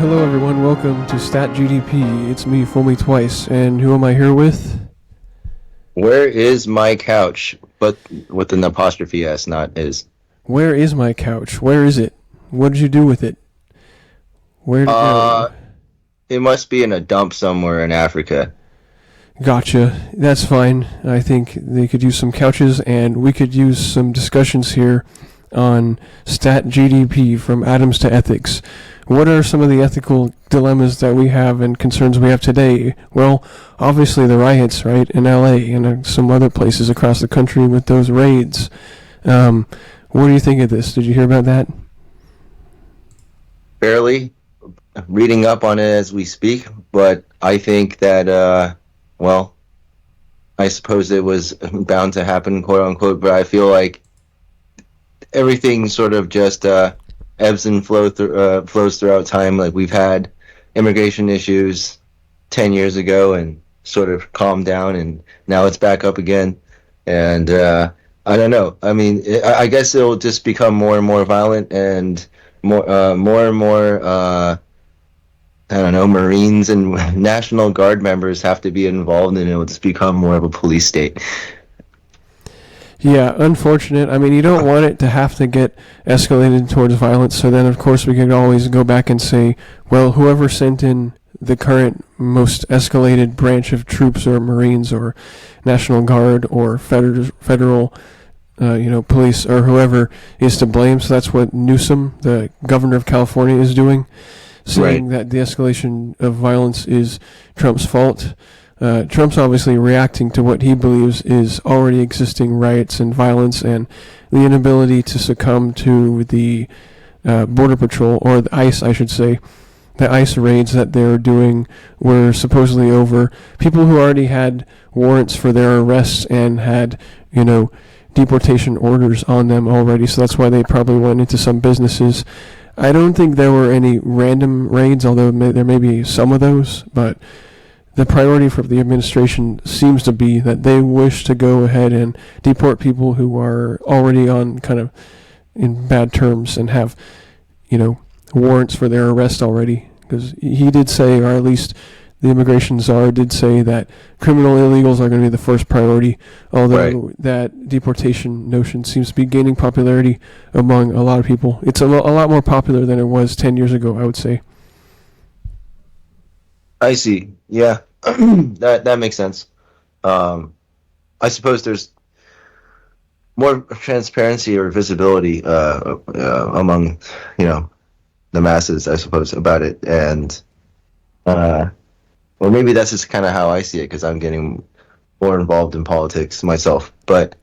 Hello everyone, welcome to StatGDP. It's me, Fool Me Twice, and who am I here with? Where is my couch? But with an apostrophe S, not is. Where is my couch? Where is it? What did you do with it? Where did it go? It must be in a dump somewhere in Africa. Gotcha. That's fine. I think they could use some couches, and we could use some discussions here on StatGDP from atoms to ethics. What are some of the ethical dilemmas that we have and concerns we have today? Well, obviously the riots, right, in LA and some other places across the country with those raids. What do you think of this? Did you hear about that? Barely reading up on it as we speak, but I think that, I suppose it was bound to happen, quote unquote, but I feel like everything sort of just ebbs and flows throughout time. Like, we've had immigration issues 10 years ago and sort of calmed down, and now it's back up again. And I don't know. I mean, I guess it'll just become more and more violent, and more and more. I don't know. Marines and National Guard members have to be involved, and it'll just become more of a police state. Yeah, unfortunate. I mean, you don't want it to have to get escalated towards violence, so then, of course, we could always go back and say, well, whoever sent in the current most escalated branch of troops or Marines or National Guard or federal police or whoever is to blame. So that's what Newsom, the governor of California, is doing, saying that the escalation of violence is Trump's fault. Trump's obviously reacting to what he believes is already existing riots and violence and the inability to succumb to the Border Patrol, or the ICE, I should say. The ICE raids that they're doing were supposedly over people who already had warrants for their arrests and had, deportation orders on them already, so that's why they probably went into some businesses. I don't think there were any random raids, although there may be some of those, but the priority for the administration seems to be that they wish to go ahead and deport people who are already on kind of in bad terms and have, warrants for their arrest already. Because he did say, or at least the immigration czar did say, that criminal illegals are going to be the first priority, although that deportation notion seems to be gaining popularity among a lot of people. It's a lot more popular than it was 10 years ago, I would say. I see. Yeah, that makes sense. I suppose there's more transparency or visibility among, the masses, I suppose, about it, and or maybe that's just kind of how I see it because I'm getting more involved in politics myself. But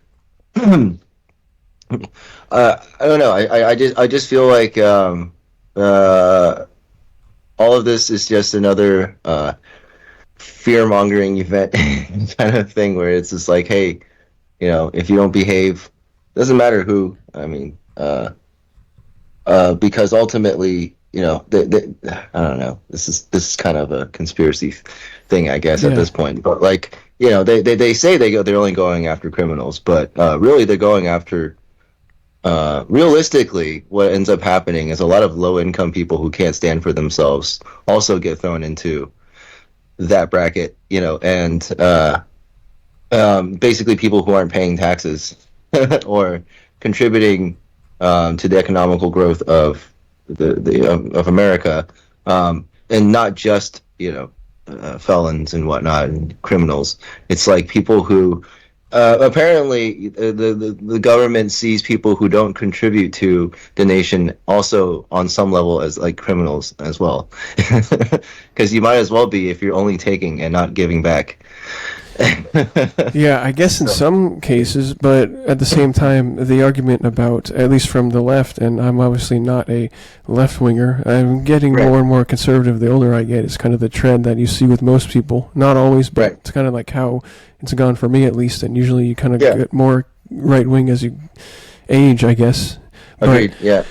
I don't know. I just feel like all of this is just another fear-mongering event kind of thing, where it's just like, hey, if you don't behave, doesn't matter who. I mean, because ultimately, I don't know. This is kind of a conspiracy thing, I guess, at this point. But like, they say they're only going after criminals, but really they're going after. Realistically, what ends up happening is a lot of low-income people who can't stand for themselves also get thrown into that bracket, and basically people who aren't paying taxes or contributing to the economical growth of of America, and not just felons and whatnot and criminals. It's like people who apparently the government sees people who don't contribute to the nation also on some level as like criminals as well, because you might as well be if you're only taking and not giving back. Yeah, I guess in some cases, but at the same time, the argument about, at least from the left, and I'm obviously not a left-winger, I'm getting more and more conservative the older I get. It's kind of the trend that you see with most people. Not always, but it's kind of like how it's gone for me, at least, and usually you kind of get more right-wing as you age, I guess. Agreed, yeah.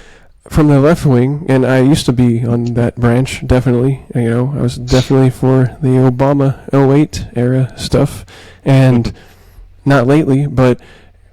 From the left wing, and I used to be on that branch, definitely. I was definitely for the Obama 08 era stuff, and not lately, but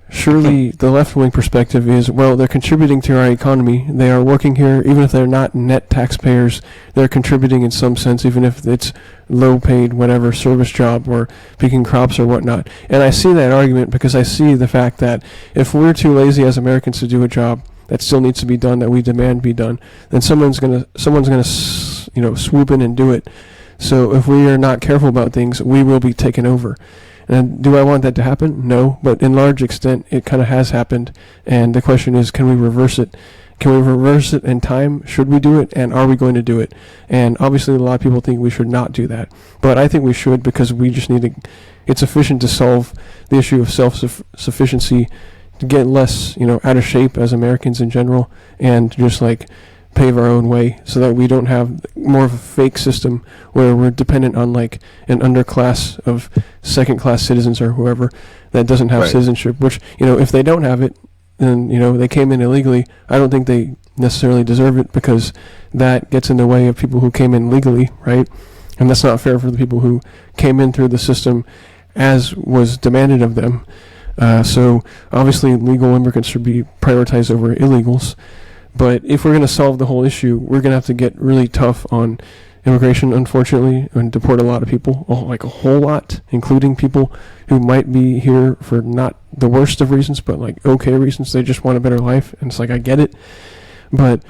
surely the left-wing perspective is, well, they're contributing to our economy. They are working here, even if they're not net taxpayers. They're contributing in some sense, even if it's low-paid, whatever, service job or picking crops or whatnot. And I see that argument because I see the fact that if we're too lazy as Americans to do a job that still needs to be done, that we demand be done, then someone's gonna swoop in and do it. So if we are not careful about things, we will be taken over. And do I want that to happen? No, but in large extent, it kind of has happened. And the question is, can we reverse it? Can we reverse it in time? Should we do it? And are we going to do it? And obviously, a lot of people think we should not do that. But I think we should, because we just need to, it's sufficient to solve the issue of self-sufficiency, to get less, out of shape as Americans in general, and just pave our own way so that we don't have more of a fake system where we're dependent on an underclass of second-class citizens or whoever that doesn't have citizenship, which, if they don't have it, then, they came in illegally. I don't think they necessarily deserve it, because that gets in the way of people who came in legally, right? And that's not fair for the people who came in through the system as was demanded of them. So obviously legal immigrants should be prioritized over illegals. But if we're going to solve the whole issue, we're going to have to get really tough on immigration, unfortunately, and deport a lot of people, a whole lot, including people who might be here for not the worst of reasons, but okay reasons. They just want a better life. And it's I get it. But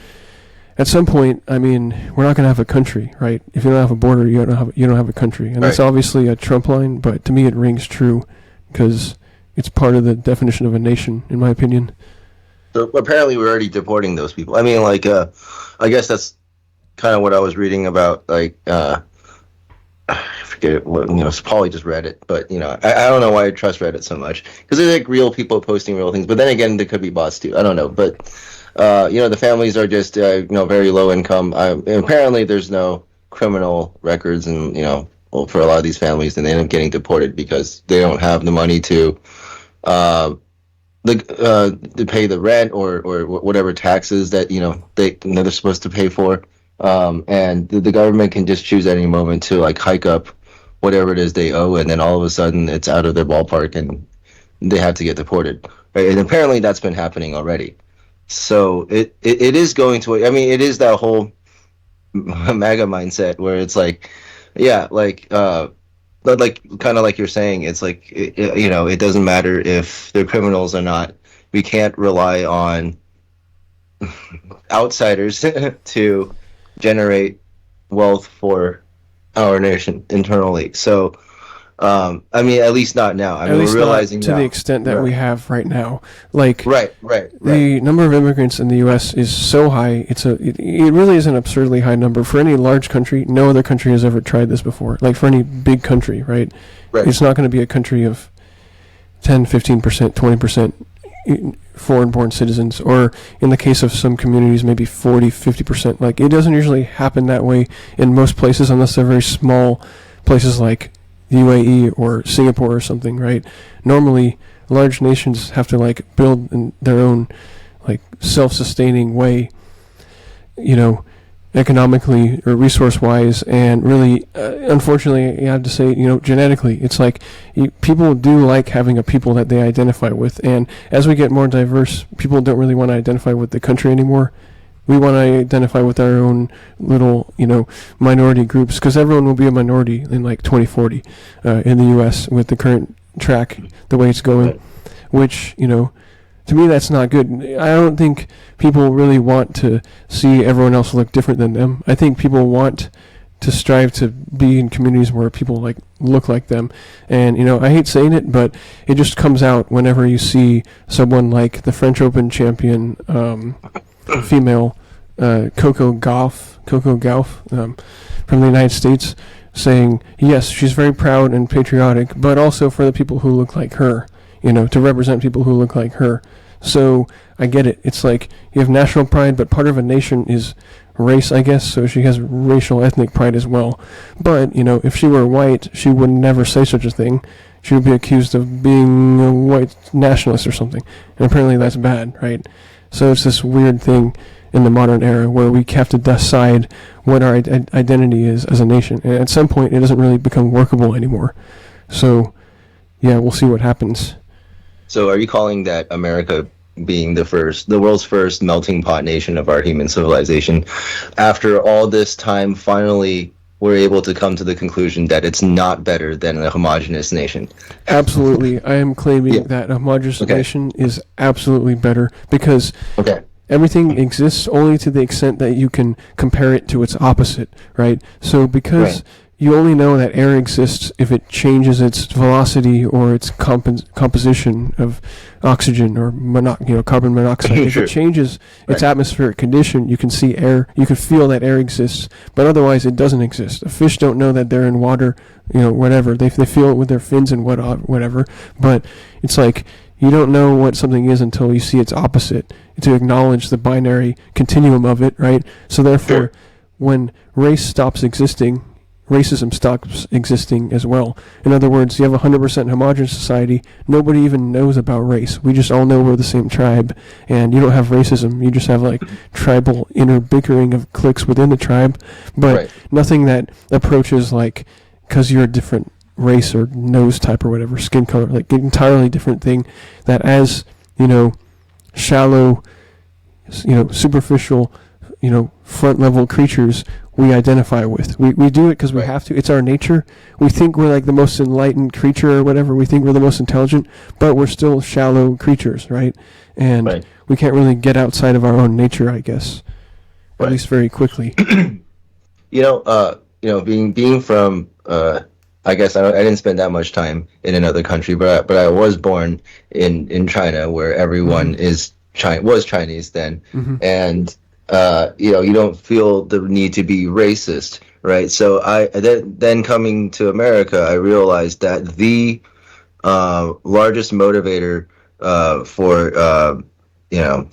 at some point, we're not going to have a country, right? If you don't have a border, you don't have a country. And that's obviously a Trump line, but to me it rings true, because it's part of the definition of a nation, in my opinion. So apparently we're already deporting those people. I guess that's kind of what I was reading about. I forget it. Paulie just read it, but I don't know why I trust Reddit so much, because they're real people posting real things. But then again, there could be bots too. I don't know, but the families are just very low income. Apparently, there's no criminal records, and for a lot of these families, and they end up getting deported because they don't have the money to pay the rent or whatever taxes that they're supposed to pay for, and the government can just choose at any moment to hike up whatever it is they owe, and then all of a sudden it's out of their ballpark and they have to get deported. Right? And apparently that's been happening already. So it is going to. It is that whole MAGA mindset where it's kind of like you're saying, it's it doesn't matter if they're criminals or not. We can't rely on outsiders to generate wealth for our nation internally. So, at least not now. We're realizing to the extent that we have right now. Right. The number of immigrants in the U.S. is so high. It really is an absurdly high number for any large country. No other country has ever tried this before. For any big country, right? It's not going to be a country of 10, 15%, 20% foreign-born citizens, or in the case of some communities, maybe 40, 50%. It doesn't usually happen that way in most places, unless they're very small places like the UAE or Singapore or something, right? Normally, large nations have to build in their own self-sustaining way, economically or resource-wise, and really, unfortunately, you have to say, genetically, it's people do like having a people that they identify with, and as we get more diverse, people don't really want to identify with the country anymore. We want to identify with our own little, minority groups, because everyone will be a minority in 2040 in the U.S. with the current track, the way it's going, which, to me, that's not good. I don't think people really want to see everyone else look different than them. I think people want to strive to be in communities where people look like them. And, I hate saying it, but it just comes out whenever you see someone like the French Open champion female, Coco Gauff, from the United States, saying, yes, she's very proud and patriotic, but also for the people who look like her, to represent people who look like her. So I get it. It's you have national pride, but part of a nation is race, I guess, so she has racial ethnic pride as well. But, if she were white, she would never say such a thing. She would be accused of being a white nationalist or something. And apparently that's bad, right? So it's this weird thing in the modern era where we have to decide what our identity is as a nation. And at some point, it doesn't really become workable anymore. So, yeah, we'll see what happens. So are you calling that America being the world's first melting pot nation of our human civilization, after all this time, finally we're able to come to the conclusion that it's not better than a homogenous nation? Absolutely. I am claiming Yeah. that a homogeneous Okay. nation is absolutely better because Okay. everything exists only to the extent that you can compare it to its opposite, right? So because Right. you only know that air exists if it changes its velocity or its composition of oxygen or carbon monoxide. If Sure. it changes its Right. atmospheric condition, you can see air, you can feel that air exists, but otherwise it doesn't exist. A fish don't know that they're in water, whatever. They feel it with their fins and whatever, but it's like you don't know what something is until you see its opposite, to acknowledge the binary continuum of it, right? So therefore, Sure. when race stops existing, racism stops existing as well. In other words, you have a 100% homogeneous society. Nobody even knows about race. We just all know we're the same tribe, and you don't have racism. You just have like tribal inner bickering of cliques within the tribe, but Right. nothing that approaches like because you're a different race or nose type or whatever, skin color, like an entirely different thing. That as shallow, superficial, front level creatures we identify with. We do it because we Right. have to. It's our nature. We think we're like the most enlightened creature or whatever. We think we're the most intelligent, but we're still shallow creatures, right? And Right. we can't really get outside of our own nature, I guess, at Right. least very quickly. Being from, I guess I didn't spend that much time in another country, but I was born in China, where everyone was Chinese then, and you don't feel the need to be racist, right? So then coming to America, I realized that the largest motivator for you know.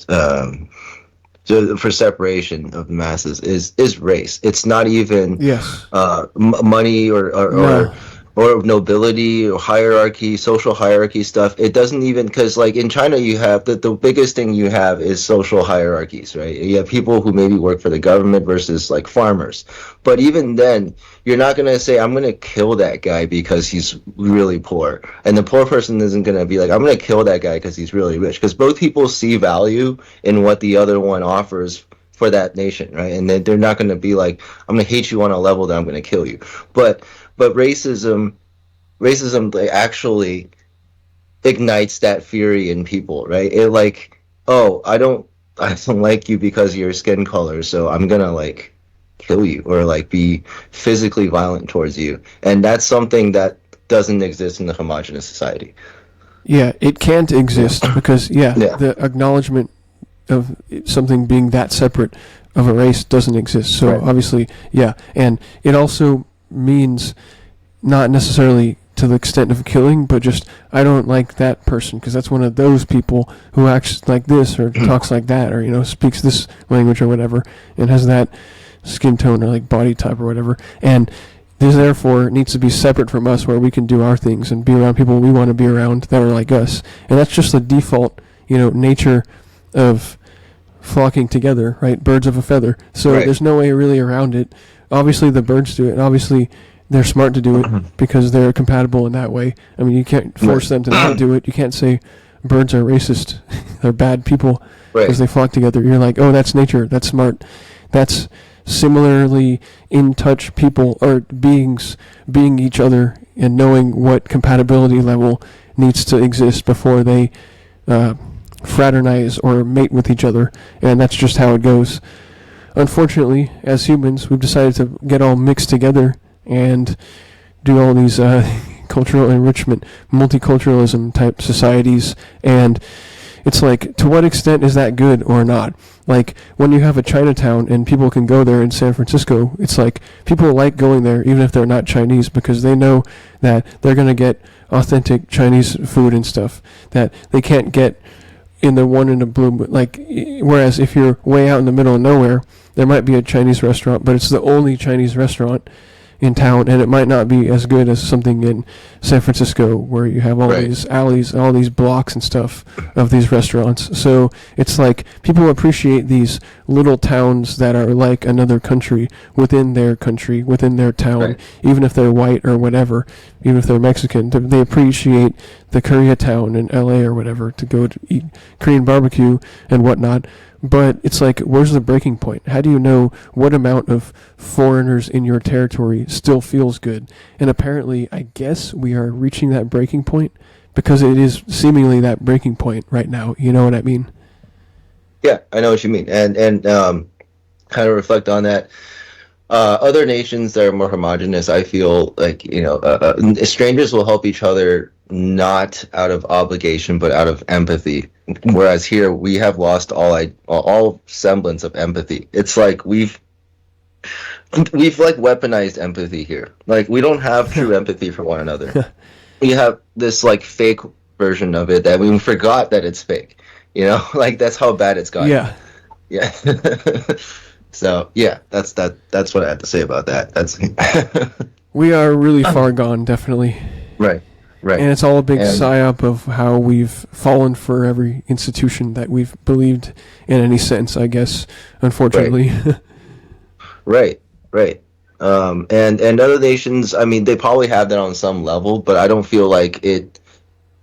For separation of the masses is race. It's not even Yes. money No. or nobility or hierarchy, social hierarchy stuff. It doesn't even, because like in China you have the biggest thing you have is social hierarchies, right? You have people who maybe work for the government versus like farmers. But even then, you're not going to say, I'm going to kill that guy because he's really poor. And the poor person isn't going to be like, I'm going to kill that guy because he's really rich. Because both people see value in what the other one offers for that nation, right? And they're not going to be like, I'm going to hate you on a level that I'm going to kill you. But racism like, actually ignites that fury in people, right? It like, oh, I don't like you because of your skin color, so I'm gonna like kill you or like be physically violent towards you. And that's something that doesn't exist in the homogenous society. Yeah, it can't exist because Yeah. the acknowledgement of something being that separate of a race doesn't exist. So Right. obviously, yeah, and it also means not necessarily to the extent of killing, but just I don't like that person because that's one of those people who acts like this or talks like that or speaks this language or whatever and has that skin tone or like body type or whatever, and this therefore needs to be separate from us where we can do our things and be around people we want to be around that are like us. And that's just the default nature of flocking together, right? Birds of a feather. So Right. there's no way really around it. Obviously the birds do it, and obviously they're smart to do it because they're compatible in that way. I mean, you can't force them to not do it. You can't say birds are racist. They're bad people because they flock together. You're like, oh, that's nature. That's smart. That's similarly in touch people or beings being each other and knowing what compatibility level needs to exist before they fraternize or mate with each other. And that's just how it goes. Unfortunately, as humans, we've decided to get all mixed together and do all these cultural enrichment, multiculturalism type societies, and it's like, to what extent is that good or not? Like, when you have a Chinatown and people can go there in San Francisco, it's like, people like going there even if they're not Chinese because they know that they're going to get authentic Chinese food and stuff that they can't get in the one in the blue, like, whereas if you're way out in the middle of nowhere, there might be a Chinese restaurant, but it's the only Chinese restaurant in town, and it might not be as good as something in San Francisco where you have all these alleys, all these blocks and stuff of these restaurants. So it's like people appreciate these little towns that are like another country, within their town, even if they're white or whatever, even if they're Mexican. They appreciate the Koreatown in LA or whatever to go to eat Korean barbecue and whatnot. But it's like, where's the breaking point? How do you know what amount of foreigners in your territory still feels good? And apparently, I guess we are reaching that breaking point because it is seemingly that breaking point right now. You know what I mean? Yeah, I know what you mean. And kind of reflect on that. Other nations that are more homogenous, I feel like, strangers will help each other not out of obligation, but out of empathy. Whereas here, we have lost all semblance of empathy. It's like we've like weaponized empathy here. Like, we don't have true empathy for one another. We have this like fake version of it that we forgot that it's fake. Like, that's how bad it's gotten. Yeah. So yeah, that's what I have to say about that. That's we are really far gone, definitely. Right. And it's all a big psyop of how we've fallen for every institution that we've believed in any sense, I guess, unfortunately. Right. And other nations, I mean, they probably have that on some level, but I don't feel like it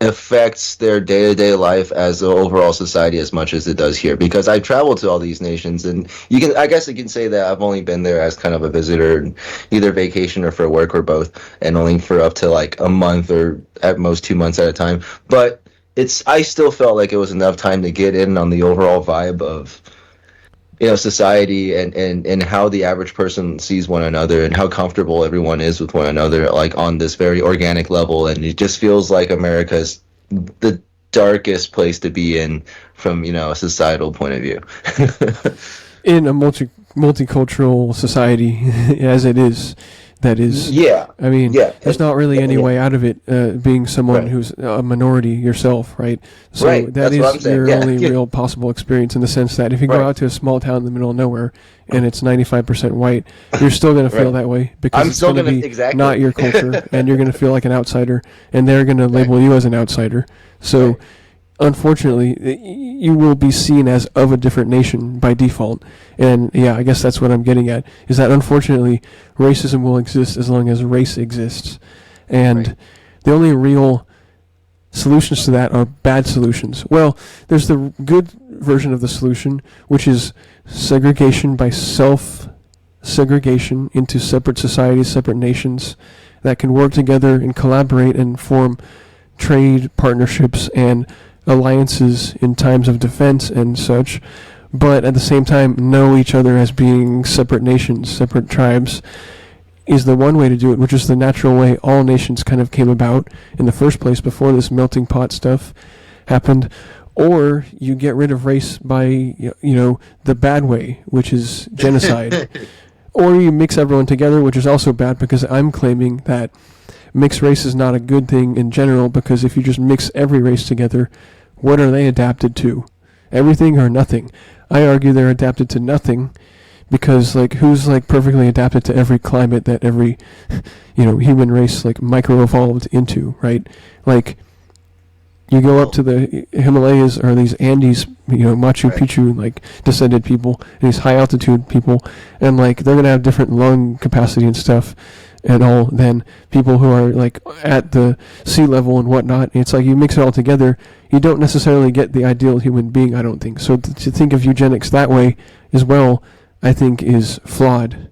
affects their day-to-day life as the overall society as much as it does here, because I traveled to all these nations, and I guess you can say that I've only been there as kind of a visitor, either vacation or for work or both, and only for up to like a month or at most 2 months at a time. But I still felt like it was enough time to get in on the overall vibe of society and how the average person sees one another and how comfortable everyone is with one another, like on this very organic level. And it just feels like America's the darkest place to be in from, a societal point of view. In a multicultural society as it is, that is. Yeah. I mean, there's not really any way out of it, being someone who's a minority yourself, right? So that is your only real possible experience, in the sense that if you go out to a small town in the middle of nowhere and it's 95% white, you're still going to feel that way, because it's going to be not your culture, and you're going to feel like an outsider, and they're going to label you as an outsider. So unfortunately, you will be seen as of a different nation by default. And yeah, I guess that's what I'm getting at, is that unfortunately racism will exist as long as race exists. And the only real solutions to that are bad solutions. Well, there's the good version of the solution, which is segregation by self-segregation into separate societies, separate nations that can work together and collaborate and form trade partnerships and alliances in times of defense and such, but at the same time know each other as being separate nations, separate tribes, is the one way to do it, which is the natural way all nations kind of came about in the first place before this melting pot stuff happened. Or you get rid of race by, the bad way, which is genocide. Or you mix everyone together, which is also bad, because I'm claiming that mixed race is not a good thing in general, because if you just mix every race together, what are they adapted to? Everything or nothing? I argue they're adapted to nothing, because who's perfectly adapted to every climate that every human race micro-evolved into, right? You go up to the Himalayas or these Andes, Machu Picchu descended people, and these high altitude people, and they're gonna have different lung capacity and stuff and all than people who are at the sea level and whatnot. It's you mix it all together, you don't necessarily get the ideal human being, I don't think. So to think of eugenics that way as well, I think is flawed.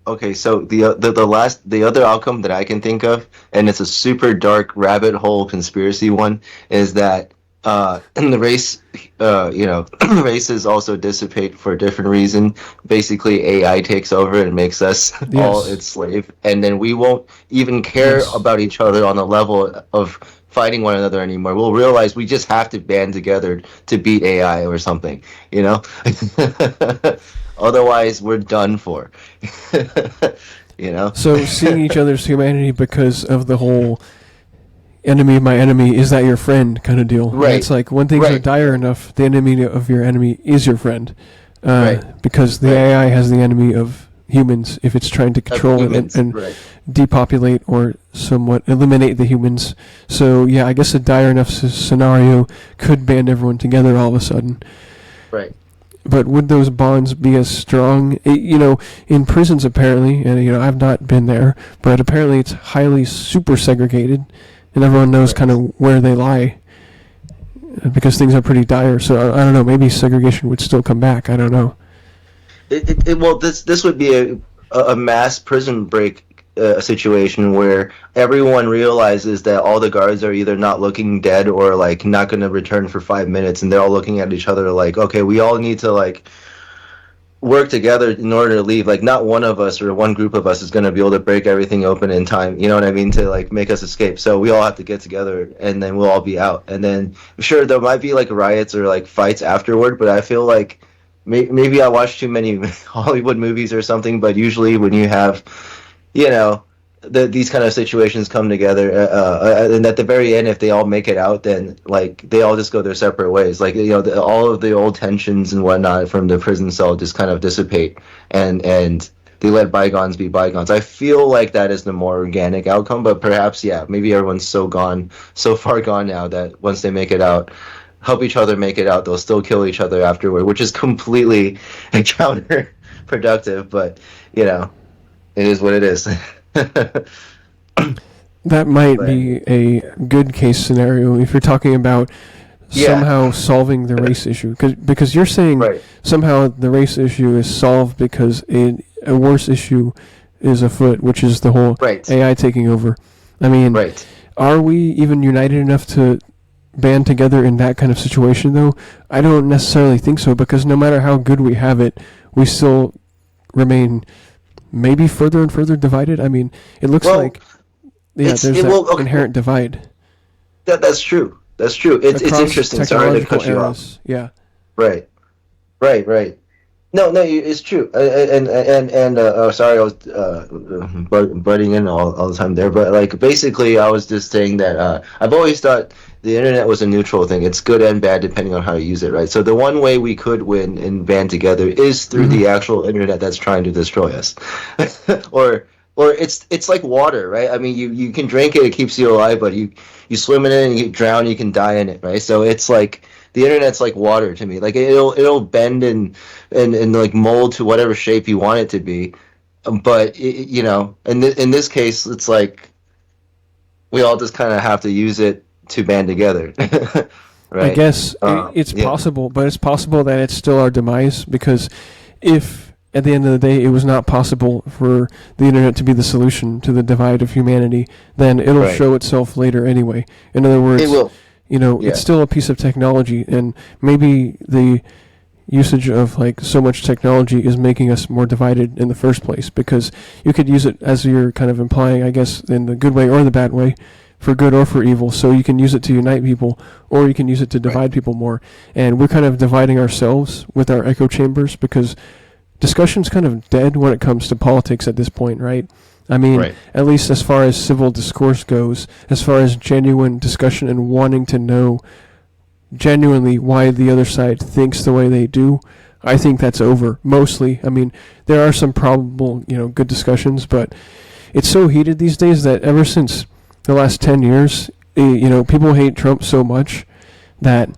Okay, so the other outcome that I can think of, and it's a super dark rabbit hole conspiracy one, is that the races also dissipate for a different reason. Basically, AI takes over and makes us all its slave, and then we won't even care about each other on the level of fighting one another anymore. We'll realize we just have to band together to beat AI or something, Otherwise, we're done for. So seeing each other's humanity because of the whole enemy of my enemy, is that your friend kind of deal. Right. And it's when things are dire enough, the enemy of your enemy is your friend. Because the AI has the enemy of humans if it's trying to control and depopulate or somewhat eliminate the humans. So yeah, I guess a dire enough scenario could band everyone together all of a sudden. Right. But would those bonds be as strong? In prisons apparently, and I've not been there, but apparently it's highly super segregated, and everyone knows kind of where they lie because things are pretty dire. So I don't know. Maybe segregation would still come back. I don't know. Well, this would be a mass prison break situation where everyone realizes that all the guards are either not looking dead or like not going to return for 5 minutes, and they're all looking at each other like, okay, we all need to like work together in order to leave. Like, not one of us or one group of us is going to be able to break everything open in time, you know what I mean, to like make us escape. So we all have to get together, and then we'll all be out. And then sure, there might be like riots or like fights afterward, but I feel like maybe I watch too many Hollywood movies or something. But usually when you have, you know, these kind of situations come together, and at the very end, if they all make it out, then like they all just go their separate ways. Like, you know, all of the old tensions and whatnot from the prison cell just kind of dissipate, and they let bygones be bygones. I feel like that is the more organic outcome, but perhaps, yeah, maybe everyone's so far gone now that once they make it out, help each other make it out, they'll still kill each other afterward, which is completely counterproductive. But you know, it is what it is. That might be a good case scenario if you're talking about somehow solving the race issue. Because you're saying somehow the race issue is solved because a worse issue is afoot, which is the whole AI taking over. I mean, are we even united enough to band together in that kind of situation, though? I don't necessarily think so, because no matter how good we have it, we still remain maybe further and further divided. I mean, it looks like there's that inherent divide. That's true. That's true. It's interesting. Sorry to cut you off. Yeah. Right. No, it's true. Sorry, I was butting in all the time there. But like, basically, I was just saying that I've always thought the internet was a neutral thing. It's good and bad depending on how you use it, right? So the one way we could win and band together is through the actual internet that's trying to destroy us, or it's like water, right? I mean, you can drink it, it keeps you alive, but you swim in it and you drown, you can die in it, right? So it's like the internet's like water to me. Like it'll bend and like mold to whatever shape you want it to be, but you know, in this case, it's like we all just kind of have to use it to band together. Right? I guess it's possible, but it's possible that it's still our demise, because if at the end of the day it was not possible for the internet to be the solution to the divide of humanity, then it'll show itself later anyway. In other words, it will. You know, it's still a piece of technology, and maybe the usage of like so much technology is making us more divided in the first place, because you could use it, as you're kind of implying, I guess, in the good way or the bad way, for good or for evil. So you can use it to unite people, or you can use it to divide people more. And we're kind of dividing ourselves with our echo chambers, because discussion's kind of dead when it comes to politics at this point, right? I mean, at least as far as civil discourse goes, as far as genuine discussion and wanting to know genuinely why the other side thinks the way they do, I think that's over, mostly. I mean, there are some probable, good discussions, but it's so heated these days that ever since the last 10 years, people hate Trump so much that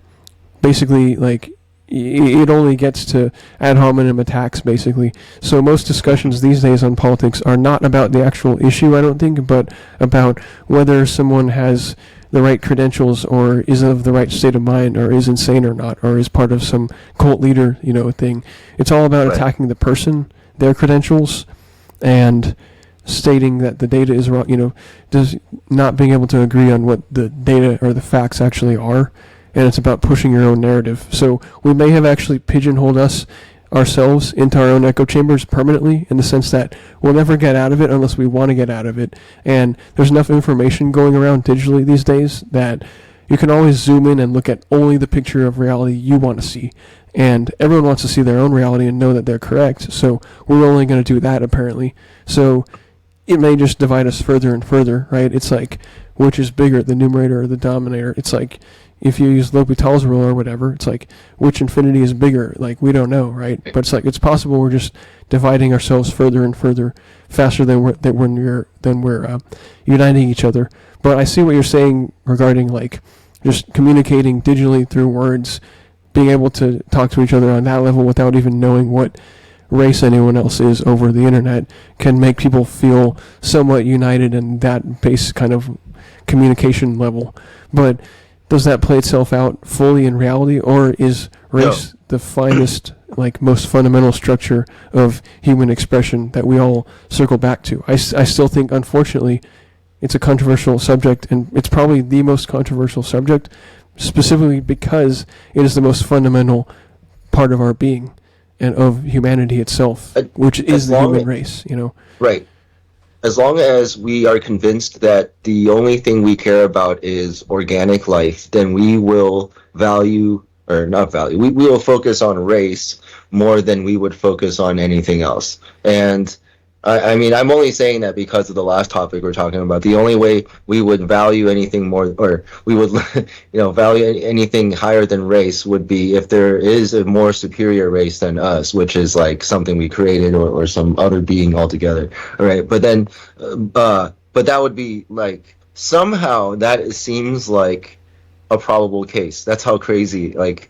basically, like, it only gets to ad hominem attacks, basically. So most discussions these days on politics are not about the actual issue, I don't think, but about whether someone has the right credentials, or is of the right state of mind, or is insane or not, or is part of some cult leader, thing. It's all about attacking the person, their credentials, and stating that the data is wrong, does not being able to agree on what the data or the facts actually are. And it's about pushing your own narrative. So we may have actually pigeonholed ourselves into our own echo chambers permanently, in the sense that we'll never get out of it unless we want to get out of it. And there's enough information going around digitally these days that you can always zoom in and look at only the picture of reality you want to see. And everyone wants to see their own reality and know that they're correct. So we're only going to do that, apparently. So it may just divide us further and further, right? It's like, which is bigger, the numerator or the denominator? It's like, if you use L'Hopital's rule or whatever, it's like, which infinity is bigger? Like, we don't know, right? But it's like, it's possible we're just dividing ourselves further and further, faster than we're uniting each other. But I see what you're saying regarding, like, just communicating digitally through words, being able to talk to each other on that level without even knowing what race anyone else is over the internet, can make people feel somewhat united, and that base kind of communication level. But does that play itself out fully in reality, or is race the finest, like most fundamental structure of human expression that we all circle back to? I still think, unfortunately, it's a controversial subject, and it's probably the most controversial subject, specifically because it is the most fundamental part of our being and of humanity itself, which is the human race, Right. As long as we are convinced that the only thing we care about is organic life, then we will we will focus on race more than we would focus on anything else. And I mean, I'm only saying that because of the last topic we're talking about. The only way we would value anything more, or we would, value anything higher than race would be if there is a more superior race than us, which is like something we created or some other being altogether. All right. But then, but that would be like, somehow that seems like a probable case. That's how crazy like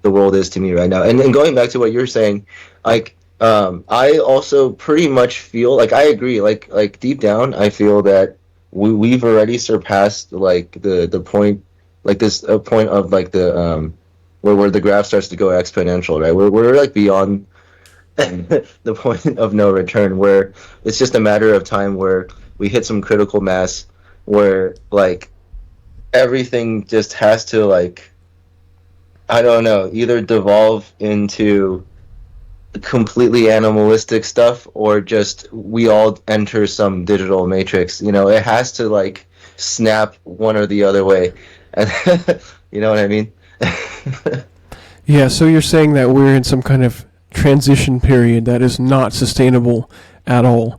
the world is to me right now. And then going back to what you're saying, like, I also pretty much feel like I agree. Like deep down, I feel that we've already surpassed like the point, like this point of like the where the graph starts to go exponential, right? We're like beyond the point of no return, where it's just a matter of time where we hit some critical mass, where like everything just has to like, I don't know, either devolve into completely animalistic stuff, or just we all enter some digital matrix. It has to like snap one or the other way. And you know what I mean? Yeah, so you're saying that we're in some kind of transition period that is not sustainable at all,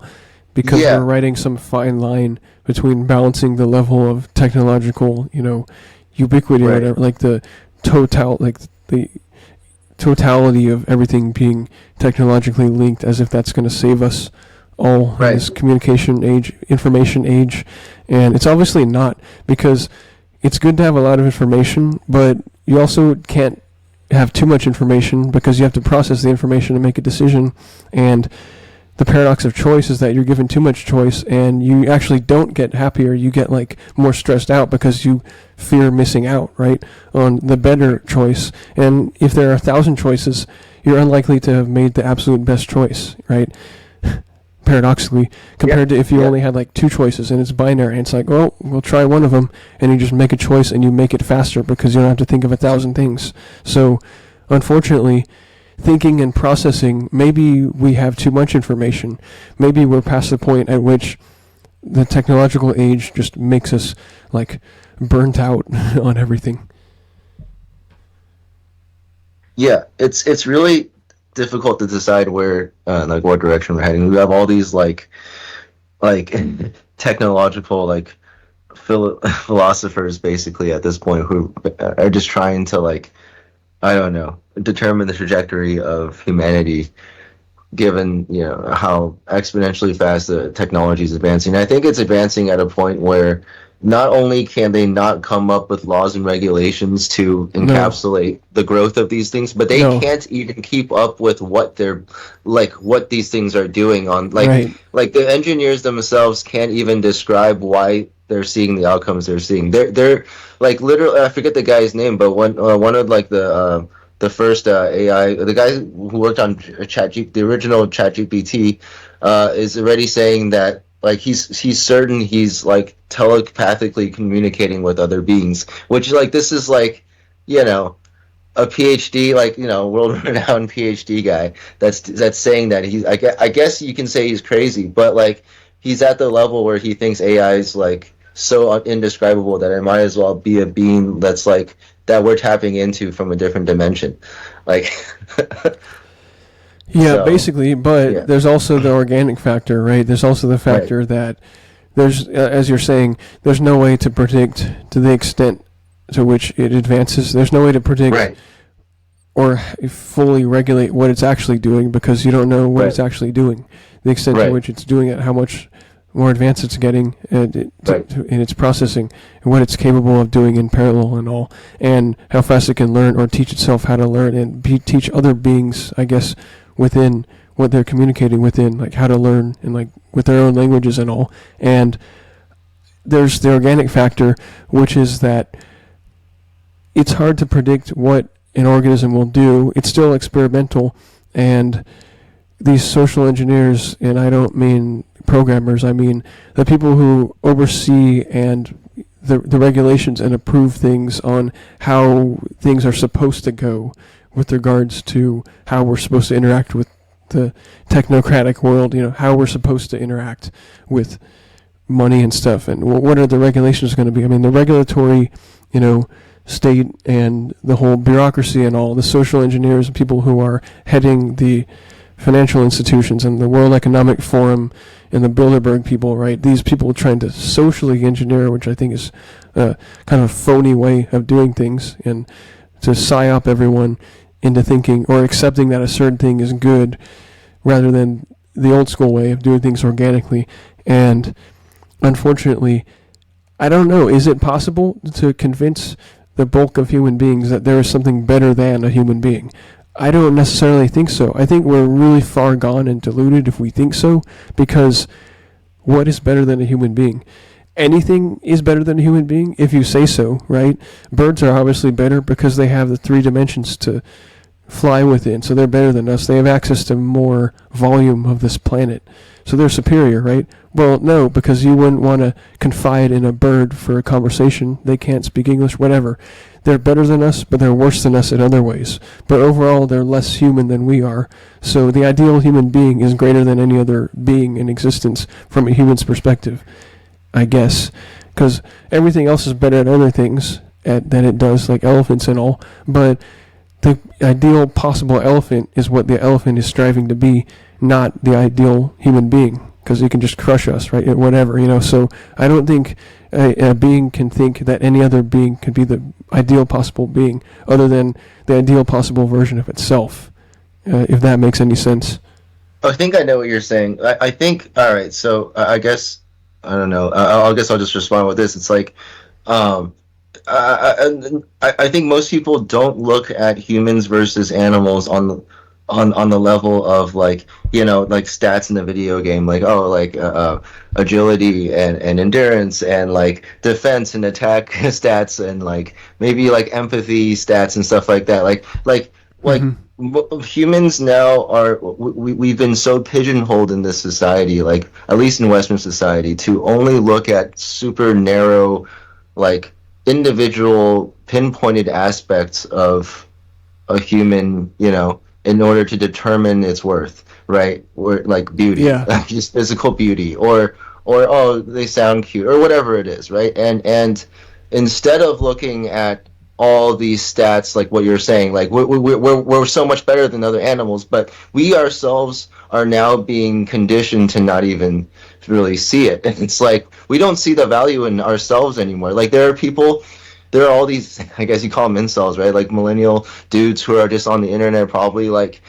because we're writing some fine line between balancing the level of technological, ubiquity, or whatever, like the totality of everything being technologically linked, as if that's going to save us all in this communication age, information age. And it's obviously not, because it's good to have a lot of information, but you also can't have too much information, because you have to process the information and make a decision. And the paradox of choice is that you're given too much choice, and you actually don't get happier. You get like more stressed out because you fear missing out, right, on the better choice. And if there are 1,000 choices, you're unlikely to have made the absolute best choice, right? Paradoxically, compared to if you only had like 2 choices and it's binary, and it's like, well, we'll try one of them, and you just make a choice and you make it faster because you don't have to think of 1,000 things. So, unfortunately, thinking and processing, maybe we have too much information. Maybe we're past the point at which the technological age just makes us like burnt out on everything. Yeah, it's really difficult to decide where like what direction we're heading. We have all these like technological like philosophers basically at this point who are just trying to like, I don't know, determine the trajectory of humanity, given how exponentially fast the technology is advancing. I think it's advancing at a point where not only can they not come up with laws and regulations to encapsulate the growth of these things, but they can't even keep up with what these things are doing on like the engineers themselves can't even describe why they're seeing the outcomes they're seeing. They're like literally, I forget the guy's name, but one of like the first AI, the guy who worked on the original ChatGPT, is already saying that like he's certain he's like telepathically communicating with other beings, which like this is like a PhD, like world-renowned PhD guy that's saying that he's I guess you can say he's crazy, but like he's at the level where he thinks AI is like so indescribable that it might as well be a being that's like that we're tapping into from a different dimension, like. Yeah, so, basically, but there's also the organic factor, right? There's also the factor that there's, as you're saying, there's no way to predict to the extent to which it advances. There's no way to predict or fully regulate what it's actually doing, because you don't know what it's actually doing, the extent to which it's doing it, how much more advanced it's getting in its processing, and what it's capable of doing in parallel and all, and how fast it can learn or teach itself how to learn and teach other beings, I guess, within what they're communicating within, like how to learn and like with their own languages and all. And there's the organic factor, which is that it's hard to predict what an organism will do. It's still experimental, and these social engineers, and I don't mean programmers, I mean the people who oversee and the regulations and approve things on how things are supposed to go with regards to how we're supposed to interact with the technocratic world, how we're supposed to interact with money and stuff, and what are the regulations going to be. I mean, the regulatory, state and the whole bureaucracy and all, the social engineers and people who are heading the financial institutions and the World Economic Forum and the Bilderberg people, right? These people trying to socially engineer, which I think is a kind of phony way of doing things, and to psyop everyone into thinking or accepting that a certain thing is good rather than the old school way of doing things organically. And unfortunately, I don't know, is it possible to convince the bulk of human beings that there is something better than a human being? I don't necessarily think so. I think we're really far gone and deluded if we think so, because what is better than a human being? Anything is better than a human being if you say so, right? Birds are obviously better because they have the 3 dimensions to fly within, so they're better than us. They have access to more volume of this planet, so they're superior, right? Well, no, because you wouldn't want to confide in a bird for a conversation. They can't speak English, whatever. They're better than us, but they're worse than us in other ways. But overall, they're less human than we are. So the ideal human being is greater than any other being in existence from a human's perspective, I guess. Because everything else is better at other things than it does, like elephants and all. But the ideal possible elephant is what the elephant is striving to be, not the ideal human being, because he can just crush us, right? Whatever. So I don't think a being can think that any other being could be the ideal possible being other than the ideal possible version of itself, if that makes any sense. I think I know what you're saying. I think, all right, so I guess, I don't know, I guess I'll just respond with this. It's like, I think most people don't look at humans versus animals on the level of like stats in the video game, like agility and endurance and like defense and attack stats and like maybe like empathy stats and stuff like that. Humans now we've been so pigeonholed in this society, like at least in Western society, to only look at super narrow, like individual pinpointed aspects of a human, in order to determine its worth, right? Or like beauty, just physical beauty, or oh, they sound cute, or whatever it is, right? And instead of looking at all these stats, like what you're saying, like we're so much better than other animals, but we ourselves are now being conditioned to not even really see it. And it's like we don't see the value in ourselves anymore. Like there are all these, I guess you call them incels, right? Like millennial dudes who are just on the internet probably like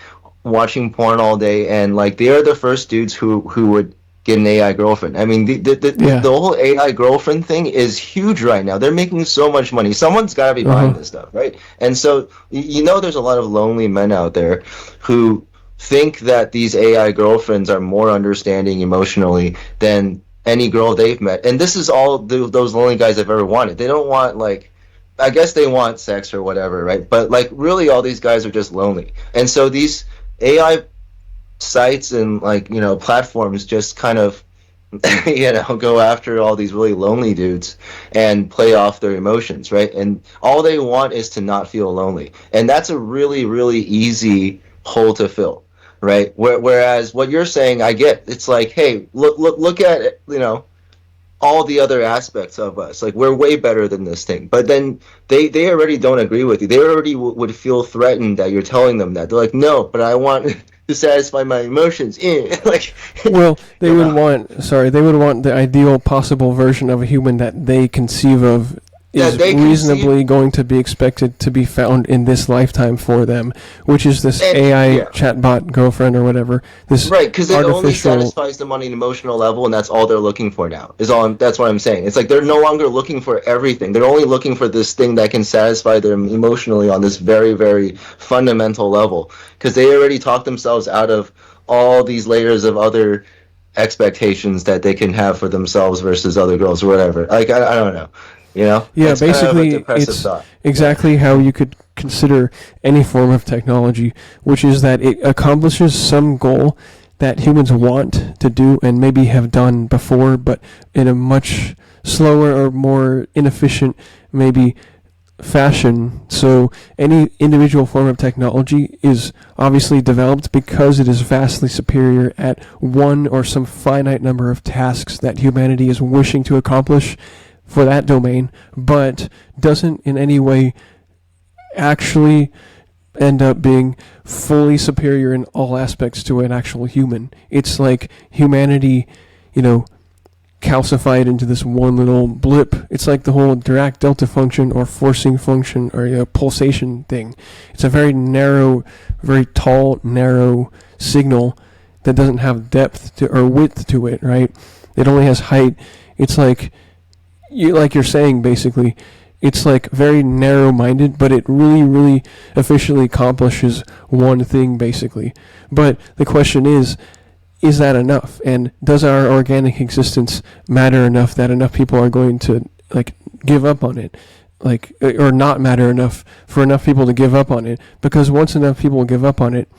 watching porn all day, and like they are the first dudes who would get an AI girlfriend. I mean, the whole AI girlfriend thing is huge right now. They're making so much money. Someone's got to be buying this stuff, right? And so, there's a lot of lonely men out there who think that these AI girlfriends are more understanding emotionally than any girl they've met. And this is all those lonely guys I've ever wanted. They don't want, like, I guess they want sex or whatever, right? But, like, really all these guys are just lonely. And so these AI sites and like platforms just kind of go after all these really lonely dudes and play off their emotions, right? And all they want is to not feel lonely, and that's a really, really easy hole to fill, right? Whereas what you're saying, I get, it's like, hey, look at all the other aspects of us. Like, we're way better than this thing. But then they already don't agree with you. They already would feel threatened that you're telling them that. They're like, no, but I want to satisfy my emotions. Like, well, they would want the ideal possible version of a human that they conceive of is reasonably going to be expected to be found in this lifetime for them, which is this AI chatbot girlfriend or whatever. This right, because it only satisfies them on an emotional level, and that's all they're looking for now. That's what I'm saying. It's like they're no longer looking for everything. They're only looking for this thing that can satisfy them emotionally on this very, very fundamental level, because they already talked themselves out of all these layers of other expectations that they can have for themselves versus other girls or whatever. Like I don't know, Yeah, it's kind of a basically, depressive it's thought. exactly how you could consider any form of technology, which is that it accomplishes some goal that humans want to do and maybe have done before, but in a much slower or more inefficient, maybe, fashion. So any individual form of technology is obviously developed because it is vastly superior at one or some finite number of tasks that humanity is wishing to accomplish for that domain, but doesn't in any way actually end up being fully superior in all aspects to an actual human. It's like humanity, calcified into this one little blip. It's like the whole Dirac delta function or forcing function or pulsation thing. It's a very narrow, very tall, narrow signal that doesn't have depth to or width to it, right? It only has height. It's like you're saying, basically, it's like very narrow-minded, but it really, really efficiently accomplishes one thing, basically. But the question is that enough? And does our organic existence matter enough that enough people are going to give up on it? Or not matter enough for enough people to give up on it? Because once enough people give up on it,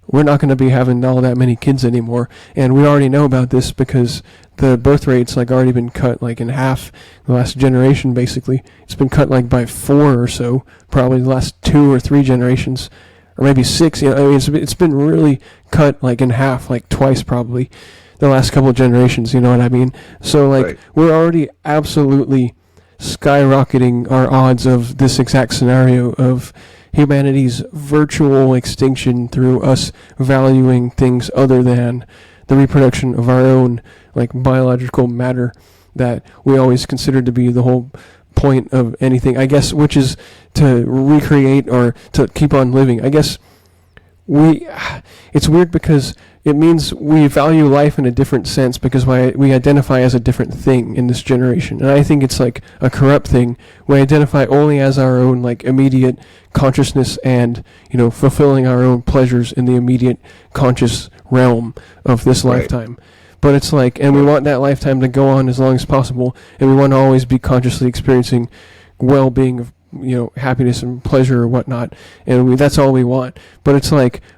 we're not going to be having all that many kids anymore. And we already know about this because the birth rate's already been cut in half the last generation, basically. It's been cut by 4 or so, probably the last 2 or 3 generations, or maybe 6. It's been really cut in half, twice probably, the last couple of generations, you know what I mean? So Right. we're already absolutely skyrocketing our odds of this exact scenario of humanity's virtual extinction through us valuing things other than the reproduction of our own biological matter that we always considered to be the whole point of anything, I guess, which is to recreate or to keep on living. I guess it's weird because it means we value life in a different sense because we identify as a different thing in this generation. And I think it's a corrupt thing. We identify only as our own immediate consciousness and, fulfilling our own pleasures in the immediate conscious realm of this Right. lifetime. But it's and we want that lifetime to go on as long as possible, and we want to always be consciously experiencing well-being of happiness and pleasure or whatnot, and that's all we want. But it's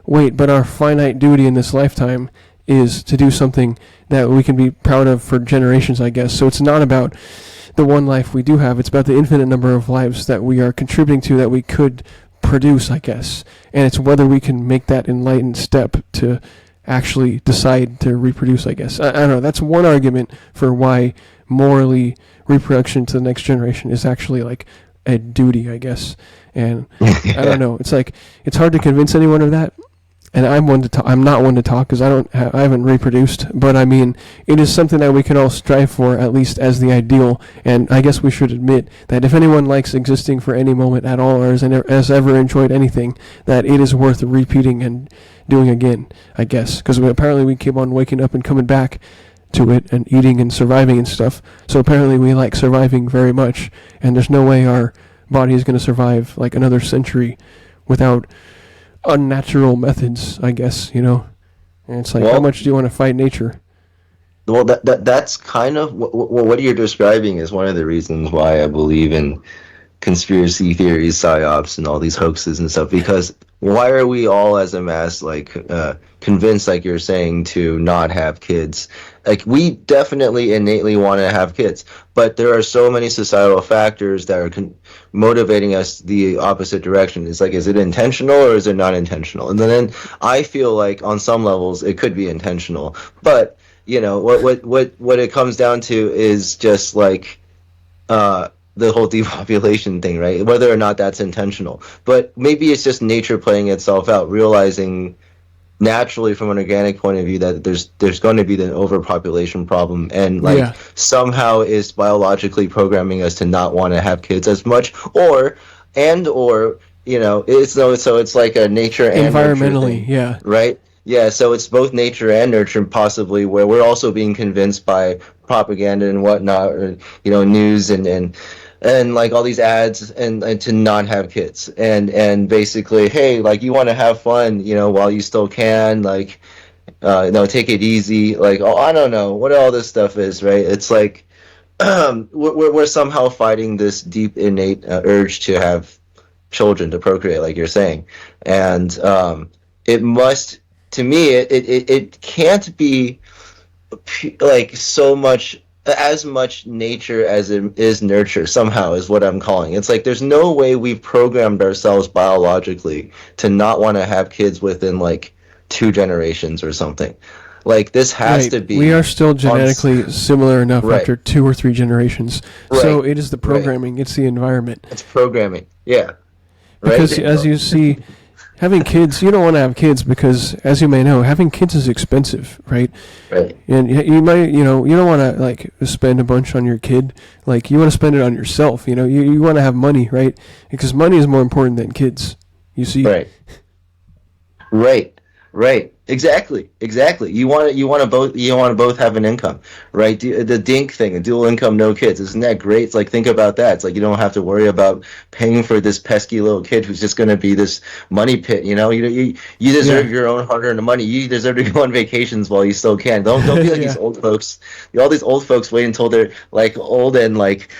wait, but our finite duty in this lifetime is to do something that we can be proud of for generations, I guess. So it's not about the one life we do have, it's about the infinite number of lives that we are contributing to that we could produce, I guess. And it's whether we can make that enlightened step to actually decide to reproduce, I guess. I don't know, that's one argument for why morally reproduction to the next generation is actually a duty, I guess. And I don't know. It's it's hard to convince anyone of that. And I'm not one to talk because I haven't reproduced. But I mean, it is something that we can all strive for, at least as the ideal. And I guess we should admit that if anyone likes existing for any moment at all, or has ever enjoyed anything, that it is worth repeating and doing again, I guess. Because apparently we keep on waking up and coming back to it and eating and surviving and stuff. So apparently we like surviving very much, and there's no way our body is going to survive another century without unnatural methods, I guess, And it's how much do you want to fight nature? Well, that's kind of what you're describing is one of the reasons why I believe in conspiracy theories, psyops, and all these hoaxes and stuff. Because why are we all, as a mass, convinced, like you're saying, to not have kids? We definitely innately want to have kids, but there are so many societal factors that are motivating us the opposite direction. It's is it intentional or is it not intentional? And then I feel on some levels it could be intentional, but what it comes down to is just the whole depopulation thing, right? Whether or not that's intentional. But maybe it's just nature playing itself out, realizing naturally from an organic point of view that there's going to be the overpopulation problem, and somehow is biologically programming us to not want to have kids as much, or it's a nature and environmentally, thing, yeah. right? Yeah, so it's both nature and nurture, possibly, where we're also being convinced by propaganda and whatnot, or news and all these ads and to not have kids, and basically, hey, you want to have fun while you still can, no, take it easy. Like, oh, I don't know what all this stuff is, right? It's like we're somehow fighting this deep innate urge to have children, to procreate, like you're saying, and it must, to me, it can't be like so much, as much nature as it is nurture, somehow, is what I'm calling. It's like there's no way we've programmed ourselves biologically to not want to have kids within like 2 generations or something. Like this has Right. to be We are still genetically similar enough Right. after 2 or 3 generations. So Right. it is the Right. programming, it's the environment. It's programming. Yeah. Right. Because as you see, having kids, you don't want to have kids because, as you may know, having kids is expensive, right? Right. And you might, you don't want to like spend a bunch on your kid. Like you want to spend it on yourself. You want to have money, right? Because money is more important than kids. You see? Right. Right. Right. Exactly. Exactly. You want to both have an income, right? The DINK thing, a dual income, no kids. Isn't that great? It's like, think about that. It's like you don't have to worry about paying for this pesky little kid who's just going to be this money pit. You deserve your own hard-earned money. You deserve to go on vacations while you still can. Don't be like these old folks. All these old folks wait until they're like old and like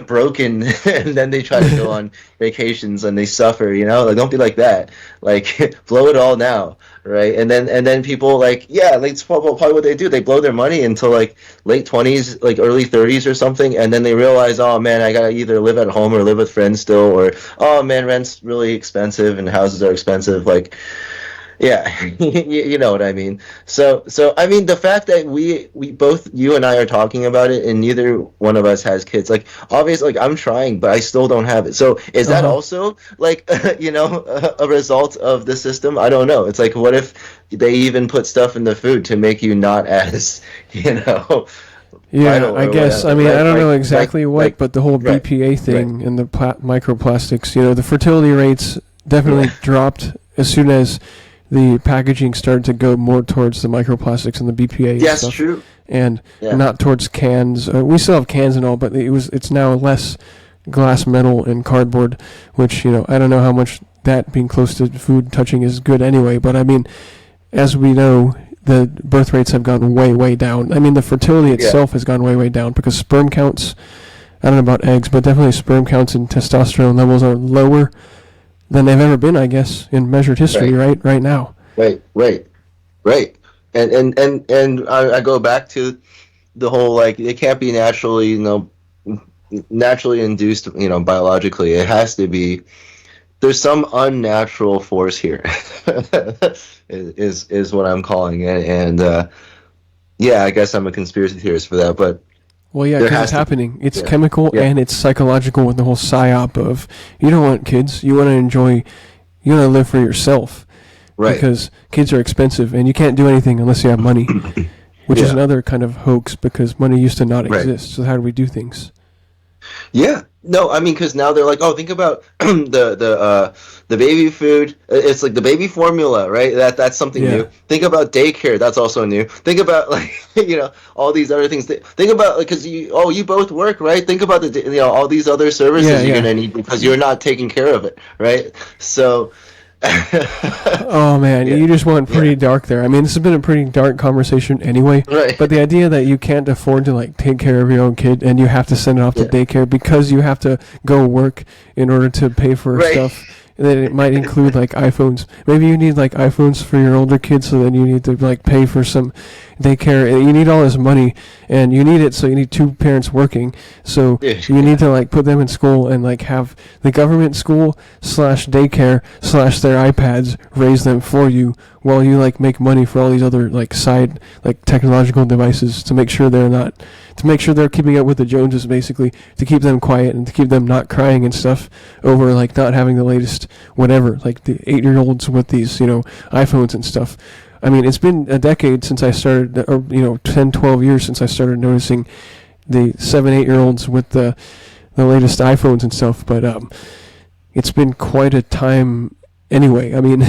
broken, and then they try to go on vacations and they suffer. Like, don't be like that. Like, blow it all now. Right, and then people like, that's probably what they do. They blow their money until like late 20s, like early 30s or something, and then they realize, oh man, I gotta either live at home or live with friends still, or oh man, rent's really expensive and houses are expensive. Like, yeah, you know what I mean. So I mean, the fact that we both, you and I, are talking about it, and neither one of us has kids. Like, obviously, like I'm trying, but I still don't have it. So is that also like a result of the system? I don't know. It's like, what if they even put stuff in the food to make you not as Yeah, vital I or guess. whatever, I mean, right? I don't know Like- exactly like- what, like- but the whole right, BPA thing and the microplastics, the fertility rates definitely dropped as soon as the packaging started to go more towards the microplastics and the BPA and Yes, stuff, true. and Yeah. not towards cans. We still have cans and all, but it's now less glass, metal, and cardboard, which I don't know how much that being close to food touching is good anyway. But I mean, as we know, the birth rates have gone way, way down. I mean, the fertility itself has gone way, way down because sperm counts, I don't know about eggs, but definitely sperm counts and testosterone levels are lower than they've ever been, I guess, in measured history, right now. Right. And I go back to the whole, like, it can't be naturally induced, biologically. It has to be, there's some unnatural force here, is what I'm calling it. And I guess I'm a conspiracy theorist for that, but Well, yeah, there because has it's to be. happening. It's Yeah. chemical Yeah. and it's psychological with the whole psyop of you don't want kids. You want to enjoy, you want to live for yourself. Right. Because kids are expensive and you can't do anything unless you have money, which is Yeah. another kind of hoax because money used to not Right. exist. So how do we do things? Yeah. No, I mean, because now they're like, oh, think about the baby food. It's like the baby formula, right? That's something Yeah. new. Think about daycare. That's also new. Think about like all these other things. Think about, like, because you both work, right? Think about all these other services Yeah, you're yeah. gonna need because you're not taking care of it, right? So. Oh man, Yeah. you just went pretty dark there. I mean, this has been a pretty dark conversation anyway. Right. But the idea that you can't afford to like take care of your own kid and you have to send it off to Yeah. daycare because you have to go work in order to pay for Right. stuff. And then it might include like iPhones. Maybe you need like iPhones for your older kids, so then you need to like pay for some daycare. And you need all this money, and you need it, so you need 2 parents working. So Yeah. you need to like put them in school and like have the government school / daycare / their iPads raise them for you while you like make money for all these other like side like technological devices to make sure they're keeping up with the Joneses, basically, to keep them quiet and to keep them not crying and stuff over like not having the latest whatever, like the 8-year-olds with these iPhones and stuff. I mean, it's been a decade since I started, or 10, 12 years since I started noticing the 7, 8-year-olds with the latest iPhones and stuff. But it's been quite a time anyway. I mean,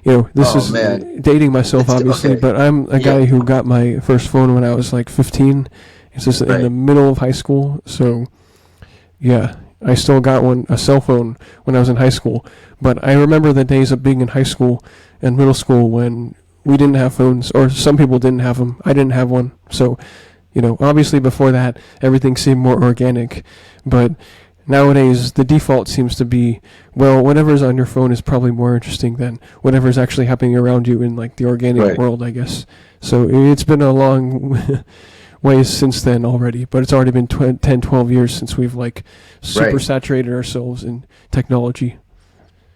this is man. dating myself, It's- obviously, okay. but I'm a guy who got my first phone when I was like 15. It's just in Right. the middle of high school, so yeah, I still got a cell phone when I was in high school. But I remember the days of being in high school and middle school when we didn't have phones, or some people didn't have them. I didn't have one. So, obviously before that, everything seemed more organic. But nowadays, the default seems to be, well, whatever's on your phone is probably more interesting than whatever's actually happening around you in like the organic world, I guess. So it's been a long ways since then already, but it's already been 10, 12 years since we've like super saturated ourselves in technology.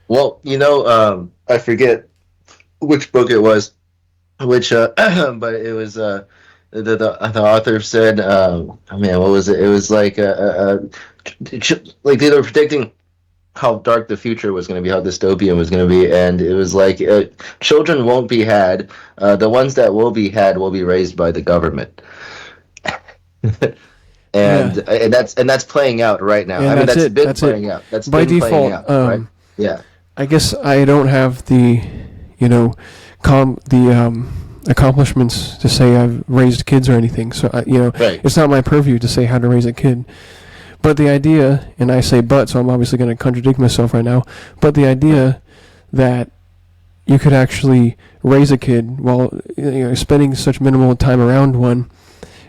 Well, I forget which book it was, but it was the author said, man, what was it? It was like like they were predicting how dark the future was going to be, how dystopian was going to be, and it was like children won't be had. The ones that will be had will be raised by the government. and that's playing out right now. Yeah, I mean, that's been that's playing out. That's by been default. playing out, right? Yeah. I guess I don't have the, accomplishments to say I've raised kids or anything. So it's not my purview to say how to raise a kid. But the idea, and I say but, so I'm obviously going to contradict myself right now. But the idea that you could actually raise a kid while spending such minimal time around one,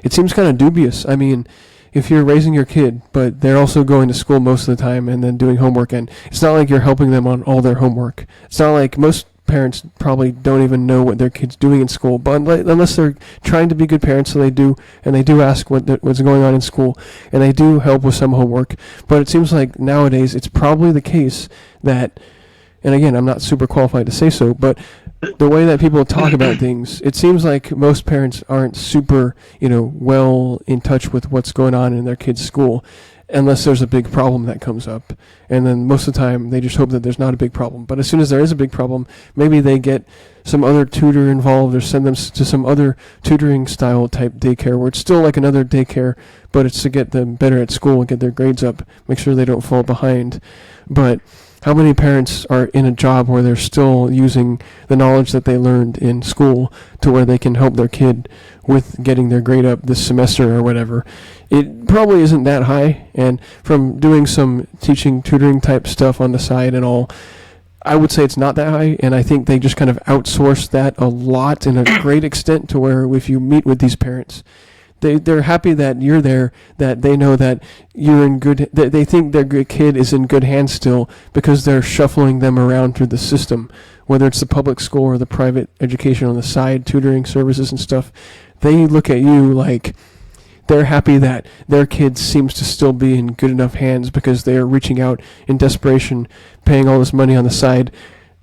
it seems kind of dubious. I mean, if you're raising your kid, but they're also going to school most of the time and then doing homework, and it's not like you're helping them on all their homework. It's not like most parents probably don't even know what their kid's doing in school, but unless they're trying to be good parents, so they do, and they do ask what's going on in school, and they do help with some homework. But it seems like nowadays it's probably the case that, and again, I'm not super qualified to say so, but the way that people talk about things, it seems like most parents aren't super, well in touch with what's going on in their kid's school, unless there's a big problem that comes up. And then most of the time, they just hope that there's not a big problem. But as soon as there is a big problem, maybe they get some other tutor involved or send them to some other tutoring style type daycare where it's still like another daycare, but it's to get them better at school and get their grades up, make sure they don't fall behind. But how many parents are in a job where they're still using the knowledge that they learned in school to where they can help their kid with getting their grade up this semester or whatever? It probably isn't that high, and from doing some teaching, tutoring type stuff on the side and all, I would say it's not that high, and I think they just kind of outsource that a lot in a great extent to where if you meet with these parents, they're happy that you're there, that they know that you're in good, that they think their kid is in good hands still because they're shuffling them around through the system, whether it's the public school or the private education on the side, tutoring services and stuff. They look at you like they're happy that their kid seems to still be in good enough hands because they are reaching out in desperation, paying all this money on the side.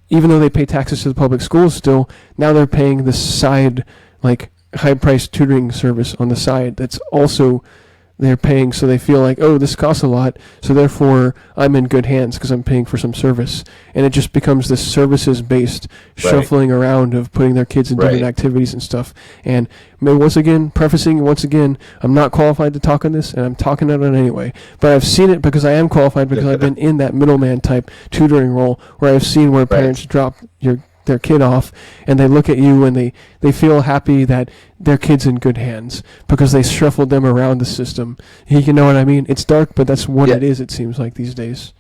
Even though they pay taxes to the public schools still, now they're paying this side, like, high-priced tutoring service on the side that's also they're paying, so they feel like, oh, this costs a lot, so therefore I'm in good hands because I'm paying for some service. And it just becomes this services-based shuffling around of putting their kids in different activities and stuff. And once again, I'm not qualified to talk on this, and I'm talking on it anyway. But I've seen it because I am qualified because I've been in that middleman type tutoring role where I've seen where parents drop their kid off, and they look at you and they feel happy that their kid's in good hands because they shuffled them around the system. You know what I mean? It's dark, but that's what it is, it seems like these days.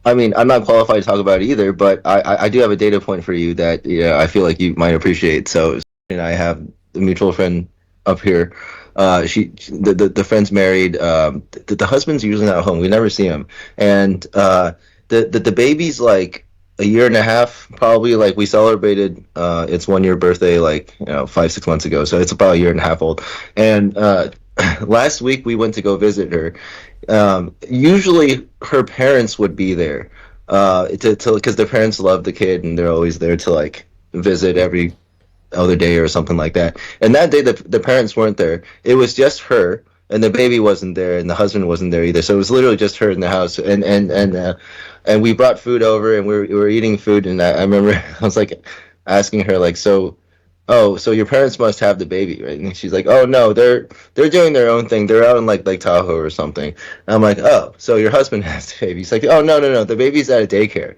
I mean, I'm not qualified to talk about it either, but I do have a data point for you that I feel like you might appreciate. So, and I have a mutual friend up here. The friend's married. The husband's usually not at home. We never see him, and the baby's like a year and a half, probably. Like, we celebrated its 1 year birthday 5-6 months ago, so it's about a year and a half old. And last week we went to go visit her. Usually her parents would be there because their parents love the kid and they're always there to visit every other day or something like that. And that day the parents weren't there. It was just her. And the baby wasn't there, and the husband wasn't there either. So it was literally just her in the house. And we brought food over, and we were eating food. And I remember I was asking her so your parents must have the baby, right? And she's like, oh no, they're doing their own thing. They're out in Lake Tahoe or something. And I'm like, oh, so your husband has the baby? He's like, oh no, the baby's at a daycare.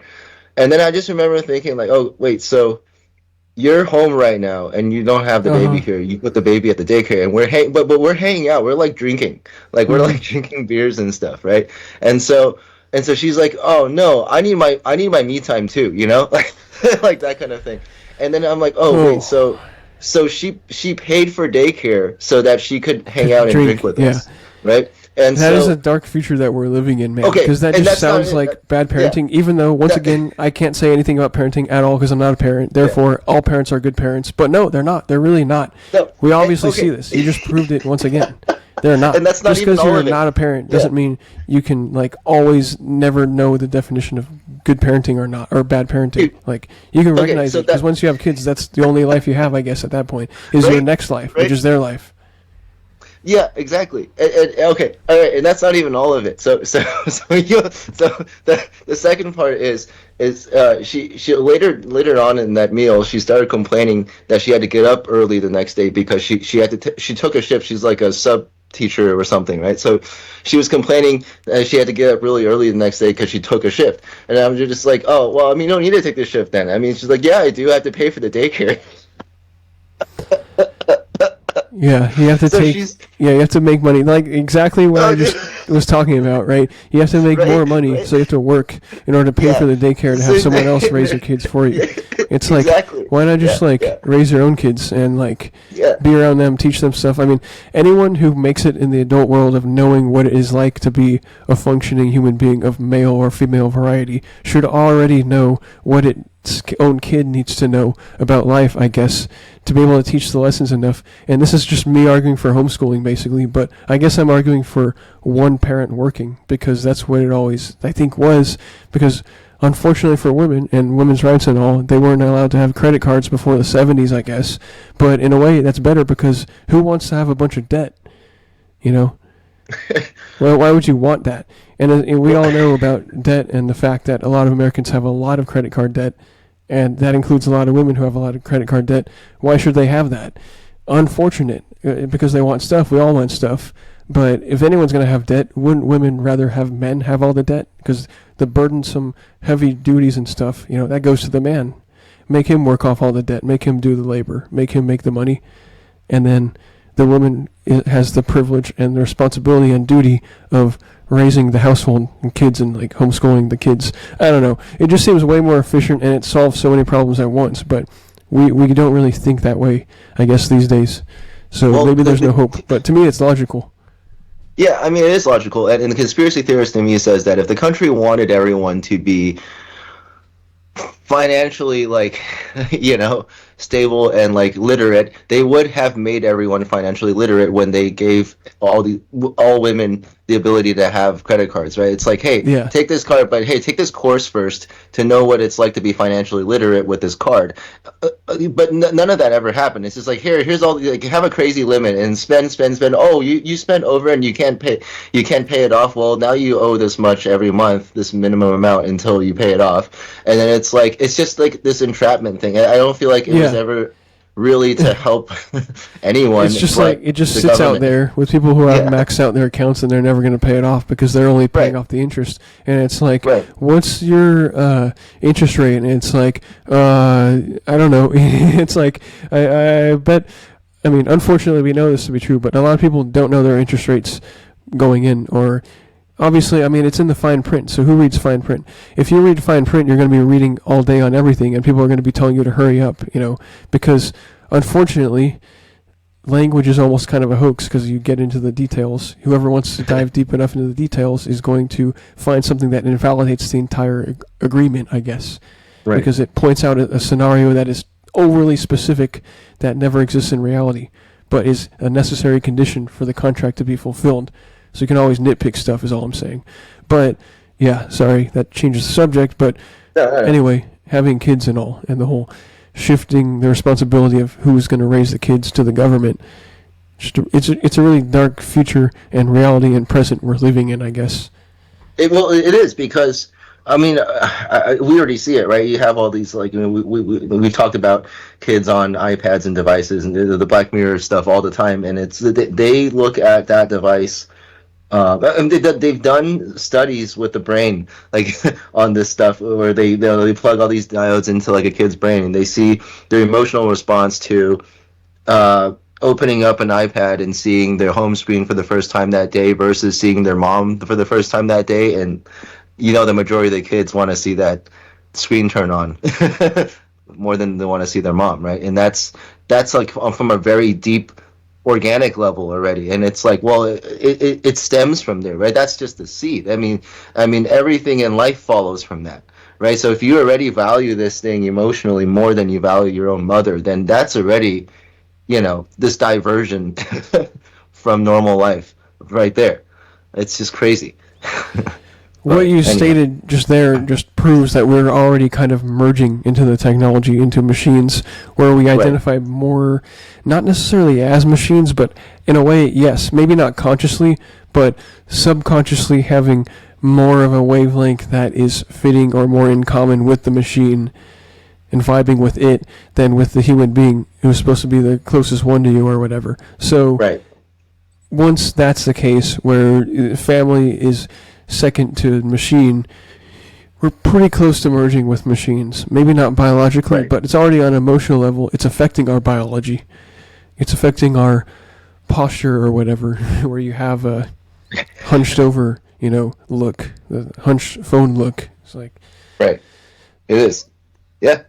And then I just remember thinking oh wait, so you're home right now and you don't have the baby here. You put the baby at the daycare, and we're hanging out. We're drinking, we're drinking beers and stuff, right? And so she's like, oh no, I need my me time too, like that kind of thing. And then I'm like, oh wait, so she paid for daycare so that she could hang out and drink with us, right? And that is a dark future that we're living in, man. Okay, because that just sounds like bad parenting. Even though, once again, I can't say anything about parenting at all because I'm not a parent. Therefore, all parents are good parents. But no, they're not. They're really not. No, we obviously see this. You just proved it once again. They're not. And that's not just even because all you're of it. not a parent doesn't mean you can like always never know the definition of good parenting or not, or bad parenting. Like you can recognize it because once you have kids, that's the only life you have, I guess. At that point, is your next life, which is their life. Yeah, exactly. Okay, all right, and that's not even all of it. So the second part is she later on in that meal she started complaining that she had to get up early the next day because she had to she took a shift. She's like a sub teacher or something, right? So she was complaining that she had to get up really early the next day because she took a shift. And I'm just like, oh well, I mean, you don't need to take this shift then. I mean, she's like, yeah, I do. I have to pay for the daycare. Yeah, you have to you have to make money. Like exactly what I just was talking about, right? You have to make more money, so you have to work in order to pay for the daycare and have someone else raise your kids for you. It's like, why not just raise your own kids and be around them, teach them stuff? I mean, anyone who makes it in the adult world of knowing what it is like to be a functioning human being of male or female variety should already know what its own kid needs to know about life, I guess, to be able to teach the lessons enough. And this is just me arguing for homeschooling, basically, but I guess I'm arguing for one parent working, because that's what it always, I think, was, because unfortunately for women and women's rights and all, they weren't allowed to have credit cards before the 70s, I guess. But in a way, that's better, because who wants to have a bunch of debt, you know? Well, why would you want that? And we all know about debt and the fact that a lot of Americans have a lot of credit card debt, and that includes a lot of women who have a lot of credit card debt. Why should they have that? Unfortunate, because they want stuff. We all want stuff. But if anyone's going to have debt, wouldn't women rather have men have all the debt? Because the burdensome, heavy duties and stuff, that goes to the man. Make him work off all the debt. Make him do the labor. Make him make the money. And then the woman has the privilege and the responsibility and duty of raising the household and kids and homeschooling the kids. I don't know. It just seems way more efficient, and it solves so many problems at once. But we don't really think that way, I guess, these days. So maybe there's no hope. But to me, it's logical. Yeah, I mean, it is logical. And the conspiracy theorist in me says that if the country wanted everyone to be financially stable and literate, they would have made everyone financially literate when they gave all women the ability to have credit cards, right? It's like, hey, take this card, but hey, take this course first to know what it's like to be financially literate with this card. But none of that ever happened. It's just like, here's all, have a crazy limit and spend. Oh, you spent over and you can't pay it off. Well, now you owe this much every month, this minimum amount, until you pay it off. And then it's just like this entrapment thing. I don't feel like it was ever really to help anyone. It's just it just sits out there with people who have maxed out their accounts and they're never going to pay it off because they're only paying off the interest. And it's like, what's your interest rate? And it's like, I don't know. It's like, I bet, I mean, unfortunately we know this to be true, but a lot of people don't know their interest rates going in, or obviously, I mean, it's in the fine print, so who reads fine print? If you read fine print, you're going to be reading all day on everything, and people are going to be telling you to hurry up, because unfortunately, language is almost kind of a hoax because you get into the details. Whoever wants to dive deep enough into the details is going to find something that invalidates the entire agreement, I guess, because it points out a scenario that is overly specific that never exists in reality, but is a necessary condition for the contract to be fulfilled. So you can always nitpick stuff is all I'm saying. But, yeah, sorry, that changes the subject. But anyway, having kids and all, and the whole shifting the responsibility of who's going to raise the kids to the government, it's a really dark future and reality and present we're living in, I guess. It is, because, I mean, we already see it, right? You have all these, we've talked about kids on iPads and devices and the Black Mirror stuff all the time, and they look at that device. They've done studies with the brain, on this stuff, where they plug all these diodes into a kid's brain, and they see their emotional response to opening up an iPad and seeing their home screen for the first time that day versus seeing their mom for the first time that day, and the majority of the kids want to see that screen turn on. more than they want to see their mom, right? And that's like from a very deep organic level already, and it's like, well, it stems from there, right? That's just the seed. I mean everything in life follows from that, right? So if you already value this thing emotionally more than you value your own mother, then that's already, this diversion from normal life right there. It's just crazy. What you stated just there just proves that we're already kind of merging into the technology, into machines, where we identify more, not necessarily as machines, but in a way, yes, maybe not consciously, but subconsciously having more of a wavelength that is fitting or more in common with the machine and vibing with it than with the human being who's supposed to be the closest one to you or whatever. So once that's the case, where family is second to machine, we're pretty close to merging with machines. Maybe not biologically, but it's already on an emotional level. It's affecting our biology. It's affecting our posture or whatever, where you have a hunched over, look, the hunched phone look. It's like... Right. It is. Yeah.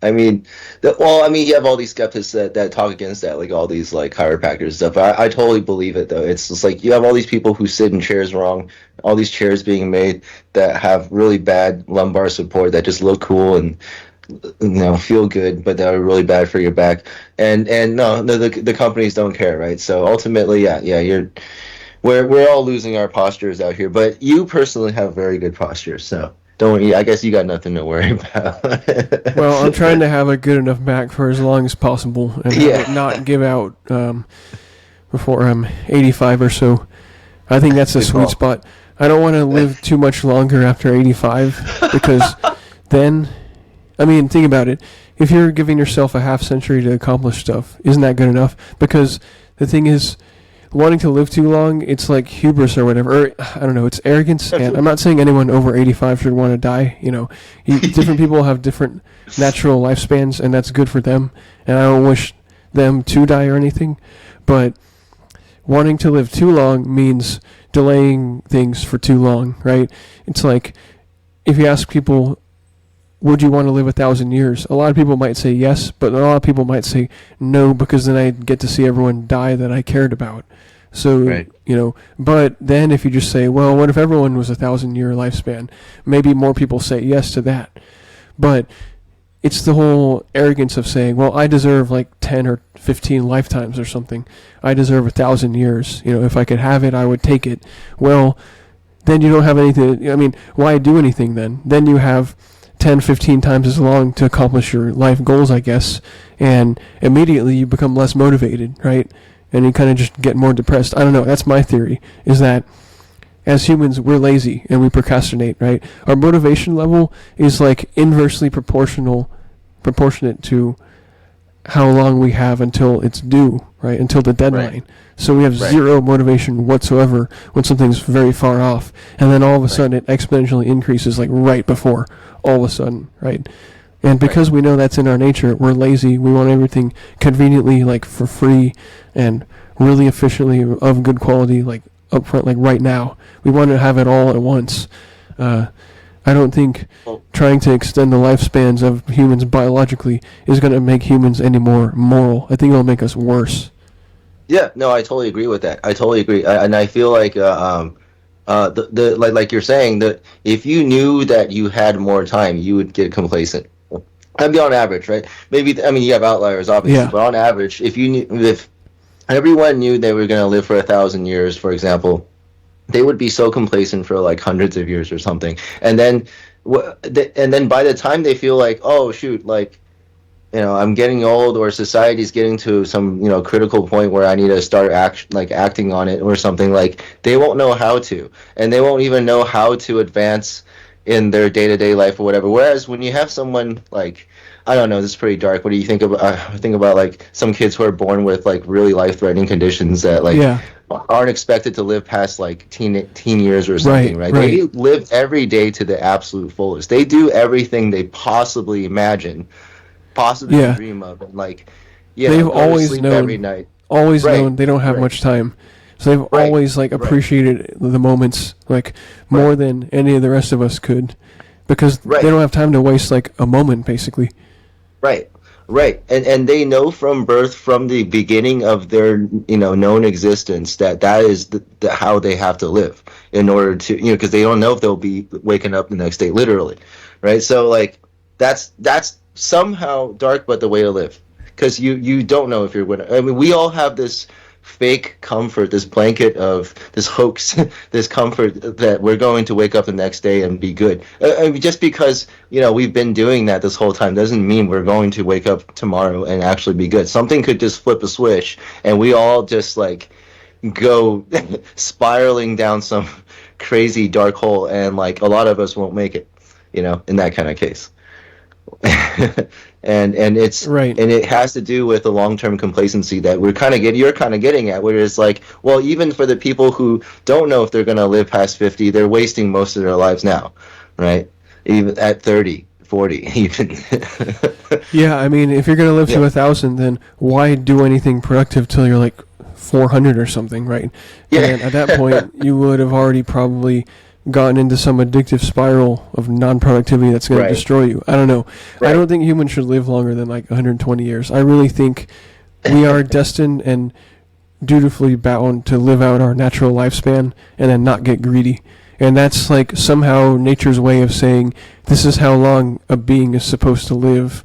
You have all these skeptics that talk against that, like all these like chiropractors and stuff. I totally believe it though. It's just like you have all these people who sit in chairs wrong, all these chairs being made that have really bad lumbar support that just look cool and feel good, but that are really bad for your back. And no, the companies don't care, right? So ultimately, we're all losing our postures out here. But you personally have very good posture, so. Don't worry, I guess you got nothing to worry about. Well, I'm trying to have a good enough back for as long as possible and have it not give out before I'm 85 or so. I think that's a sweet spot. I don't want to live too much longer after 85 because then, think about it. If you're giving yourself a half century to accomplish stuff, isn't that good enough? Because the thing is, wanting to live too long, it's like hubris or whatever. Or, I don't know, it's arrogance. And I'm not saying anyone over 85 should want to die. Different people have different natural lifespans, and that's good for them. And I don't wish them to die or anything. But wanting to live too long means delaying things for too long, right? It's like, if you ask people, would you want to live 1,000 years? A lot of people might say yes, but a lot of people might say no, because then I get to see everyone die that I cared about. So, but then if you just say, well, what if everyone was 1,000-year lifespan? Maybe more people say yes to that. But it's the whole arrogance of saying, well, I deserve like 10 or 15 lifetimes or something. I deserve 1,000 years. If I could have it, I would take it. Well, then you don't have anything. Why do anything then? Then you have 10, 15 times as long to accomplish your life goals, I guess, and immediately you become less motivated, right? And you kind of just get more depressed. I don't know. That's my theory, is that as humans, we're lazy and we procrastinate, right? Our motivation level is like inversely proportionate to how long we have until it's due, right? Until the deadline. Right. So we have zero motivation whatsoever when something's very far off. And then all of a sudden it exponentially increases like right before, all of a sudden, right? And because we know that's in our nature, we're lazy. We want everything conveniently, like for free and really efficiently of good quality, like upfront, like right now. We want to have it all at once. I don't think trying to extend the lifespans of humans biologically is going to make humans any more moral. I think it'll make us worse. Yeah, no, I totally agree with that. I totally agree, and I feel like like you're saying that if you knew that you had more time, you would get complacent. That'd be on average, right? Maybe you have outliers, obviously, but on average, if everyone knew they were going to live for 1,000 years, for example, they would be so complacent for like hundreds of years or something, and then by the time they feel like, oh shoot, like, I'm getting old, or society's getting to some, critical point where I need to start acting on it or something, like, they won't know how to, and they won't even know how to advance in their day-to-day life or whatever. Whereas when you have someone like, I don't know, this is pretty dark. What do you think about? Think about like some kids who are born with like really life-threatening conditions that aren't expected to live past like teen years or something, right? They live every day to the absolute fullest. They do everything they possibly imagine, possibly dream of, and they've always known every night. Always known they don't have much time. So they've always appreciated the moments more than any of the rest of us could, because they don't have time to waste like a moment, basically. Right, right, and they know from birth, from the beginning of their known existence, that is how they have to live in order to because they don't know if they'll be waking up the next day, literally, right? So like that's somehow dark, but the way to live, because you don't know if you're gonna. I mean, we all have this fake comfort, this blanket of this hoax, this comfort that we're going to wake up the next day and be good. I mean, just because we've been doing that this whole time doesn't mean we're going to wake up tomorrow and actually be good. Something could just flip a switch, and we all just like go spiraling down some crazy dark hole, and like a lot of us won't make it. In that kind of case. and it's Right. and it has to do with the long-term complacency that you're kind of getting at, where it's like, well, even for the people who don't know if they're going to live past 50, they're wasting most of their lives now, right? Even at 30, 40 even. Yeah, I mean, if you're going to live to 1,000, then why do anything productive till you're like 400 or something, right? Yeah. And at that point, you would have already probably gotten into some addictive spiral of non-productivity that's going to destroy you. I don't know. I don't think humans should live longer than like 120 years. I really think we are destined and dutifully bound to live out our natural lifespan and then not get greedy. And that's like somehow nature's way of saying this is how long a being is supposed to live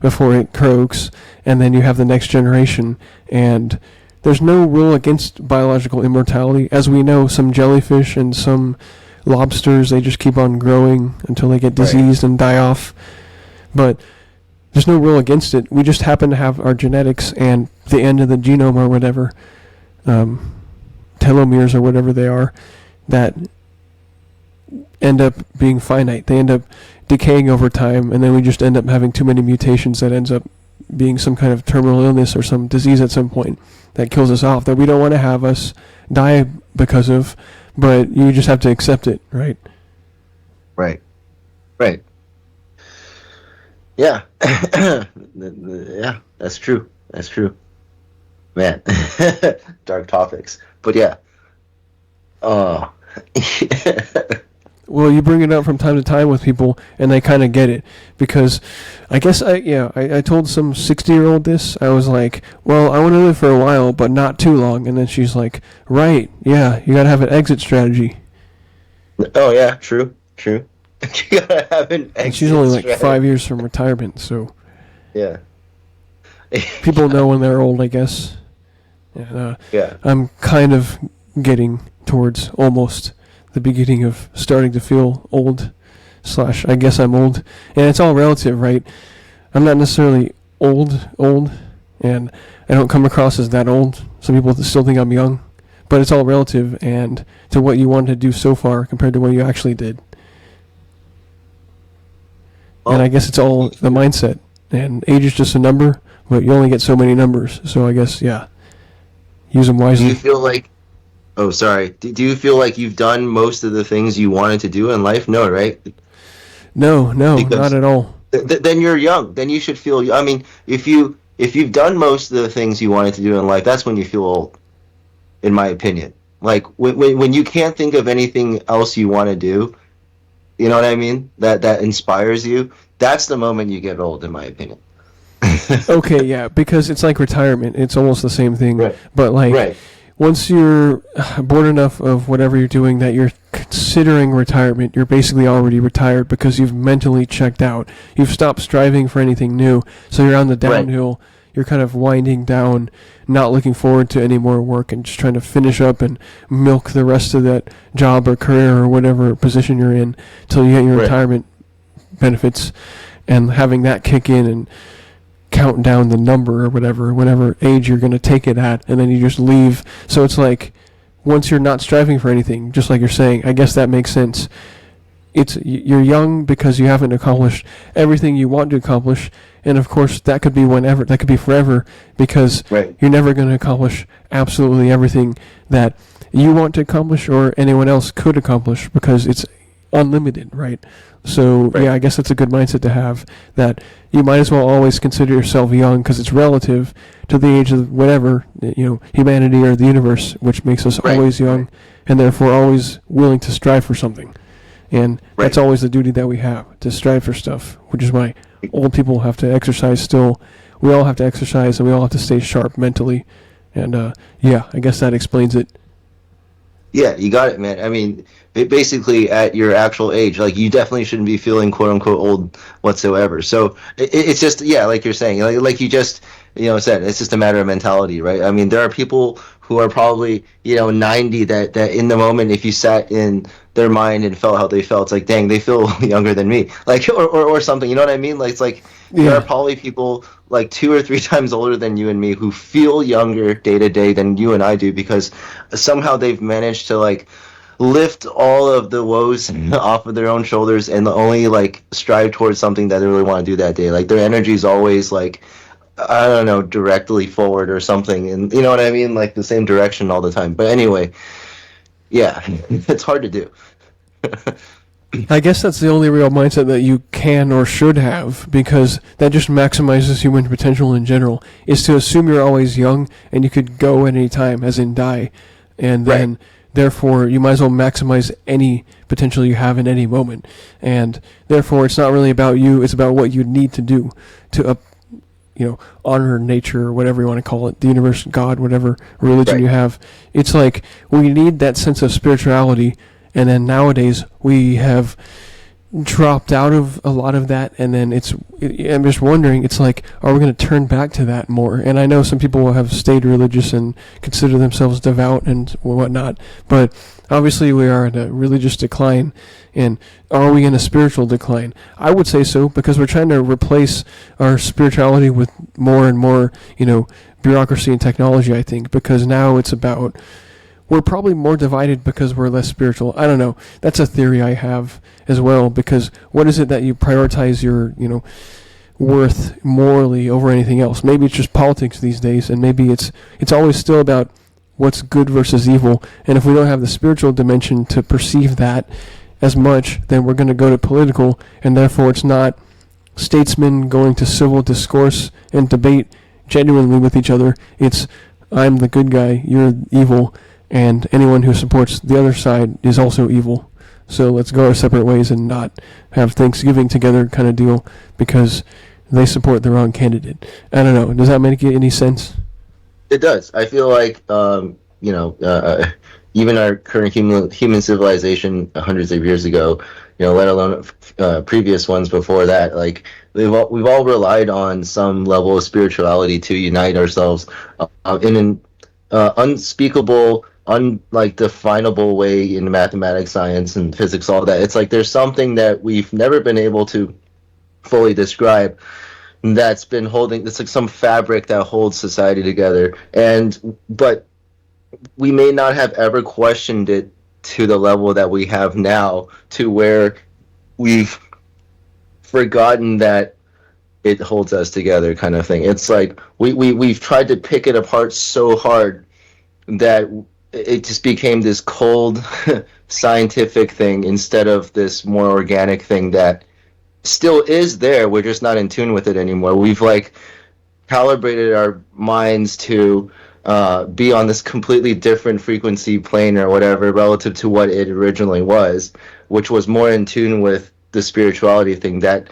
before it croaks, and then you have the next generation. And there's no rule against biological immortality. As we know, some jellyfish and some lobsters, they just keep on growing until they get diseased and die off. But there's no rule against it. We just happen to have our genetics and the end of the genome or whatever, telomeres or whatever they are, that end up being finite. They end up decaying over time, and then we just end up having too many mutations that ends up being some kind of terminal illness or some disease at some point that kills us off, that we don't want to have us die because of, but you just have to accept it, right? Right. Yeah. Yeah, that's true. Man. Dark topics. But yeah. Oh. Well, you bring it up from time to time with people, and they kind of get it. Because I guess I told some 60-year-old this. I was like, well, I want to live for a while, but not too long. And then she's like, right, yeah, you got to have an exit strategy. Oh, yeah, true. You got to have an exit and she's only like strategy. 5 years from retirement, so Yeah. people know when they're old, I guess. And, Yeah. I'm kind of getting towards almost the beginning of starting to feel old / I guess I'm old. And it's all relative, right? I'm not necessarily old, and I don't come across as that old. Some people still think I'm young, but it's all relative and to what you wanted to do so far compared to what you actually did. And I guess it's all the mindset. And age is just a number, but you only get so many numbers. So I guess, yeah, use them wisely. Do you feel like... Oh, sorry. Do you feel like you've done most of the things you wanted to do in life? No, right? No, not at all. Then you're young. Then you should feel... I mean, if you've done most of the things you wanted to do in life, that's when you feel old, in my opinion. Like, when you can't think of anything else you want to do, you know what I mean? That inspires you, that's the moment you get old, in my opinion. Okay, yeah, because it's like retirement. It's almost the same thing. Right. But, like, once you're bored enough of whatever you're doing that you're considering retirement, you're basically already retired because you've mentally checked out. You've stopped striving for anything new, so you're on the downhill. Right. You're kind of winding down, not looking forward to any more work and just trying to finish up and milk the rest of that job or career or whatever position you're in till you get your retirement benefits, and having that kick in and count down the number or whatever age you're going to take it at, and then you just leave. So it's like, once you're not striving for anything, just like you're saying, I guess that makes sense. You're young because you haven't accomplished everything you want to accomplish, and of course that could be whenever, that could be forever, because you're never going to accomplish absolutely everything that you want to accomplish or anyone else could accomplish, because it's unlimited, right? So yeah, I guess that's a good mindset to have, that you might as well always consider yourself young, because it's relative to the age of whatever, humanity or the universe, which makes us always young, and therefore always willing to strive for something. And that's always the duty that we have, to strive for stuff, which is why old people have to exercise still. We all have to exercise, and we all have to stay sharp mentally. And yeah, I guess that explains it. Yeah, you got it, man. I mean, basically, at your actual age, like you definitely shouldn't be feeling "quote unquote" old whatsoever. So it's just, yeah, like you're saying, like you just, said, it's just a matter of mentality, right? I mean, there are people who are probably 90 that in the moment, if you sat in their mind and felt how they felt, it's like, dang, they feel younger than me, like or something. You know what I mean? Like it's like there are probably people like 2 or 3 times older than you and me who feel younger day to day than you and I do, because somehow they've managed to like lift all of the woes off of their own shoulders and only like strive towards something that they really want to do that day. Like their energy is always like, I don't know, directly forward or something, and you know what I mean, like the same direction all the time. But anyway, yeah, it's hard to do. I guess that's the only real mindset that you can or should have, because that just maximizes human potential in general, is to assume you're always young and you could go at any time, as in die, and then Right. therefore you might as well maximize any potential you have in any moment. And therefore it's not really about you, it's about what you need to do to honor nature, or whatever you want to call it, the universe, God, whatever religion Right. you have. It's like we need that sense of spirituality. And then nowadays we have dropped out of a lot of that, and then I'm just wondering, it's like, are we going to turn back to that more? And I know some people have stayed religious and consider themselves devout and whatnot, but obviously we are in a religious decline. And are we in a spiritual decline? I would say so, because we're trying to replace our spirituality with more and more, bureaucracy and technology, I think, because now it's about, we're probably more divided because we're less spiritual. I don't know. That's a theory I have as well, because what is it that you prioritize your, worth morally over anything else? Maybe it's just politics these days, and maybe it's always still about what's good versus evil. And if we don't have the spiritual dimension to perceive that as much, then we're going to go to political, and therefore it's not statesmen going to civil discourse and debate genuinely with each other. It's, I'm the good guy, you're evil, and anyone who supports the other side is also evil. So let's go our separate ways and not have Thanksgiving together kind of deal because they support the wrong candidate. I don't know. Does that make any sense? It does. I feel like even our current human civilization hundreds of years ago, let alone previous ones before that, like we've all relied on some level of spirituality to unite ourselves in an unspeakable, like definable way in mathematics, science, and physics, all that. It's like there's something that we've never been able to fully describe that's been holding. It's like some fabric that holds society together, but we may not have ever questioned it to the level that we have now, to where we've forgotten that it holds us together, kind of thing. It's like we've tried to pick it apart so hard that it just became this cold scientific thing instead of this more organic thing that still is there. We're just not in tune with it anymore. We've like calibrated our minds to be on this completely different frequency plane or whatever relative to what it originally was, which was more in tune with the spirituality thing that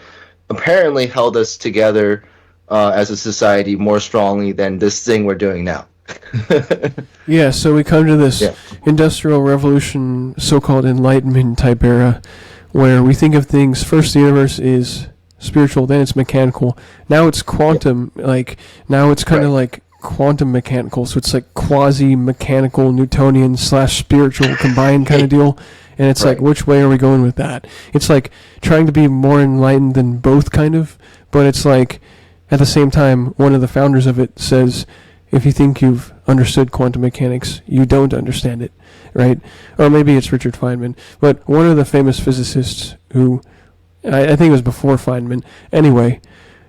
apparently held us together as a society more strongly than this thing we're doing now. Yeah, so we come to this industrial revolution, so-called enlightenment type era, where we think of things, first the universe is spiritual, then it's mechanical. Now it's quantum, now it's kind of like quantum mechanical, so it's like quasi-mechanical, Newtonian / spiritual combined kind of deal. And it's like, which way are we going with that? It's like trying to be more enlightened than both, kind of, but it's like, at the same time, one of the founders of it says, if you think you've understood quantum mechanics, you don't understand it, right? Or maybe it's Richard Feynman, but one of the famous physicists who, I think it was before Feynman, anyway,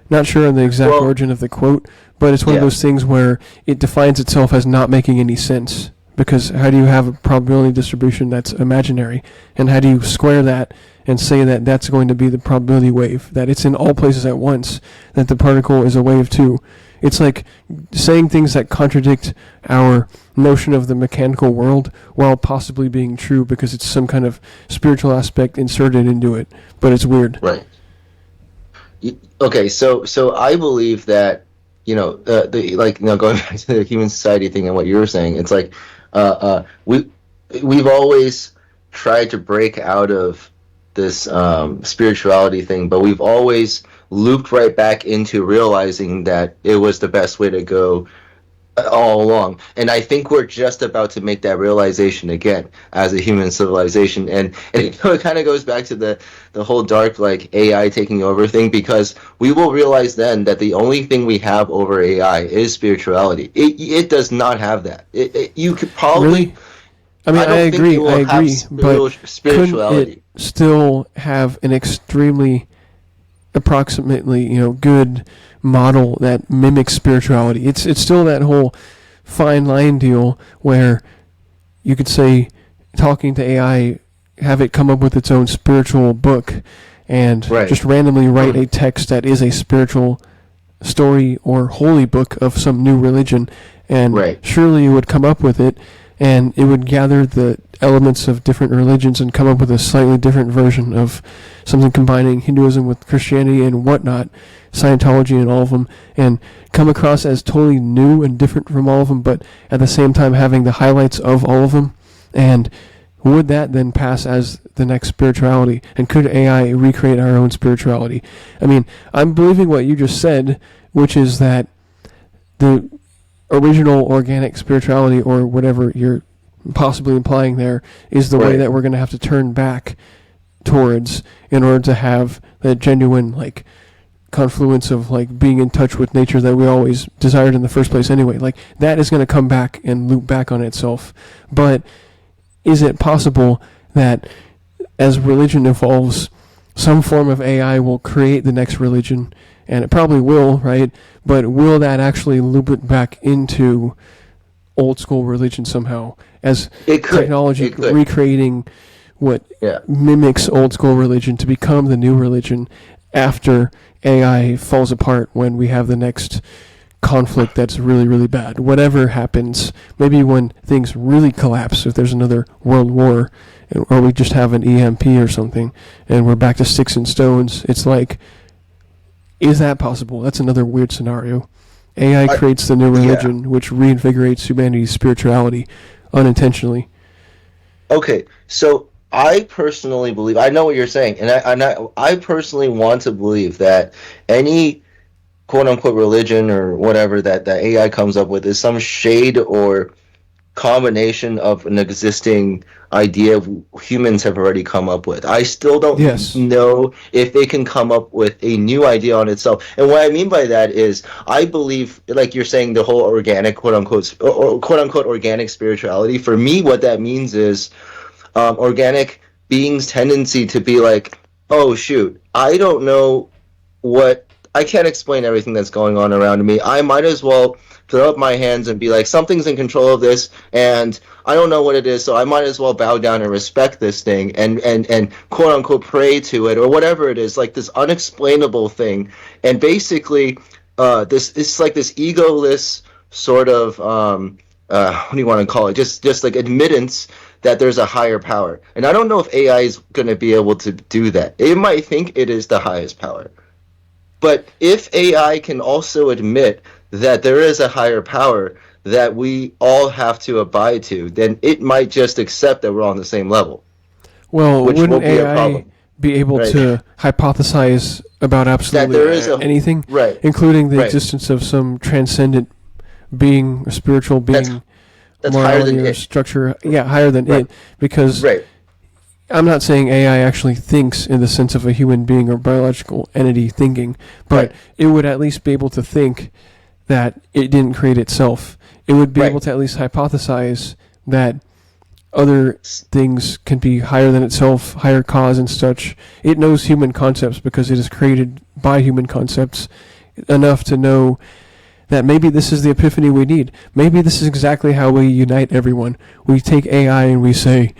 not sure on the exact origin of the quote, but it's one of those things where it defines itself as not making any sense, because how do you have a probability distribution that's imaginary, and how do you square that and say that that's going to be the probability wave, that it's in all places at once, that the particle is a wave too? It's like saying things that contradict our notion of the mechanical world while possibly being true because it's some kind of spiritual aspect inserted into it, but it's weird. Right. Okay, so I believe that going back to the human society thing and what you were saying, it's like we've always tried to break out of this spirituality thing, but we've always looped right back into realizing that it was the best way to go all along. And I think we're just about to make that realization again as a human civilization. And it kind of goes back to the whole dark like AI taking over thing, because we will realize then that the only thing we have over AI is spirituality. It does not have that. You could probably. Really? I mean, I don't think it agree, will have but couldn't spirituality. it still have an extremely approximately, good model that mimics spirituality? It's still that whole fine line deal where you could say, talking to AI, have it come up with its own spiritual book and Right. just randomly write a text that is a spiritual story or holy book of some new religion, and Right. surely it would come up with it, and it would gather the elements of different religions and come up with a slightly different version of something combining Hinduism with Christianity and whatnot, Scientology and all of them, and come across as totally new and different from all of them, but at the same time having the highlights of all of them. And would that then pass as the next spirituality? And could AI recreate our own spirituality? I mean, I'm believing what you just said, which is that the original organic spirituality, or whatever you're possibly implying there, is the way Right. that we're going to have to turn back towards in order to have that genuine like confluence of like being in touch with nature that we always desired in the first place anyway. Like that is going to come back and loop back on itself. But is it possible that as religion evolves, some form of AI will create the next religion? And it probably will, right? But will that actually loop it back into old school religion somehow, as It could. technology It could. recreating what Yeah. mimics old school religion to become the new religion after AI falls apart, when we have the next conflict that's really, really bad? Whatever happens, maybe when things really collapse, if there's another world war, or we just have an EMP or something, and we're back to sticks and stones, it's like, is that possible? That's another weird scenario. AI creates the new religion, which reinvigorates humanity's spirituality unintentionally. Okay, so I personally believe, I know what you're saying, and I personally want to believe that any quote unquote religion or whatever that AI comes up with is some shade or combination of an existing idea humans have already come up with. I still don't Yes. know if they can come up with a new idea on itself. And what I mean by that is, I believe, like you're saying, the whole organic, quote unquote, or quote unquote organic spirituality. For me, what that means is organic beings' tendency to be like, oh shoot, I don't know what, I can't explain everything that's going on around me. I might as well throw up my hands and be like, something's in control of this, and I don't know what it is, so I might as well bow down and respect this thing and quote unquote pray to it, or whatever it is, like this unexplainable thing. And basically, this it's like this egoless sort of what do you want to call it? Just like admittance that there's a higher power. And I don't know if AI is going to be able to do that. It might think it is the highest power. But if AI can also admit that there is a higher power that we all have to abide to, then it might just accept that we're on the same level. Well, Which wouldn't won't be a AI problem. be able Right. to hypothesize about absolutely there is anything, right, including the right. existence of some transcendent being, a spiritual being, That's higher morality than or it. structure? Yeah, higher than Right. it, because Right. I'm not saying AI actually thinks in the sense of a human being or biological entity thinking, but Right. it would at least be able to think that it didn't create itself. It would be Right. able to at least hypothesize that other things can be higher than itself, higher cause and such. It knows human concepts because it is created by human concepts enough to know that maybe this is the epiphany we need. Maybe this is exactly how we unite everyone. We take AI and we say,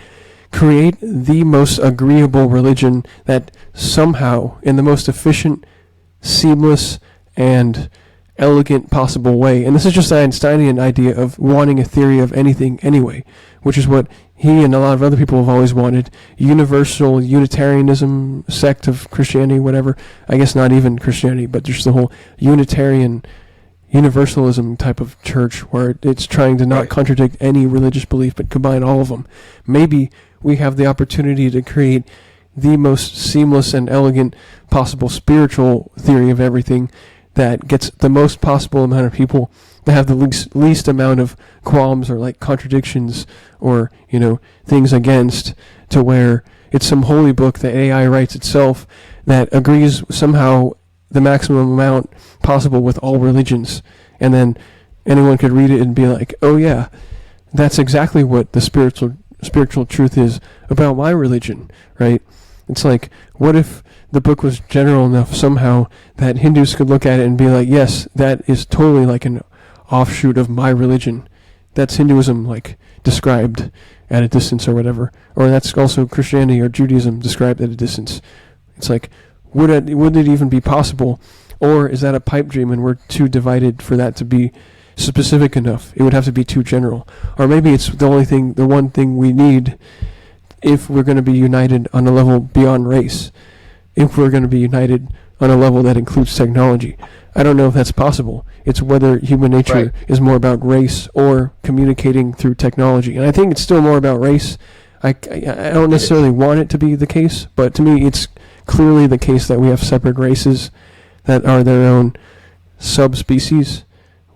create the most agreeable religion that somehow, in the most efficient, seamless, and elegant possible way. And this is just the Einsteinian idea of wanting a theory of anything anyway, which is what he and a lot of other people have always wanted. Universal Unitarianism sect of Christianity, whatever. I guess not even Christianity, but just the whole Unitarian universalism type of church where it's trying to not contradict any religious belief but combine all of them. Maybe we have the opportunity to create the most seamless and elegant possible spiritual theory of everything that gets the most possible amount of people to have the least amount of qualms or like contradictions or, things against, to where it's some holy book that AI writes itself that agrees somehow the maximum amount possible with all religions, and then anyone could read it and be like, oh yeah, that's exactly what the spiritual truth is about my religion, right? It's like, what if the book was general enough somehow that Hindus could look at it and be like, yes, that is totally like an offshoot of my religion. That's Hinduism, like, described at a distance or whatever. Or that's also Christianity or Judaism described at a distance. It's like, would it even be possible? Or is that a pipe dream and we're too divided for that to be specific enough? It would have to be too general. Or maybe it's the one thing we need if we're going to be united on a level beyond race. If we're going to be united on a level that includes technology. I don't know if that's possible. It's whether human nature is more about race or communicating through technology. And I think it's still more about race. I don't necessarily want it to be the case, but to me it's clearly the case that we have separate races that are their own subspecies,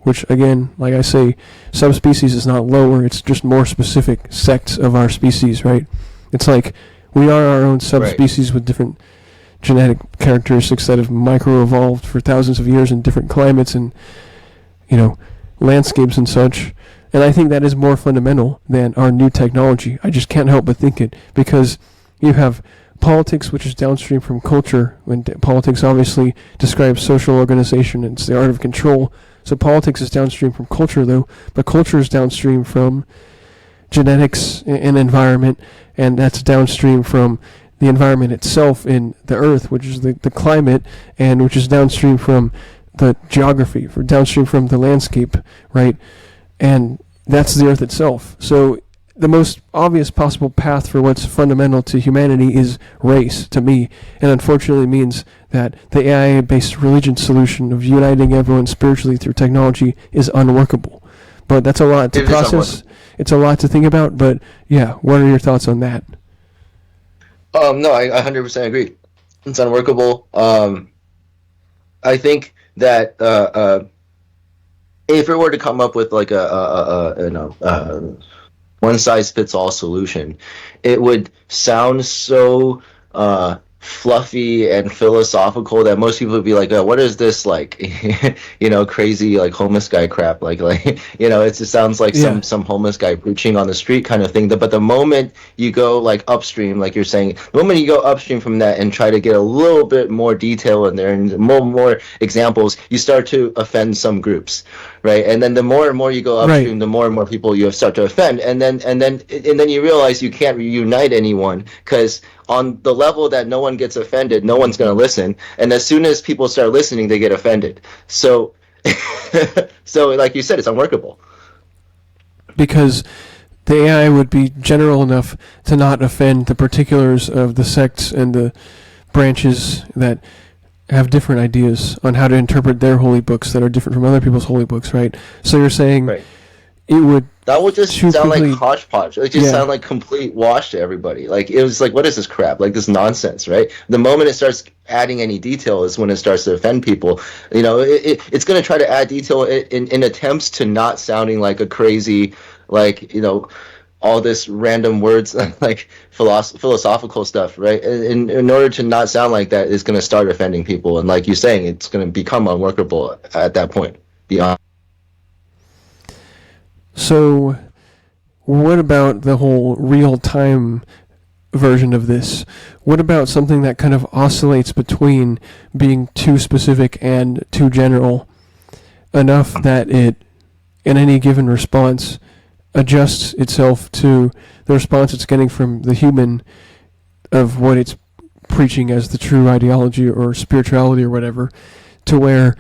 which again, like I say, subspecies is not lower, it's just more specific sects of our species, right? It's like we are our own subspecies with different genetic characteristics that have micro-evolved for thousands of years in different climates and, landscapes and such. And I think that is more fundamental than our new technology. I just can't help but think it, because you have politics, which is downstream from culture, when politics obviously describes social organization and it's the art of control. So politics is downstream from culture, though, but culture is downstream from genetics and environment, and that's downstream from the environment itself in the earth, which is the climate, and which is downstream from the geography, downstream from the landscape, right? And that's the earth itself. So the most obvious possible path for what's fundamental to humanity is race, to me, and unfortunately means that the AI-based religion solution of uniting everyone spiritually through technology is unworkable. But that's a lot to process. It's a lot to think about, but yeah, what are your thoughts on that? No, I 100% agree. It's unworkable. I think that if it were to come up with like a one-size-fits-all solution, it would sound so fluffy and philosophical that most people would be like, oh, what is this, like, crazy, like, homeless guy crap, like it just sounds like some homeless guy preaching on the street kind of thing. But the moment you go like upstream, like you're saying, the moment you go upstream from that and try to get a little bit more detail in there and more examples, you start to offend some groups, right? And then the more and more you go upstream, the more and more people you start to offend, and then you realize you can't reunite anyone, because on the level that no one gets offended, no one's going to listen. And as soon as people start listening, they get offended. So, like you said, it's unworkable. Because the AI would be general enough to not offend the particulars of the sects and the branches that have different ideas on how to interpret their holy books that are different from other people's holy books, right? So you're saying it would... That would just sound like hodgepodge. It just sound like complete wash to everybody. Like, it was like, what is this crap? Like, this nonsense, right? The moment it starts adding any detail is when it starts to offend people. It's going to try to add detail in attempts to not sounding like a crazy, like, all this random words, like philosophical stuff, right? In order to not sound like that, it's going to start offending people. And like you're saying, it's going to become unworkable at that point. Beyond. So, what about the whole real-time version of this? What about something that kind of oscillates between being too specific and too general, enough that it, in any given response, adjusts itself to the response it's getting from the human of what it's preaching as the true ideology or spirituality or whatever, to where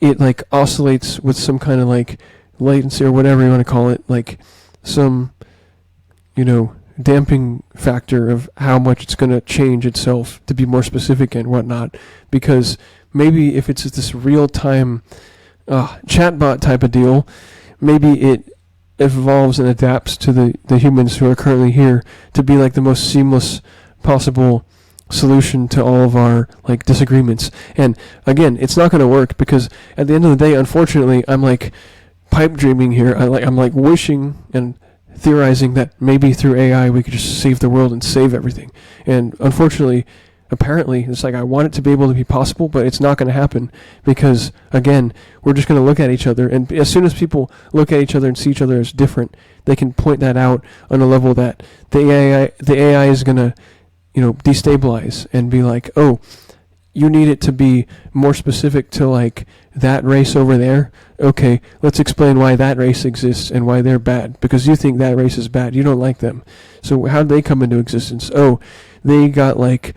it like oscillates with some kind of like latency or whatever you want to call it, like some, damping factor of how much it's going to change itself to be more specific and whatnot. Because maybe if it's this real-time chatbot type of deal, maybe it evolves and adapts to the humans who are currently here to be like the most seamless possible solution to all of our like disagreements. And again, it's not going to work because at the end of the day, unfortunately, I'm like pipe dreaming here. I'm like wishing and theorizing that maybe through AI we could just save the world and save everything. And unfortunately, apparently, it's like I want it to be able to be possible, but it's not going to happen because, again, we're just going to look at each other. And as soon as people look at each other and see each other as different, they can point that out on a level that the AI is going to, destabilize and be like, oh, you need it to be more specific to like that race over there. Okay, let's explain why that race exists and why they're bad because you think that race is bad. You don't like them. So how did they come into existence? Oh, they got like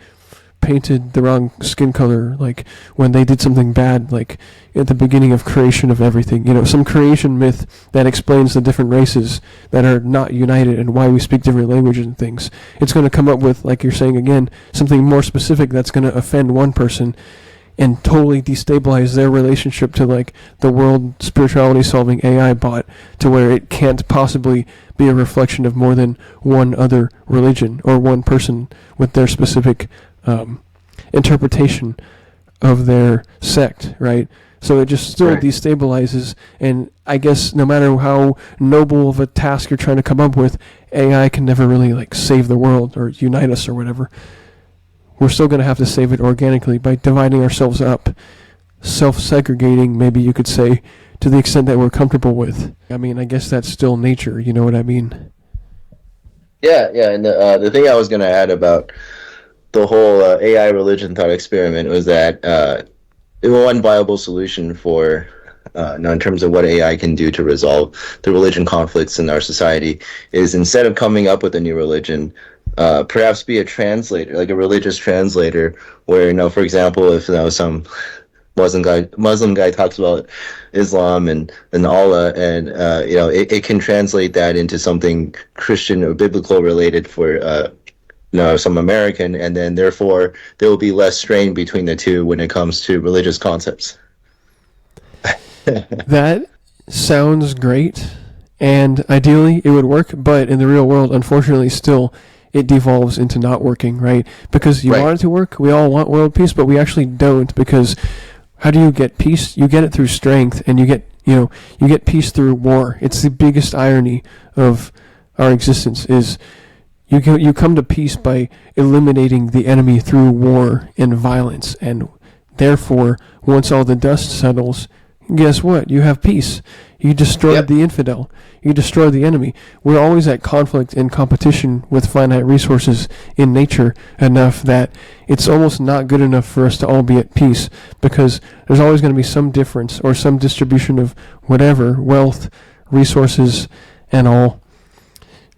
painted the wrong skin color, like when they did something bad, like at the beginning of creation of everything. Some creation myth that explains the different races that are not united and why we speak different languages and things. It's going to come up with, like you're saying again, something more specific that's going to offend one person and totally destabilize their relationship to like the world spirituality solving AI bot to where it can't possibly be a reflection of more than one other religion or one person with their specific interpretation of their sect, right? So it just still destabilizes, and I guess no matter how noble of a task you're trying to come up with, AI can never really like save the world or unite us or whatever. We're still going to have to save it organically by dividing ourselves up, self-segregating, maybe you could say, to the extent that we're comfortable with. I mean, I guess that's still nature, you know what I mean? Yeah, and the thing I was going to add about the whole AI religion thought experiment was that one viable solution for in terms of what AI can do to resolve the religion conflicts in our society is instead of coming up with a new religion, perhaps be a translator, like a religious translator, where for example, if some Muslim guy talks about Islam and Allah, and it can translate that into something Christian or biblical related for some American, and then therefore there will be less strain between the two when it comes to religious concepts. That sounds great, and ideally it would work, but in the real world, unfortunately, still it devolves into not working, right? Because you want it to work, we all want world peace, but we actually don't, because how do you get peace? You get it through strength, and you get peace through war. It's the biggest irony of our existence is you come to peace by eliminating the enemy through war and violence, and therefore, once all the dust settles, guess what? You have peace. You destroyed the infidel. You destroyed the enemy. We're always at conflict and competition with finite resources in nature enough that it's almost not good enough for us to all be at peace, because there's always going to be some difference or some distribution of whatever, wealth, resources, and all,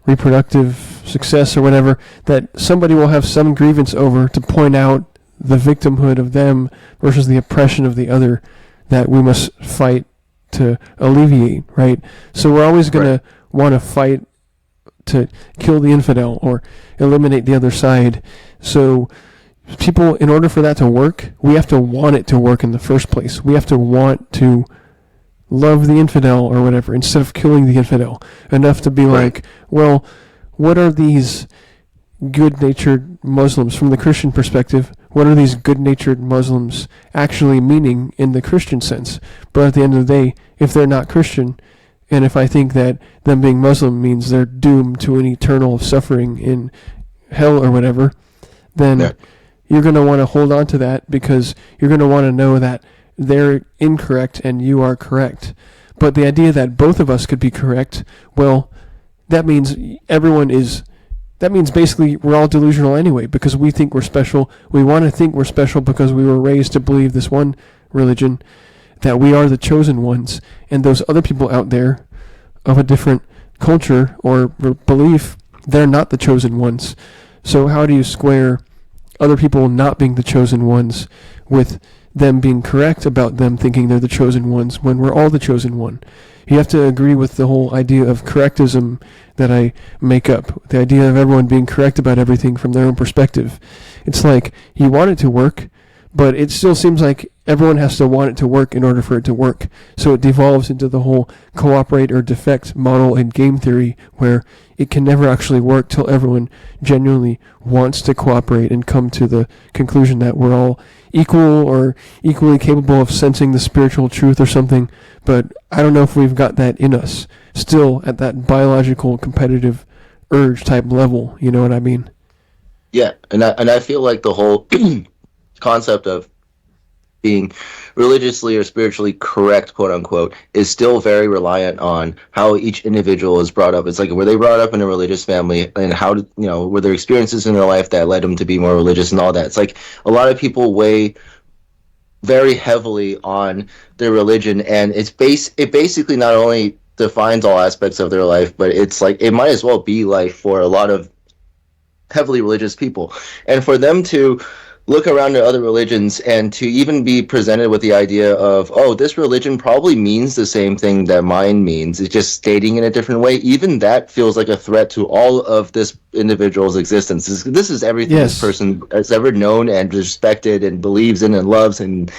reproductive success or whatever, that somebody will have some grievance over to point out the victimhood of them versus the oppression of the other that we must fight to alleviate, right? So we're always going to want to fight to kill the infidel or eliminate the other side. So people, in order for that to work, we have to want it to work in the first place. We have to want to love the infidel or whatever instead of killing the infidel enough to be like, well, what are these good-natured Muslims from the Christian perspective? What are these good-natured Muslims actually meaning in the Christian sense? But at the end of the day, if they're not Christian, and if I think that them being Muslim means they're doomed to an eternal suffering in hell or whatever, then you're going to want to hold on to that, because you're going to want to know that they're incorrect and you are correct. But the idea that both of us could be correct, well, that means basically we're all delusional anyway, because we think we're special. We want to think we're special because we were raised to believe this one religion, that we are the chosen ones, and those other people out there of a different culture or belief, they're not the chosen ones. So how do you square other people not being the chosen ones with them being correct about them thinking they're the chosen ones when we're all the chosen one. You have to agree with the whole idea of correctism that I make up, the idea of everyone being correct about everything from their own perspective. It's like you want it to work, but it still seems like everyone has to want it to work in order for it to work. So it devolves into the whole cooperate or defect model in game theory, where it can never actually work till everyone genuinely wants to cooperate and come to the conclusion that we're all equal or equally capable of sensing the spiritual truth or something. But I don't know if we've got that in us still at that biological competitive urge type level. You know what I mean? Yeah, and I feel like the whole concept of being religiously or spiritually correct, quote unquote, is still very reliant on how each individual is brought up. It's like, were they brought up in a religious family, and how, were there experiences in their life that led them to be more religious and all that. It's like a lot of people weigh very heavily on their religion, and it basically not only defines all aspects of their life, but it's like it might as well be life for a lot of heavily religious people. And for them to look around at other religions and to even be presented with the idea of, oh, this religion probably means the same thing that mine means, it's just stating in a different way, even that feels like a threat to all of this individual's existence. This is everything this person has ever known and respected and believes in and loves and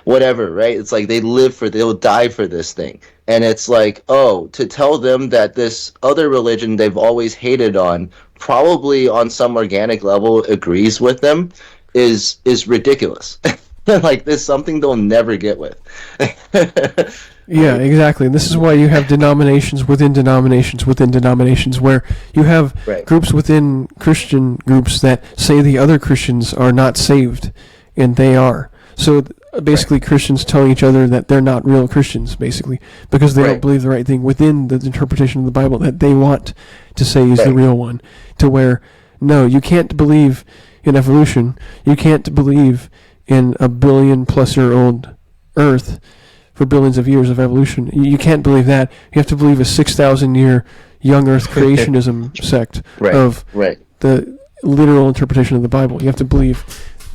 whatever, right? It's like they'll die for this thing. And it's like, oh, to tell them that this other religion they've always hated on probably on some organic level agrees with them is ridiculous. Like, this is something they'll never get with. Yeah, exactly. And this is why you have denominations within denominations within denominations, where you have groups within Christian groups that say the other Christians are not saved, and they are. So basically Christians telling each other that they're not real Christians, basically, because they don't believe the right thing within the interpretation of the Bible that they want to say is the real one. To where, no, you can't believe in evolution. You can't believe in a billion-plus-year-old Earth for billions of years of evolution. You can't believe that. You have to believe a 6,000-year young Earth creationism sect of the literal interpretation of the Bible. You have to believe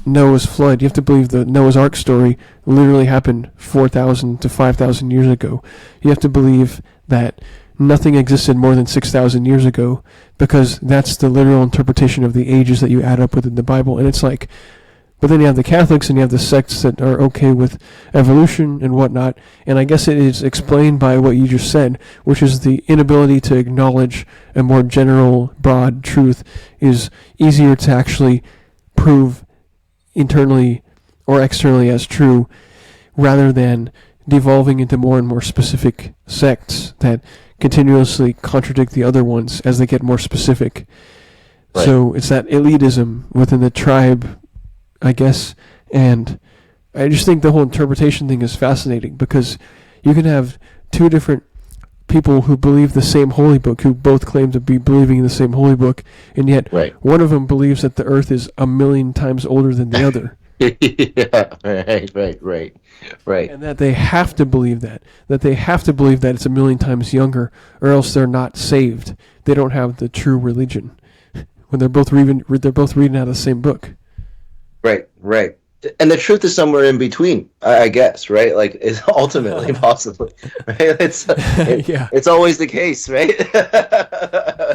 Noah's flood. You have to believe the Noah's Ark story literally happened 4,000 to 5,000 years ago. You have to believe that nothing existed more than 6,000 years ago, because that's the literal interpretation of the ages that you add up within the Bible. And it's like, but then you have the Catholics and you have the sects that are okay with evolution and whatnot. And I guess it is explained by what you just said, which is the inability to acknowledge a more general, broad truth is easier to actually prove internally or externally as true, rather than devolving into more and more specific sects that continuously contradict the other ones as they get more specific. So it's that elitism within the tribe, I guess. And I just think the whole interpretation thing is fascinating, because you can have two different people who believe the same holy book, who both claim to be believing in the same holy book, and yet one of them believes that the earth is 1,000,000 times older than the other. Right. And that they have to believe that they have to believe that it's 1,000,000 times younger, or else they're not saved. They don't have the true religion when they're both reading out of the same book. Right. And the truth is somewhere in between, I guess, right? Like, it's ultimately possibly, right? It's always the case, right?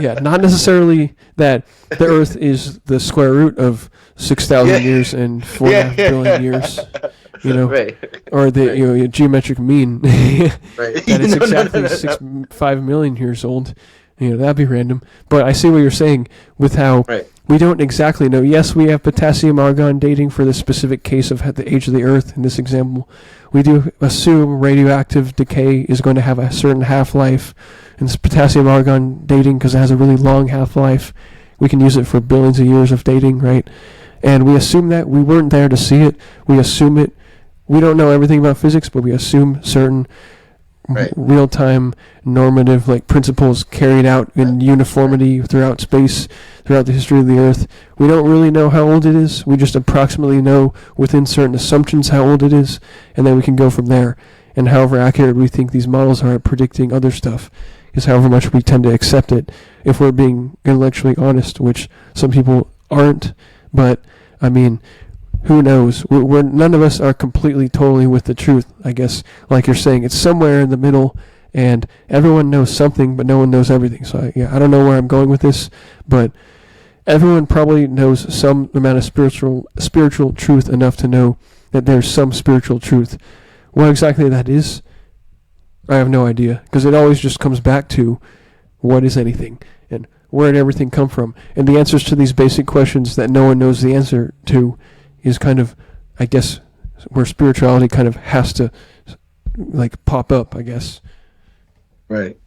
Yeah, not necessarily that the Earth is the square root of 6,000 years and 4.5 billion years, or the geometric mean that it's exactly 5 million years old. That'd be random. But I see what you're saying with how we don't exactly know. Yes, we have potassium-argon dating for the specific case of the age of the Earth in this example. We do assume radioactive decay is going to have a certain half-life, and this potassium-argon dating, because it has a really long half-life, we can use it for billions of years of dating, right? And we assume that. We weren't there to see it. We assume it. We don't know everything about physics, but we assume certain real-time normative principles carried out in uniformity throughout space, throughout the history of the Earth. We don't really know how old it is. We just approximately know within certain assumptions how old it is, and then we can go from there. And however accurate we think these models are at predicting other stuff is however much we tend to accept it, if we're being intellectually honest, which some people aren't. But I mean, who knows? None of us are completely, totally with the truth, I guess. Like you're saying, it's somewhere in the middle, and everyone knows something, but no one knows everything. So, I don't know where I'm going with this, but everyone probably knows some amount of spiritual truth enough to know that there's some spiritual truth. What exactly that is, I have no idea, because it always just comes back to what is anything, and where did everything come from? And the answers to these basic questions that no one knows the answer to is kind of, I guess, where spirituality kind of has to, like, pop up, I guess. Right.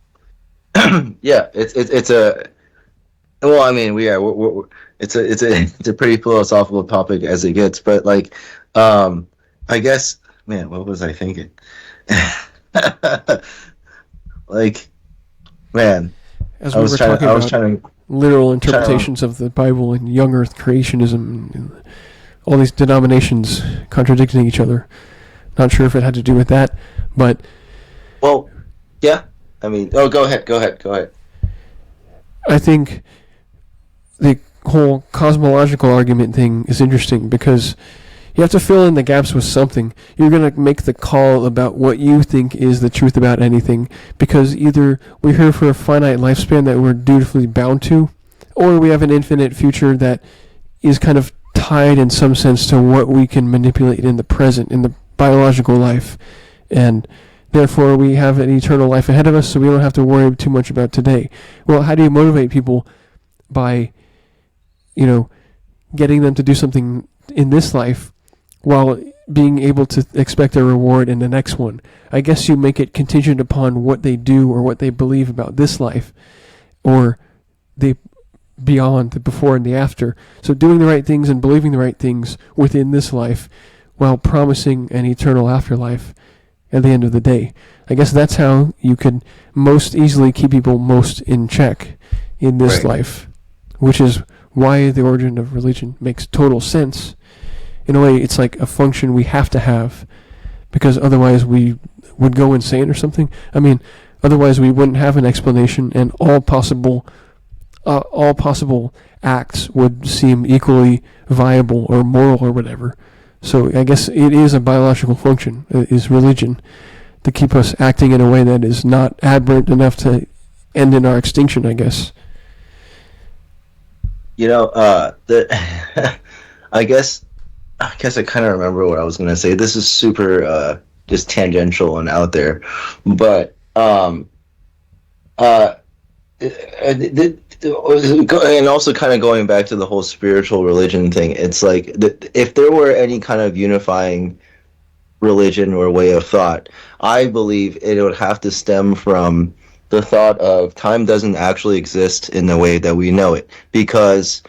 Yeah, it's a, well, I mean, it's a pretty philosophical topic as it gets, but like, I guess, man, what was I thinking? Like, man, As we were talking about literal interpretations of the Bible and young Earth creationism, and all these denominations contradicting each other. Not sure if it had to do with that, but... Well, yeah. I mean, go ahead. I think the whole cosmological argument thing is interesting because you have to fill in the gaps with something. You're going to make the call about what you think is the truth about anything, because either we're here for a finite lifespan that we're dutifully bound to, or we have an infinite future that is kind of tied in some sense to what we can manipulate in the present, in the biological life. And therefore we have an eternal life ahead of us, so we don't have to worry too much about today. Well, how do you motivate people? By, getting them to do something in this life while being able to expect a reward in the next one. I guess you make it contingent upon what they do or what they believe about this life, or the beyond, the before and the after. So doing the right things and believing the right things within this life while promising an eternal afterlife at the end of the day. I guess that's how you could most easily keep people most in check in this life, which is why the origin of religion makes total sense. In a way, it's like a function we have to have, because otherwise we would go insane or something. I mean, otherwise we wouldn't have an explanation, and all possible acts would seem equally viable or moral or whatever. So I guess it is a biological function, is religion, to keep us acting in a way that is not aberrant enough to end in our extinction, I guess. I guess I kind of remember what I was going to say. This is super just tangential and out there, but and also kind of going back to the whole spiritual religion thing. It's like if there were any kind of unifying religion or way of thought, I believe it would have to stem from the thought of time doesn't actually exist in the way that we know it, because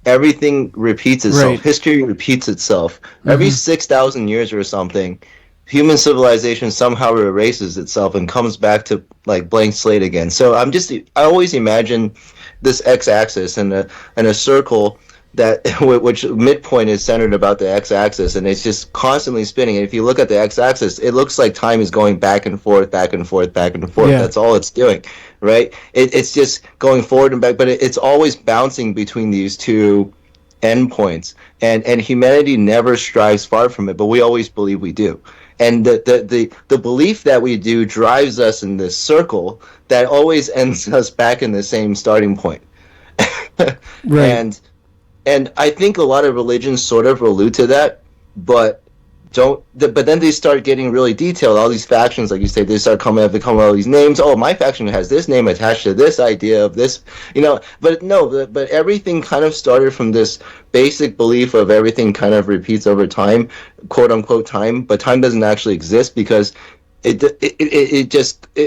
everything repeats itself. Right. History repeats itself. Every 6,000 years or something, human civilization somehow erases itself and comes back to like blank slate again. So I always imagine this x-axis and a circle that which midpoint is centered about the x-axis, and it's just constantly spinning. And if you look at the x-axis, it looks like time is going back and forth, back and forth, back and forth. Yeah. That's all it's doing, right? It's just going forward and back, but it's always bouncing between these two endpoints. And humanity never strives far from it, but we always believe we do. And the belief that we do drives us in this circle that always ends us back in the same starting point. Right. And I think a lot of religions sort of allude to that, but then they start getting really detailed. All these factions, like you say, they start coming up with all these names. Oh, my faction has this name attached to this idea of this, but everything kind of started from this basic belief of everything kind of repeats over time, quote unquote time, but time doesn't actually exist because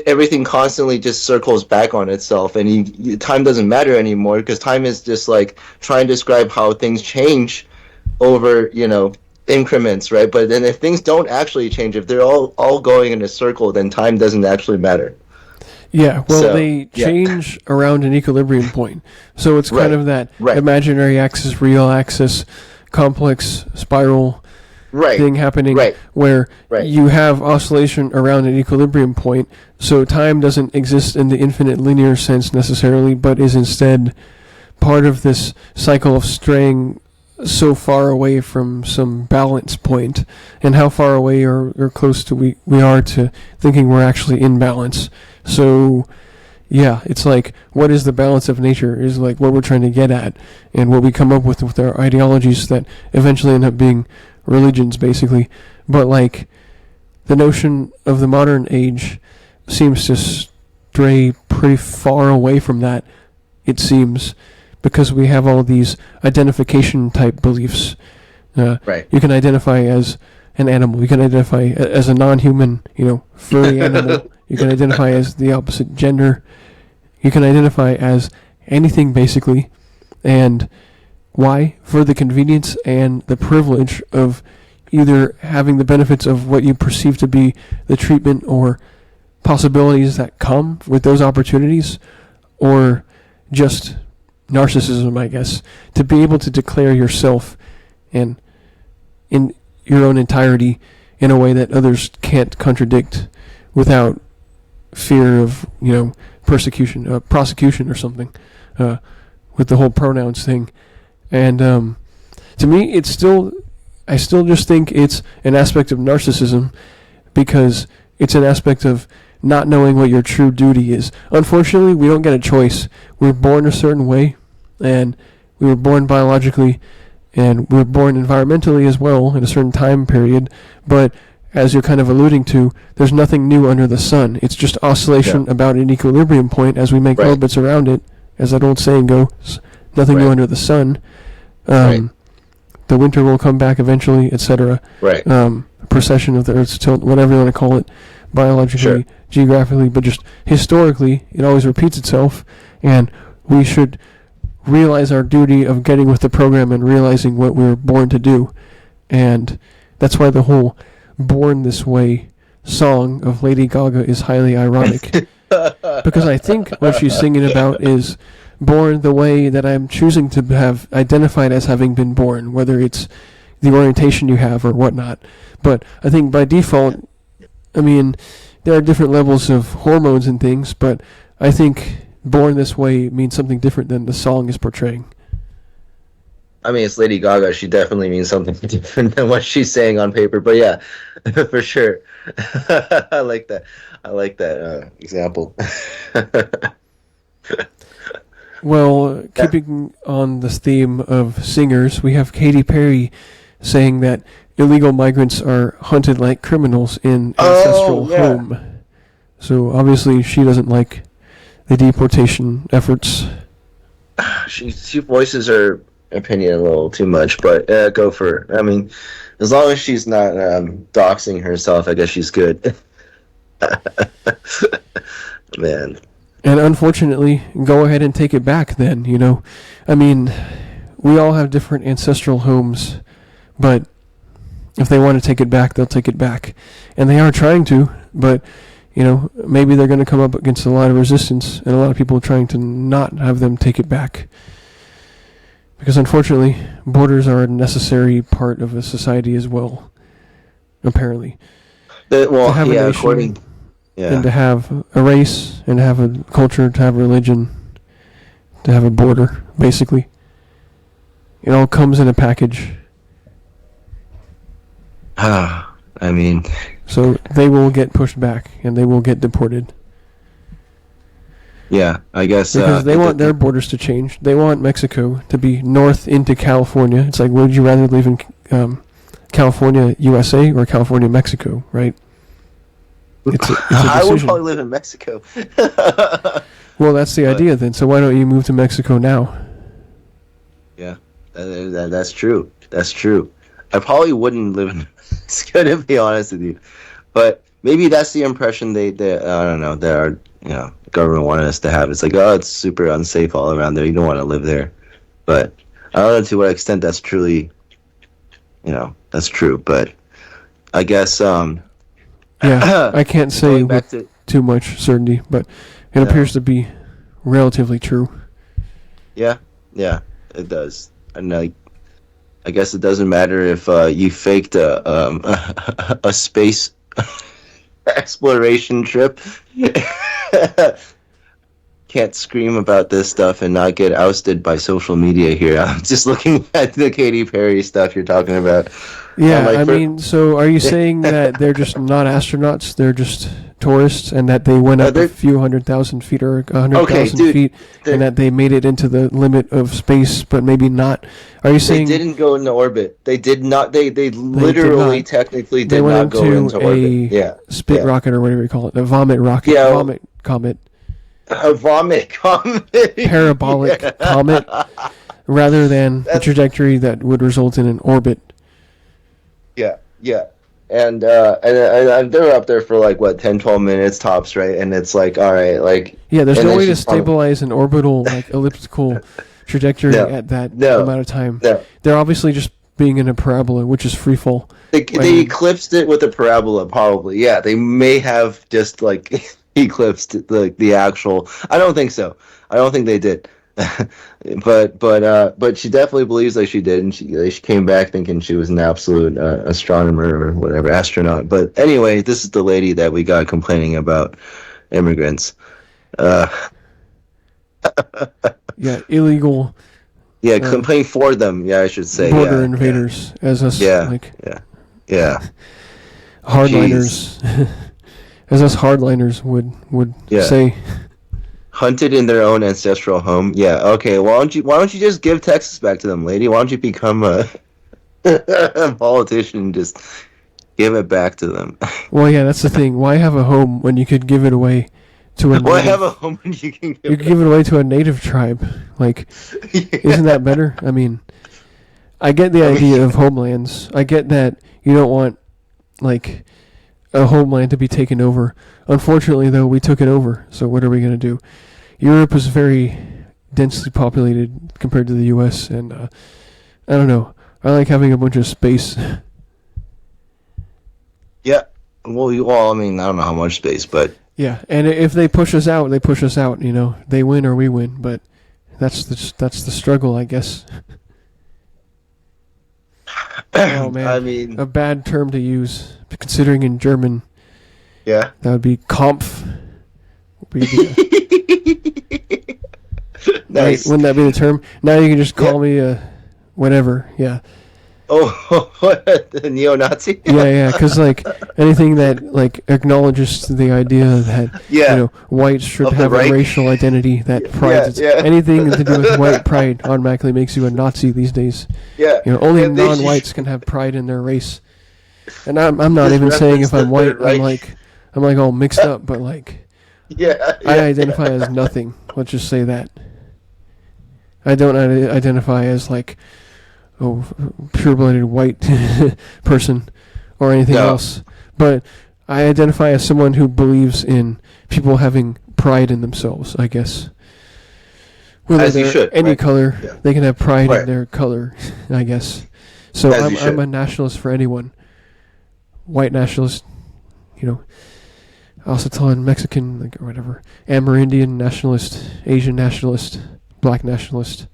everything constantly just circles back on itself, and time doesn't matter anymore because time is just like trying to describe how things change over, increments, right? But then if things don't actually change, if they're all going in a circle, then time doesn't actually matter. Yeah, well, they change around an equilibrium point. So it's kind of that imaginary axis, real axis, complex spiral thing happening where you have oscillation around an equilibrium point. So time doesn't exist in the infinite linear sense necessarily, but is instead part of this cycle of straying so far away from some balance point, and how far away or close to we are to thinking we're actually in balance. So yeah, it's like, what is the balance of nature is like what we're trying to get at, and what we come up with our ideologies that eventually end up being religions, basically. But like, the notion of the modern age seems to stray pretty far away from that, it seems, because we have all these identification type beliefs. Right. You can identify as an animal. You can identify as a non-human, furry animal. You can identify as the opposite gender. You can identify as anything, basically. And why? For the convenience and the privilege of either having the benefits of what you perceive to be the treatment or possibilities that come with those opportunities, or just narcissism, I guess, to be able to declare yourself and in your own entirety in a way that others can't contradict without fear of, persecution, prosecution or something, with the whole pronouns thing. And to me, I still just think it's an aspect of narcissism, because it's an aspect of not knowing what your true duty is. Unfortunately, we don't get a choice. We're born a certain way, and we were born biologically, and we were born environmentally as well in a certain time period. But as you're kind of alluding to, there's nothing new under the sun. It's just oscillation about an equilibrium point as we make orbits around it, as that old saying goes. Nothing new under the sun. The winter will come back eventually, etc. Precession of the Earth's tilt, whatever you want to call it, biologically, geographically, but just historically, it always repeats itself, and we should realize our duty of getting with the program and realizing what we were born to do. And that's why the whole Born This Way song of Lady Gaga is highly ironic. Because I think what she's singing about is born the way that I'm choosing to have identified as having been born, whether it's the orientation you have or whatnot. But I think by default, there are different levels of hormones and things, but I think born this way means something different than the song is portraying. It's Lady Gaga. She definitely means something different than what she's saying on paper. But yeah, for sure. I like that. Example. Well, keeping on this theme of singers, we have Katy Perry saying that illegal migrants are hunted like criminals in ancestral home. So obviously she doesn't like the deportation efforts. She voices her opinion a little too much, but go for it. As long as she's not doxing herself, I guess she's good. Man. And unfortunately, go ahead and take it back then, we all have different ancestral homes, but if they want to take it back, they'll take it back. And they are trying to, but, maybe they're going to come up against a lot of resistance and a lot of people trying to not have them take it back. Because unfortunately, borders are a necessary part of a society as well, apparently. According... Yeah. And to have a race, and to have a culture, to have a religion, to have a border, basically. It all comes in a package. So they will get pushed back, and they will get deported. Yeah, I guess... Because they want their borders to change. They want Mexico to be north into California. It's like, would you rather live in California, USA, or California, Mexico, right? It's a I would probably live in Mexico. Well, that's the idea then. So why don't you move to Mexico now? Yeah, that's true. That's true. I probably wouldn't live in Mexico, to be honest with you. But maybe that's the impression they I don't know, that our government wanted us to have. It's like, it's super unsafe all around there. You don't want to live there. But I don't know to what extent that's truly, that's true. But I guess... Yeah, I can't say with too much certainty, but it appears to be relatively true. Yeah, it does. And I guess it doesn't matter if you faked a space exploration trip. can't scream about this stuff and not get ousted by social media here. I'm just looking at the Katy Perry stuff you're talking about. Yeah, I mean, so are you saying that they're just not astronauts? They're just tourists, and that they went up a few 100,000 feet or 100,000 feet, and that they made it into the limit of space, but maybe not? Are you saying they didn't go into orbit? They did not. They literally, technically, did not go into orbit. Yeah, spit rocket or whatever you call it, a vomit rocket, vomit comet, a vomit comet, parabolic comet, rather than the trajectory that would result in an orbit. Yeah. And they're up there for like 10, 12 minutes tops, right? And it's like, all right, like there's no way to stabilize an orbital like elliptical trajectory at that amount of time. No. They're obviously just being in a parabola, which is free fall. They eclipsed it with a parabola, probably. Yeah, they may have just like eclipsed the actual. I don't think so. I don't think they did. but she definitely believes that she did, and she came back thinking she was an absolute astronomer or whatever, astronaut. But anyway, this is the lady that we got complaining about immigrants. Illegal. Yeah, complaining for them. Yeah, I should say border invaders, as us. Yeah. Hardliners, as us hardliners would say. Hunted in their own ancestral home. Yeah. Okay. Why don't you just give Texas back to them, lady? Why don't you become a politician and just give it back to them? Well, yeah, that's the thing. Why have a home when you could give it away to a? Why have a home when you can give it away to a native tribe? Like, isn't that better? I mean, I get the idea of homelands. I get that you don't want like a homeland to be taken over. Unfortunately, though, we took it over. So what are we going to do? Europe is very densely populated compared to the U.S., and I don't know. I like having a bunch of space. Yeah. Well, I mean, I don't know how much space, but yeah. And if they push us out, they push us out. You know, they win or we win. But that's the struggle, I guess. Oh man, I mean, a bad term to use, considering in German. Yeah. That would be Kampf. Nice. Right? Wouldn't that be the term? Now you can just call me whatever. Yeah. Oh, what? The neo-Nazi? Yeah, because like anything that like acknowledges the idea that whites should have a racial identity that prides anything to do with white pride automatically makes you a Nazi these days. Yeah. Only non-whites can have pride in their race. And I'm not even saying if I'm white, I'm like all mixed up, but like I identify as nothing. Let's just say that. I don't identify as like pure-blooded white person or anything else. But I identify as someone who believes in people having pride in themselves, I guess. Whether as you should. Any color, they can have pride in their color, I guess. So I'm a nationalist for anyone. White nationalist, Occitan, Mexican, like, or whatever. Amerindian nationalist, Asian nationalist, black nationalist.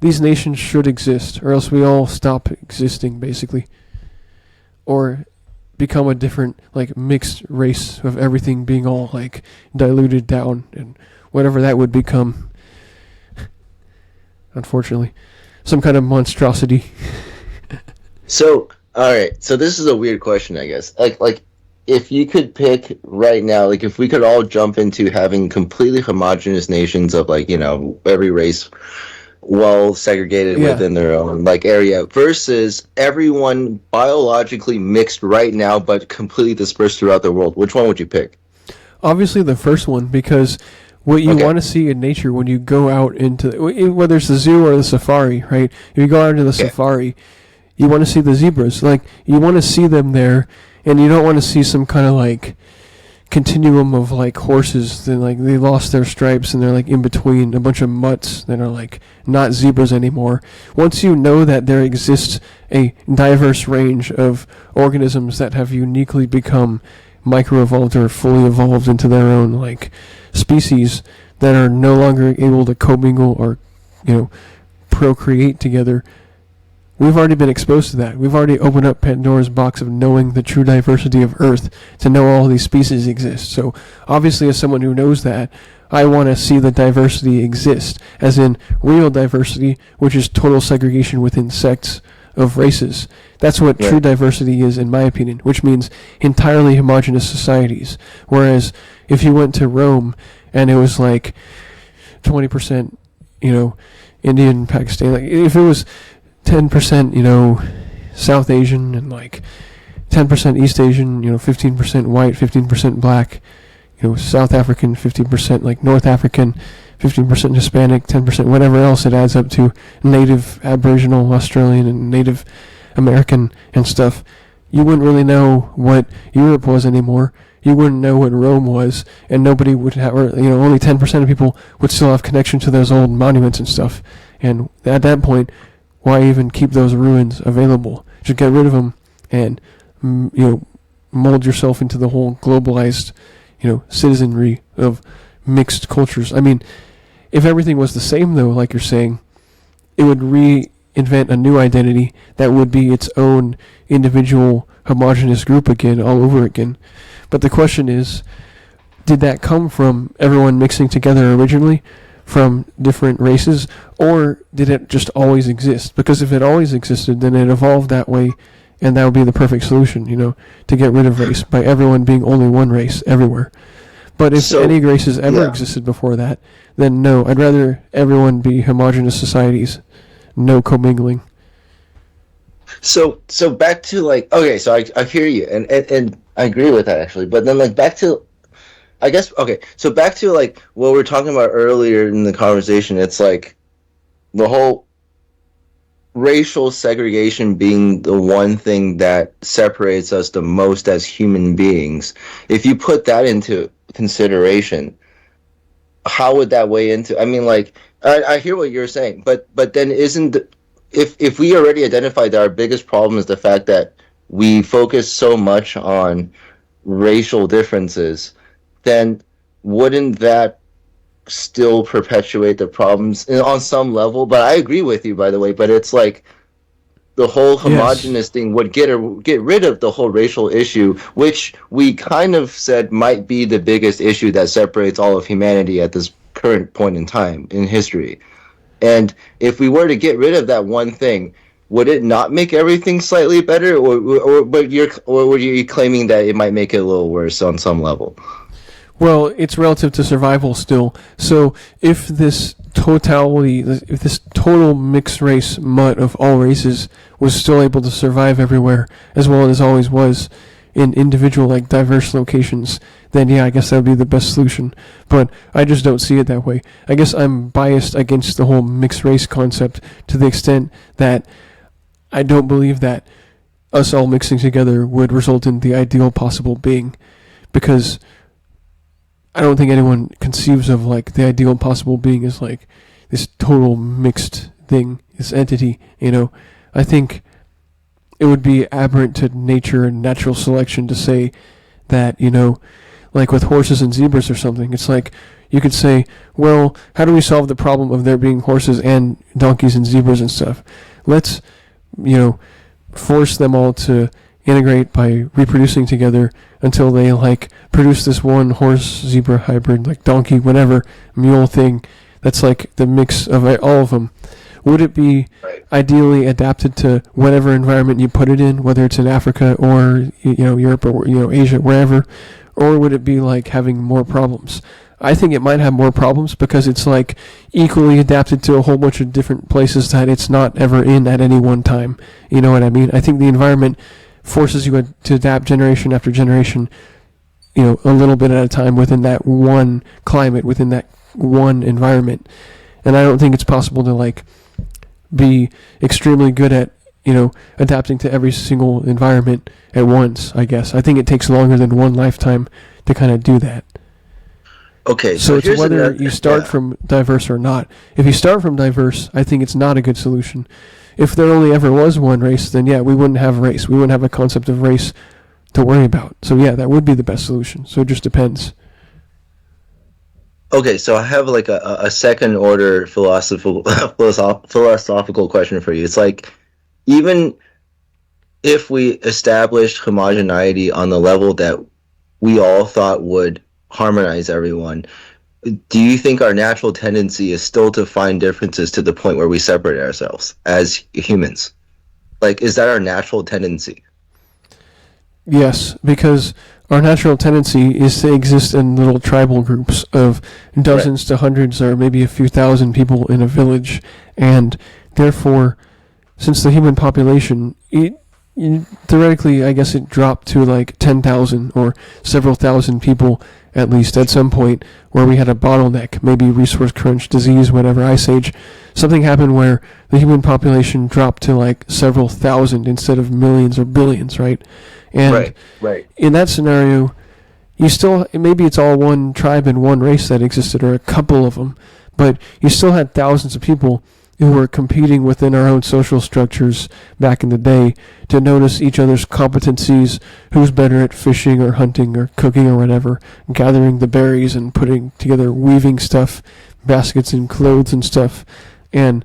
These nations should exist, or else we all stop existing, basically. Or become a different, like, mixed race of everything being all, like, diluted down, and whatever that would become. Unfortunately. Some kind of monstrosity. So, alright, so this is a weird question, I guess. Like, if you could pick right now, like, if we could all jump into having completely homogeneous nations of, like, every race well segregated within their own like area versus everyone biologically mixed right now but completely dispersed throughout the world, which one would you pick? Obviously the first one, because what you want to see in nature when you go out into whether it's the zoo or the safari, right? If you go out into the safari, you want to see the zebras. Like, you want to see them there, and you don't want to see some kind of like continuum of like horses that like they lost their stripes and they're like in between a bunch of mutts that are like not zebras anymore. Once you know that there exists a diverse range of organisms that have uniquely become microevolved or fully evolved into their own like species that are no longer able to commingle or procreate together, We've already been exposed to that. We've already opened up Pandora's box of knowing the true diversity of Earth to know all these species exist. So obviously, as someone who knows that, I want to see the diversity exist, as in real diversity, which is total segregation within sects of races. That's what true diversity is, in my opinion, which means entirely homogeneous societies. Whereas if you went to Rome and it was like 20%, Indian, Pakistan, like if it was 10%, South Asian and like 10% East Asian, 15% white, 15% black, South African, 15% like North African, 15% Hispanic, 10% whatever else it adds up to, Native, Aboriginal, Australian, and Native American and stuff. You wouldn't really know what Europe was anymore. You wouldn't know what Rome was, and nobody would have, or only 10% of people would still have connection to those old monuments and stuff. And at that point, why even keep those ruins available? Just get rid of them and mold yourself into the whole globalized citizenry of mixed cultures. I mean, if everything was the same, though, like you're saying, it would reinvent a new identity that would be its own individual homogenous group again, all over again. But the question is, did that come from everyone mixing together originally from different races, or did it just always exist? Because if it always existed, then it evolved that way, and that would be the perfect solution, to get rid of race by everyone being only one race everywhere. But if any races ever existed before that, then no, I'd rather everyone be homogeneous societies, no commingling. So back to okay, so I hear you, and I agree with that actually, but then back to, I guess, okay, so back to what we were talking about earlier in the conversation, it's the whole racial segregation being the one thing that separates us the most as human beings. If you put that into consideration, how would that weigh into? I mean, I hear what you're saying, but then if we already identified that our biggest problem is the fact that we focus so much on racial differences, then wouldn't that still perpetuate the problems on some level? But I agree with you, by the way, but it's the whole homogenous thing would get rid of the whole racial issue, which we kind of said might be the biggest issue that separates all of humanity at this current point in time in history. And if we were to get rid of that one thing, would it not make everything slightly better, or were you claiming that it might make it a little worse on some level? Well, it's relative to survival still. So if this total mixed race mutt of all races was still able to survive everywhere, as well as always was in individual, diverse locations, then yeah, I guess that would be the best solution. But I just don't see it that way. I guess I'm biased against the whole mixed race concept to the extent that I don't believe that us all mixing together would result in the ideal possible being, because I don't think anyone conceives of the ideal possible being as this total mixed thing, this entity, I think it would be aberrant to nature and natural selection to say that, with horses and zebras or something. It's you could say, well, how do we solve the problem of there being horses and donkeys and zebras and stuff? Let's, force them all to integrate by reproducing together until they produce this one horse zebra hybrid, donkey, whatever, mule thing that's the mix of all of them. Would it be ideally adapted to whatever environment you put it in, whether it's in Africa or Europe or Asia, wherever, or would it be having more problems? I think it might have more problems because it's equally adapted to a whole bunch of different places that it's not ever in at any one time. You know what I mean? I think the environment forces you to adapt generation after generation, a little bit at a time within that one climate, within that one environment. And I don't think it's possible to be extremely good at, adapting to every single environment at once, I guess. I think it takes longer than one lifetime to kind of do that. Okay, so it's whether you start from diverse or not. If you start from diverse, I think it's not a good solution. If there only ever was one race, then yeah, we wouldn't have race. We wouldn't have a concept of race to worry about. So yeah, that would be the best solution. So it just depends. Okay, so I have a second order philosophical question for you. It's even if we established homogeneity on the level that we all thought would harmonize everyone, do you think our natural tendency is still to find differences to the point where we separate ourselves as humans? Like, is that our natural tendency? Yes, because our natural tendency is to exist in little tribal groups of dozens to hundreds or maybe a few thousand people in a village, and therefore, since the human population, theoretically, I guess it dropped to like 10,000 or several thousand people at least at some point where we had a bottleneck, maybe resource crunch, disease, whatever, ice age. Something happened where the human population dropped to like several thousand instead of millions or billions, right? And in that scenario, you still, maybe it's all one tribe and one race that existed, or a couple of them, but you still had thousands of people who were competing within our own social structures back in the day to notice each other's competencies, who's better at fishing or hunting or cooking or whatever, gathering the berries and putting together weaving stuff, baskets and clothes and stuff, and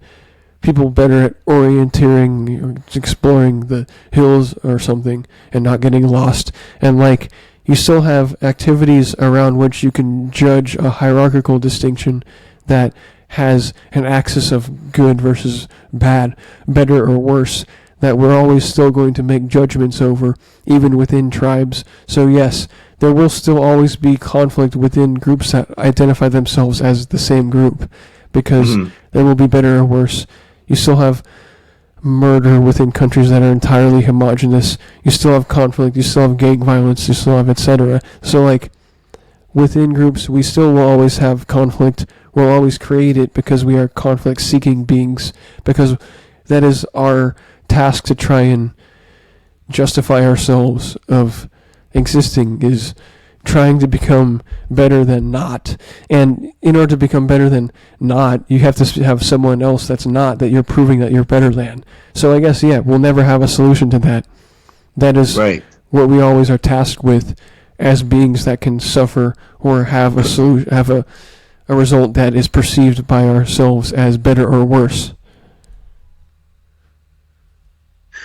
people better at orienteering or exploring the hills or something and not getting lost. And like, you still have activities around which you can judge a hierarchical distinction that has an axis of good versus bad, better or worse, that we're always still going to make judgments over, even within tribes. So yes, there will still always be conflict within groups that identify themselves as the same group, because there will be better or worse. You still have murder within countries that are entirely homogenous. You still have conflict, you still have gang violence, you still have etc. So like, within groups, we still will always have conflict. We'll always create it because we are conflict-seeking beings, because that is our task to try and justify ourselves of existing, is trying to become better than not. And in order to become better than not, you have to have someone else that's not, that you're proving that you're better than. So I guess, yeah, we'll never have a solution to that. That is what we always are tasked with as beings that can suffer or have a solution, have a result that is perceived by ourselves as better or worse.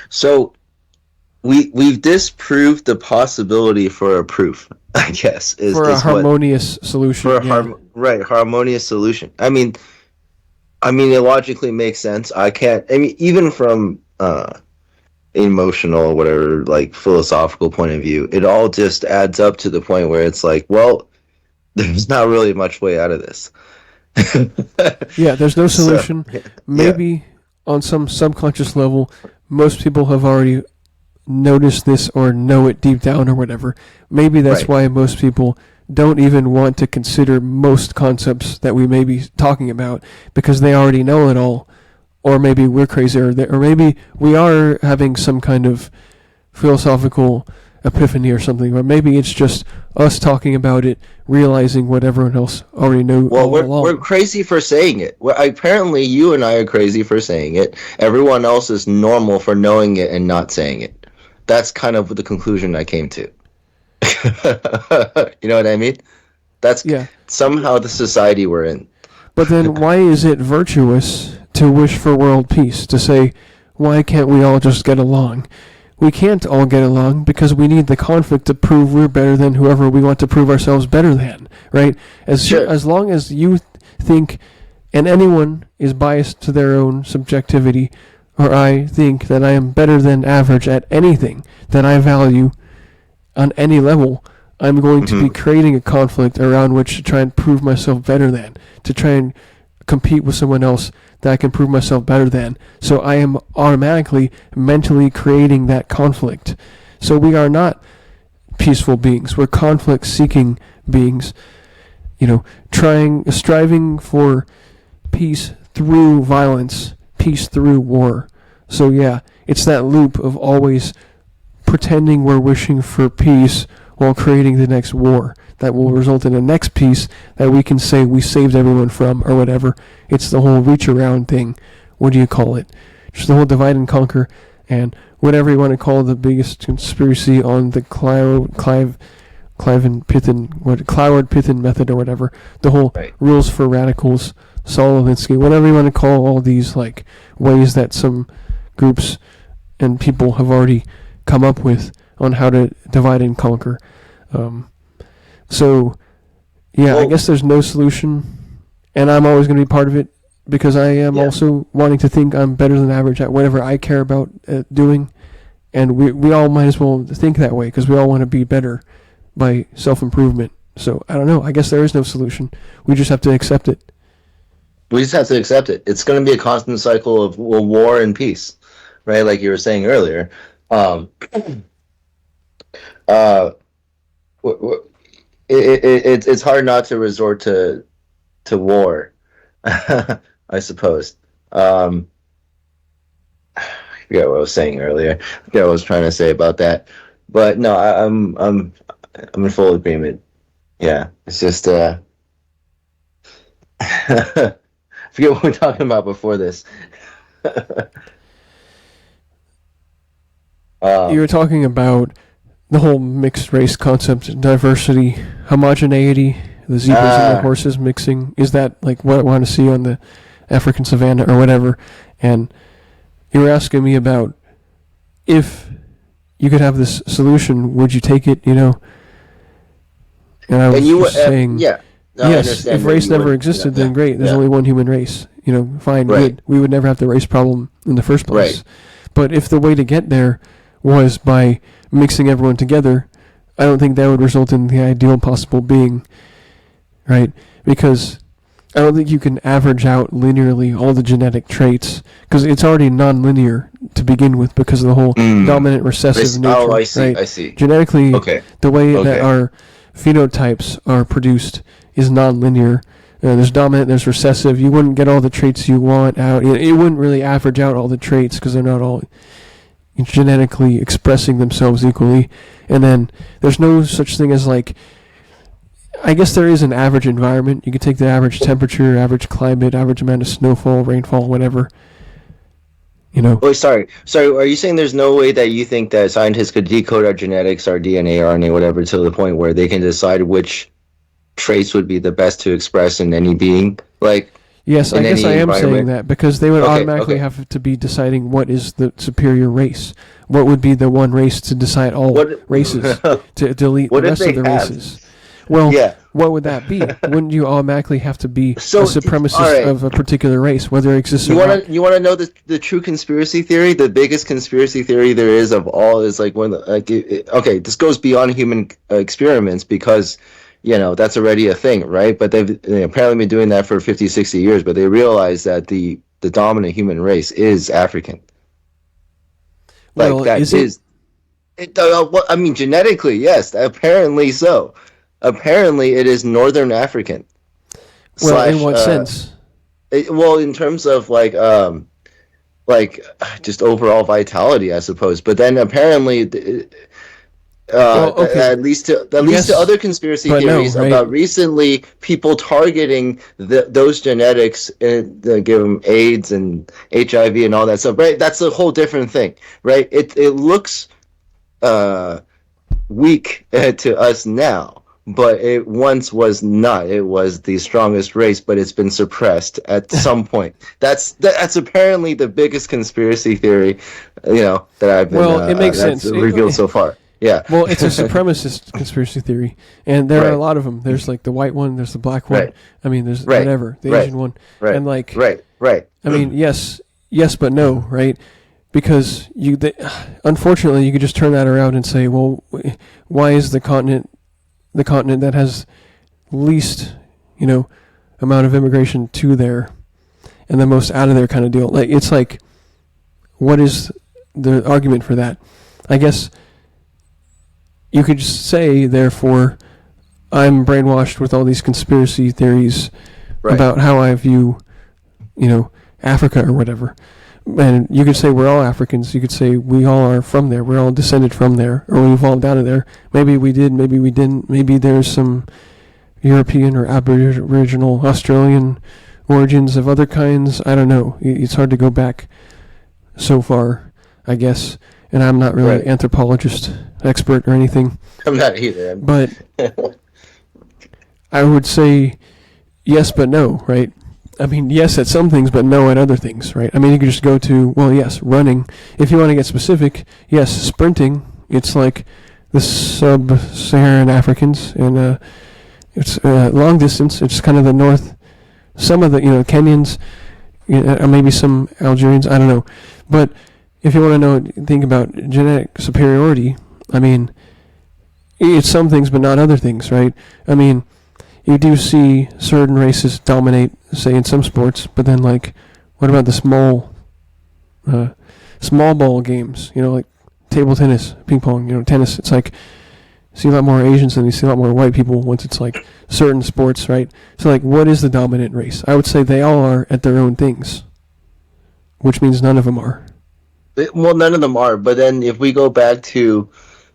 So we've disproved the possibility for a proof, I guess. For a harmonious solution. For a harmonious solution. I mean, it logically makes sense. Even from emotional or whatever, like, philosophical point of view, it all just adds up to the point where it's like, well, there's not really much way out of this. Yeah, there's no solution. So, maybe on some subconscious level, most people have already noticed this or know it deep down or whatever. Maybe that's why most people don't even want to consider most concepts that we may be talking about, because they already know it all. Or maybe we're crazy, or maybe we are having some kind of philosophical epiphany or something, or maybe it's just us talking about it, realizing what everyone else already knew. Well, we're crazy for saying it. Apparently, you and I are crazy for saying it. Everyone else is normal for knowing it and not saying it. That's kind of the conclusion I came to. You know what I mean? That's somehow the society we're in. But then why is it virtuous to wish for world peace, to say, why can't we all just get along? We can't all get along because we need the conflict to prove we're better than whoever we want to prove ourselves better than, right? As long as you think, and anyone is biased to their own subjectivity, or I think that I am better than average at anything that I value on any level, I'm going to be creating a conflict around which to try and prove myself better than, to try and compete with someone else that I can prove myself better than. So I am automatically mentally creating that conflict. So we are not peaceful beings. We're conflict-seeking beings, striving for peace through violence, peace through war. So yeah, it's that loop of always pretending we're wishing for peace while creating the next war that will result in a next peace that we can say we saved everyone from, or whatever. It's the whole reach around thing. What do you call it? Just the whole divide and conquer, and whatever you want to call the biggest conspiracy on the Cloward Pithin method or whatever. The whole rules for radicals, Saul Alinsky, whatever you want to call all these like ways that some groups and people have already come up with on how to divide and conquer. So, yeah, I guess there's no solution, and I'm always going to be part of it because I am also wanting to think I'm better than average at whatever I care about doing, and we all might as well think that way because we all want to be better by self-improvement. So, I don't know. I guess there is no solution. We just have to accept it. We just have to accept it. It's going to be a constant cycle of war and peace, right? Like you were saying earlier. It's hard not to resort to war, I suppose. I forget what I was saying earlier. I forget what I was trying to say about that. But no, I'm in full agreement. Yeah, it's just I forget what we were talking about before this. You were talking about the whole mixed race concept, diversity, homogeneity, the zebras and the horses mixing. Is that like what I want to see on the African savannah or whatever? And you were asking me about if you could have this solution, would you take it? You know, and I was just saying, yes. If race never existed, then great. There's only one human race. You know, fine, good. We would never have the race problem in the first place. Right. But if the way to get there was by mixing everyone together, I don't think that would result in the ideal possible being, right? Because I don't think you can average out linearly all the genetic traits, because it's already non-linear to begin with because of the whole dominant recessive nature. Oh, I see, right? I see. Genetically, the way that our phenotypes are produced is non-linear. There's dominant, there's recessive. You wouldn't get all the traits you want out. It wouldn't really average out all the traits because they're not all genetically expressing themselves equally. And then there's no such thing as like, I guess there is an average environment. You could take the average temperature, average climate, average amount of snowfall, rainfall, whatever. You know. Wait, sorry. Are you saying there's no way that you think that scientists could decode our genetics, our DNA, RNA, whatever, to the point where they can decide which traits would be the best to express in any being? Like, yes, I guess I am saying that because they would automatically have to be deciding what is the superior race. What would be the one race to decide all races, to delete the rest of the races? Well, what would that be? Wouldn't you automatically have to be a supremacist of a particular race, whether it exists or not? You want to know the true conspiracy theory? The biggest conspiracy theory there is of all is like this goes beyond human experiments because, you know, that's already a thing, right? But they've apparently been doing that for 50, 60 years, but they realize that the dominant human race is African. Well, like, that is I mean, genetically, yes, apparently so. Apparently, it is Northern African. Well, in what sense? In terms of just overall vitality, I suppose. But then apparently, at least to other conspiracy theories about recently people targeting those genetics and give them AIDS and HIV and all that stuff. Right, that's a whole different thing. Right, it looks weak to us now. But it once was not. It was the strongest race, but it's been suppressed at some point. That's apparently the biggest conspiracy theory, that I've been. Well, it makes sense. Revealed so far. Yeah. Well, it's a supremacist conspiracy theory, and there are a lot of them. There's like the white one. There's the black one. Right. I mean, there's whatever the Asian one, and like right. I mean, yes, but no, right? Because unfortunately, you could just turn that around and say, well, why is the continent that has least, amount of immigration to there and the most out of there kind of deal? Like, it's like, what is the argument for that? I guess you could just say, therefore, I'm brainwashed with all these conspiracy theories about how I view, Africa or whatever. And you could say we're all Africans. You could say we all are from there. We're all descended from there, or we evolved out of there. Maybe we did, maybe we didn't. Maybe there's some European or Aboriginal, Australian origins of other kinds. I don't know. It's hard to go back so far, I guess. And I'm not really an anthropologist expert or anything. I'm not either. But I would say yes, but no, right? I mean, yes at some things, but no at other things, right? I mean, you can just go to, well, yes, running. If you want to get specific, yes, sprinting. It's like the sub-Saharan Africans, and it's long distance. It's kind of the north. Some of the, Kenyans, maybe some Algerians, I don't know. But if you want to think about genetic superiority, I mean, it's some things, but not other things, right? I mean, you do see certain races dominate, say, in some sports, but then, like, what about the small ball games, like table tennis, ping pong, tennis? It's like, you see a lot more Asians than you see a lot more white people once it's, like, certain sports, right? So, like, what is the dominant race? I would say they all are at their own things, which means none of them are. Well, none of them are, but then if we go back to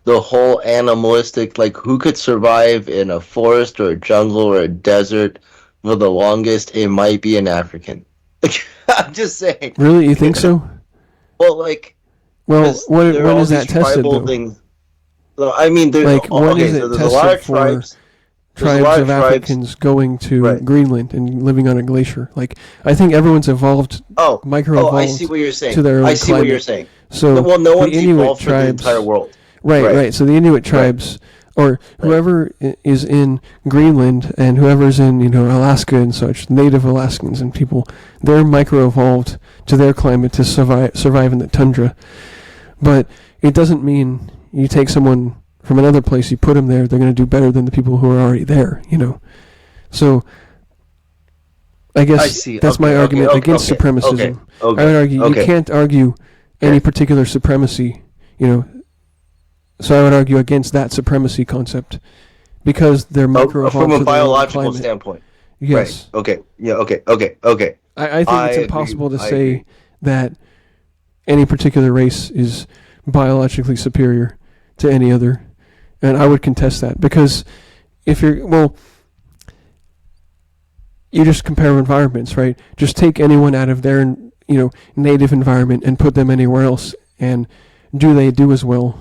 the whole animalistic, like, who could survive in a forest or a jungle or a desert for the longest, it might be an African. I'm just saying. Really? You think so? Well, like... Well, when is that tested, though? Things. So, I mean, there's, like, when is it so there's tested a lot of for tribes of Africans going to right. Greenland and living on a glacier? Like, I think everyone's evolved, micro-evolved I see what you're saying. to their own I see climate. What you're saying. So no one's the Inuit evolved tribes, for the entire world. Right. So the Inuit tribes, or whoever is in Greenland and whoever's in, Alaska and such, native Alaskans and people, they're micro-evolved to their climate to survive in the tundra. But it doesn't mean you take someone from another place, you put them there, they're going to do better than the people who are already there, So I guess that's my argument against supremacism. I would argue you can't argue any particular supremacy, So I would argue against that supremacy concept because they're micro-evolved from a biological standpoint. Yes. Right. Okay. Yeah. Okay. I think it's impossible to say that any particular race is biologically superior to any other, and I would contest that because if you just compare environments, right? Just take anyone out of their native environment and put them anywhere else, and do they do as well?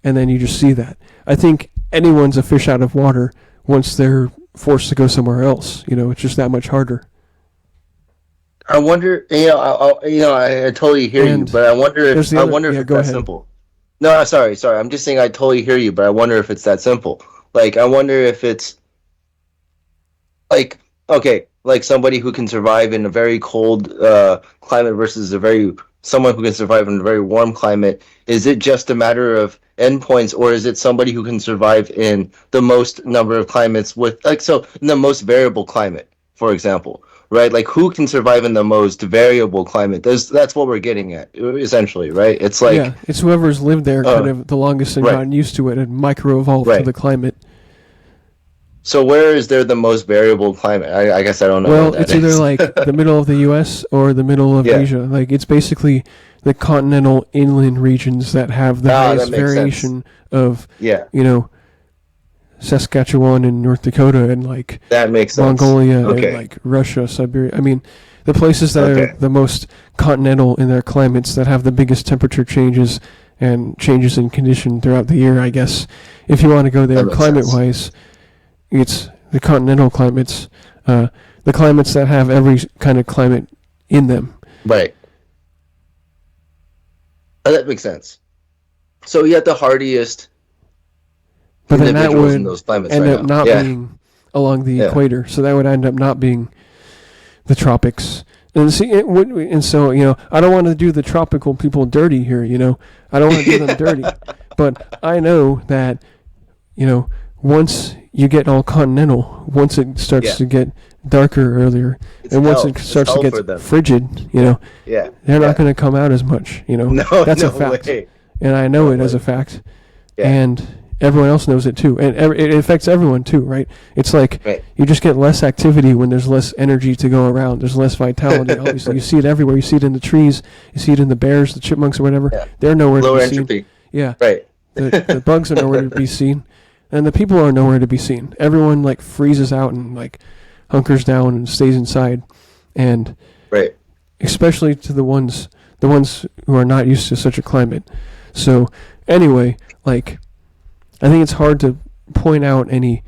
And then you just see that. I think anyone's a fish out of water once they're forced to go somewhere else. It's just that much harder. I wonder. I totally hear you, but I wonder if it's that simple. No, sorry. I'm just saying I totally hear you, but I wonder if it's that simple. Like, I wonder if it's like, okay, like somebody who can survive in a very cold climate versus someone who can survive in a very warm climate. Is it just a matter of endpoints, or is it somebody who can survive in the most number of climates in the most variable climate, for example? Right, like who can survive in the most variable climate? That's what we're getting at, essentially, right? It's like it's whoever's lived there kind of the longest and gotten used to it and micro-evolved to the climate. So where is there the most variable climate? I guess I don't know. Well, it's either like the middle of the U.S. or the middle of Asia. Like it's basically the continental inland regions that have the highest variation of Saskatchewan and North Dakota and like that makes sense. Mongolia and like Russia, Siberia. I mean, the places that are the most continental in their climates that have the biggest temperature changes and changes in condition throughout the year, I guess. If you want to go there climate-wise, it's the continental climates, the climates that have every kind of climate in them. Right. That makes sense. So you have the hardiest. But then that would end up not being along the equator, so that would end up not being the tropics. And see, so I don't want to do the tropical people dirty here. I don't want to do them dirty, but I know that once you get all continental, once it starts to get darker earlier, once it starts to get frigid, they're not going to come out as much. That's a fact, and I know it as a fact, and everyone else knows it too, and it affects everyone too, right? It's like you just get less activity when there's less energy to go around. There's less vitality. Obviously, you see it everywhere. You see it in the trees. You see it in the bears, the chipmunks, or whatever. Yeah. They're nowhere to be seen. Yeah, right. The bugs are nowhere to be seen, and the people are nowhere to be seen. Everyone like freezes out and like hunkers down and stays inside, and especially to the ones who are not used to such a climate. So anyway, like. I think it's hard to point out any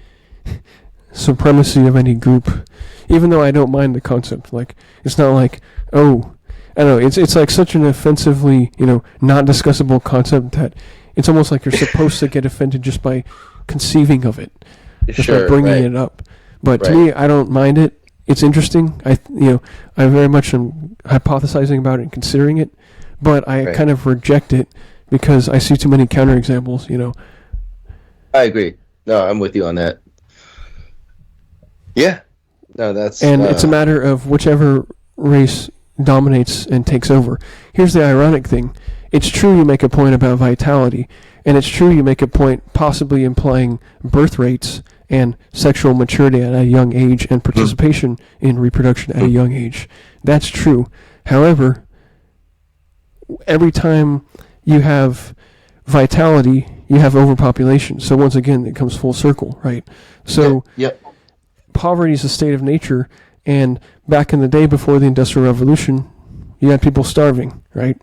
supremacy of any group, even though I don't mind the concept. Like, it's not like, oh, I don't know, it's like such an offensively, not discussable concept that it's almost like you're supposed to get offended just by conceiving of it, just by bringing it up. But to me, I don't mind it. It's interesting. I very much am hypothesizing about it and considering it, but I kind of reject it because I see too many counterexamples, I agree. No, I'm with you on that. Yeah. No, that's... And it's a matter of whichever race dominates and takes over. Here's the ironic thing. It's true you make a point about vitality, and it's true you make a point possibly implying birth rates and sexual maturity at a young age and participation in reproduction at a young age. That's true. However, every time you have vitality, you have overpopulation. So once again, it comes full circle, right? So poverty is a state of nature, and back in the day before the Industrial Revolution, you had people starving, right?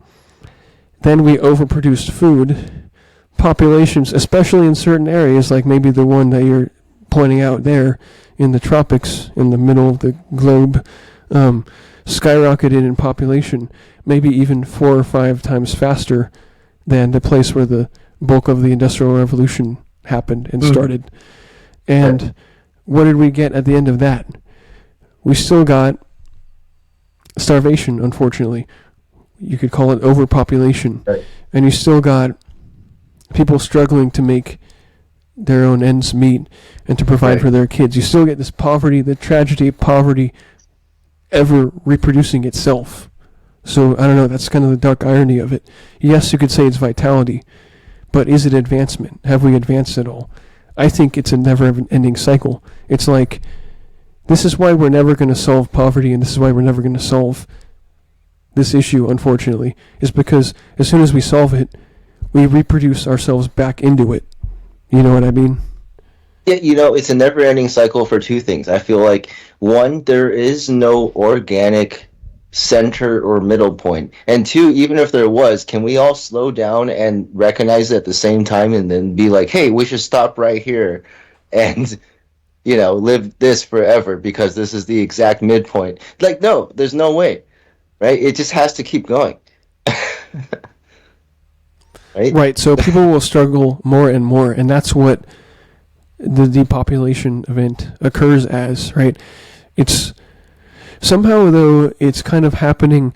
Then we overproduced food. Populations, especially in certain areas, like maybe the one that you're pointing out there in the tropics, in the middle of the globe, skyrocketed in population, maybe even 4 or 5 times faster than the place where the bulk of the Industrial Revolution happened and started. And what did we get at the end of that? We still got starvation, unfortunately. You could call it overpopulation. Right. And you still got people struggling to make their own ends meet and to provide for their kids. You still get this poverty, the tragedy of poverty ever reproducing itself. So, I don't know, that's kind of the dark irony of it. Yes, you could say it's vitality, but is it advancement? Have we advanced at all? I think it's a never-ending cycle. It's like, this is why we're never going to solve poverty, and this is why we're never going to solve this issue, unfortunately, is because as soon as we solve it, we reproduce ourselves back into it. You know what I mean? Yeah, it's a never-ending cycle for 2 things. I feel like, one, there is no organic center or middle point. And 2, even if there was, can we all slow down and recognize it at the same time and then be like, hey, we should stop right here and, live this forever because this is the exact midpoint. Like, no, there's no way, right? It just has to keep going. Right, so people will struggle more and more, and that's what the depopulation event occurs as, right? It's somehow, though, it's kind of happening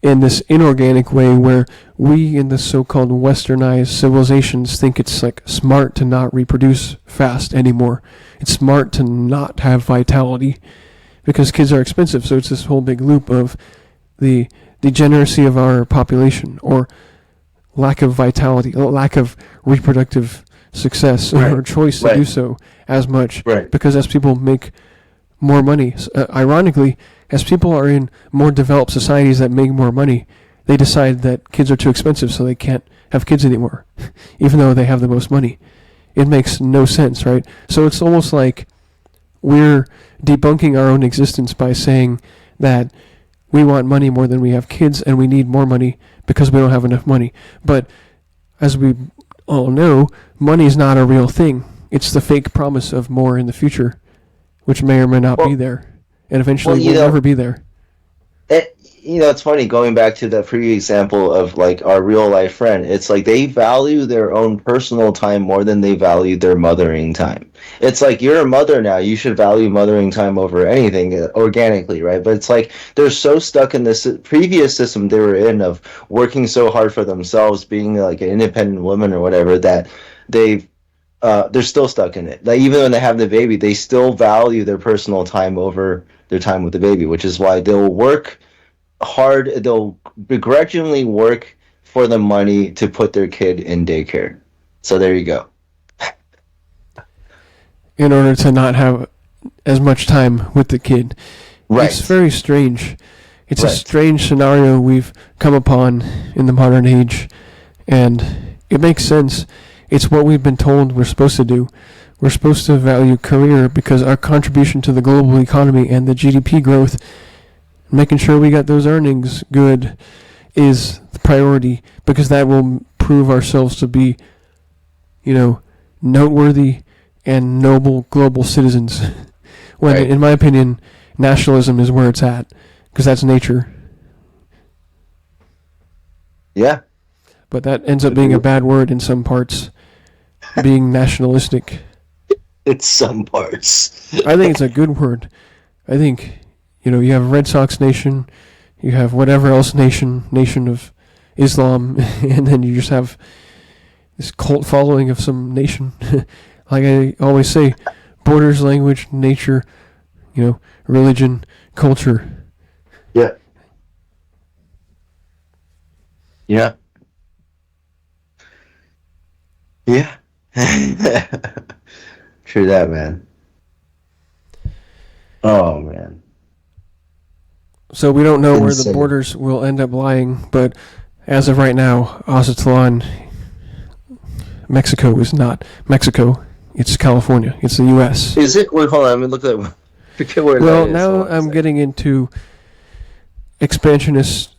in this inorganic way where we in the so-called westernized civilizations think it's like smart to not reproduce fast anymore. It's smart to not have vitality because kids are expensive, so it's this whole big loop of the degeneracy of our population, or lack of vitality, lack of reproductive success, or choice to do so as much, because as people make more money, ironically, as people are in more developed societies that make more money, they decide that kids are too expensive, so they can't have kids anymore, even though they have the most money. It makes no sense, right? So it's almost like we're debunking our own existence by saying that we want money more than we have kids, and we need more money because we don't have enough money. But as we all know, money is not a real thing. It's the fake promise of more in the future, which may or may not be there, and eventually will never be there. It's funny, going back to the previous example of like our real life friend, it's like they value their own personal time more than they value their mothering time. It's like, you're a mother now, you should value mothering time over anything organically, right? But it's like they're so stuck in this previous system they were in of working so hard for themselves, being like an independent woman or whatever, that they're still stuck in it. Like, even when they have the baby, they still value their personal time over their time with the baby, which is why they'll work hard, they'll begrudgingly work for the money to put their kid in daycare. So there you go. In order to not have as much time with the kid. Right. It's very strange. It's a strange scenario we've come upon in the modern age, and it makes sense. It's what we've been told we're supposed to do. We're supposed to value career because our contribution to the global economy and the GDP growth, making sure we got those earnings good, is the priority, because that will prove ourselves to be, noteworthy and noble global citizens. When, Right. in my opinion, nationalism is where it's at, because that's nature. Yeah. But that ends up being a bad word in some parts, being nationalistic. It's some parts. I think it's a good word. I think, you have Red Sox Nation, you have whatever else nation of Islam, and then you just have this cult following of some nation. Like I always say, borders, language, nature, religion, culture. Yeah. Yeah. Yeah. True that, man. Oh, man. So we don't know where the Insane. borders will end up lying, but as of right now, Aztlan, Mexico is not Mexico. It's California. It's the U.S. Is it? Wait, hold on. Let me look at. Forget where Well, that is. now Hold on a I'm second. getting into expansionist,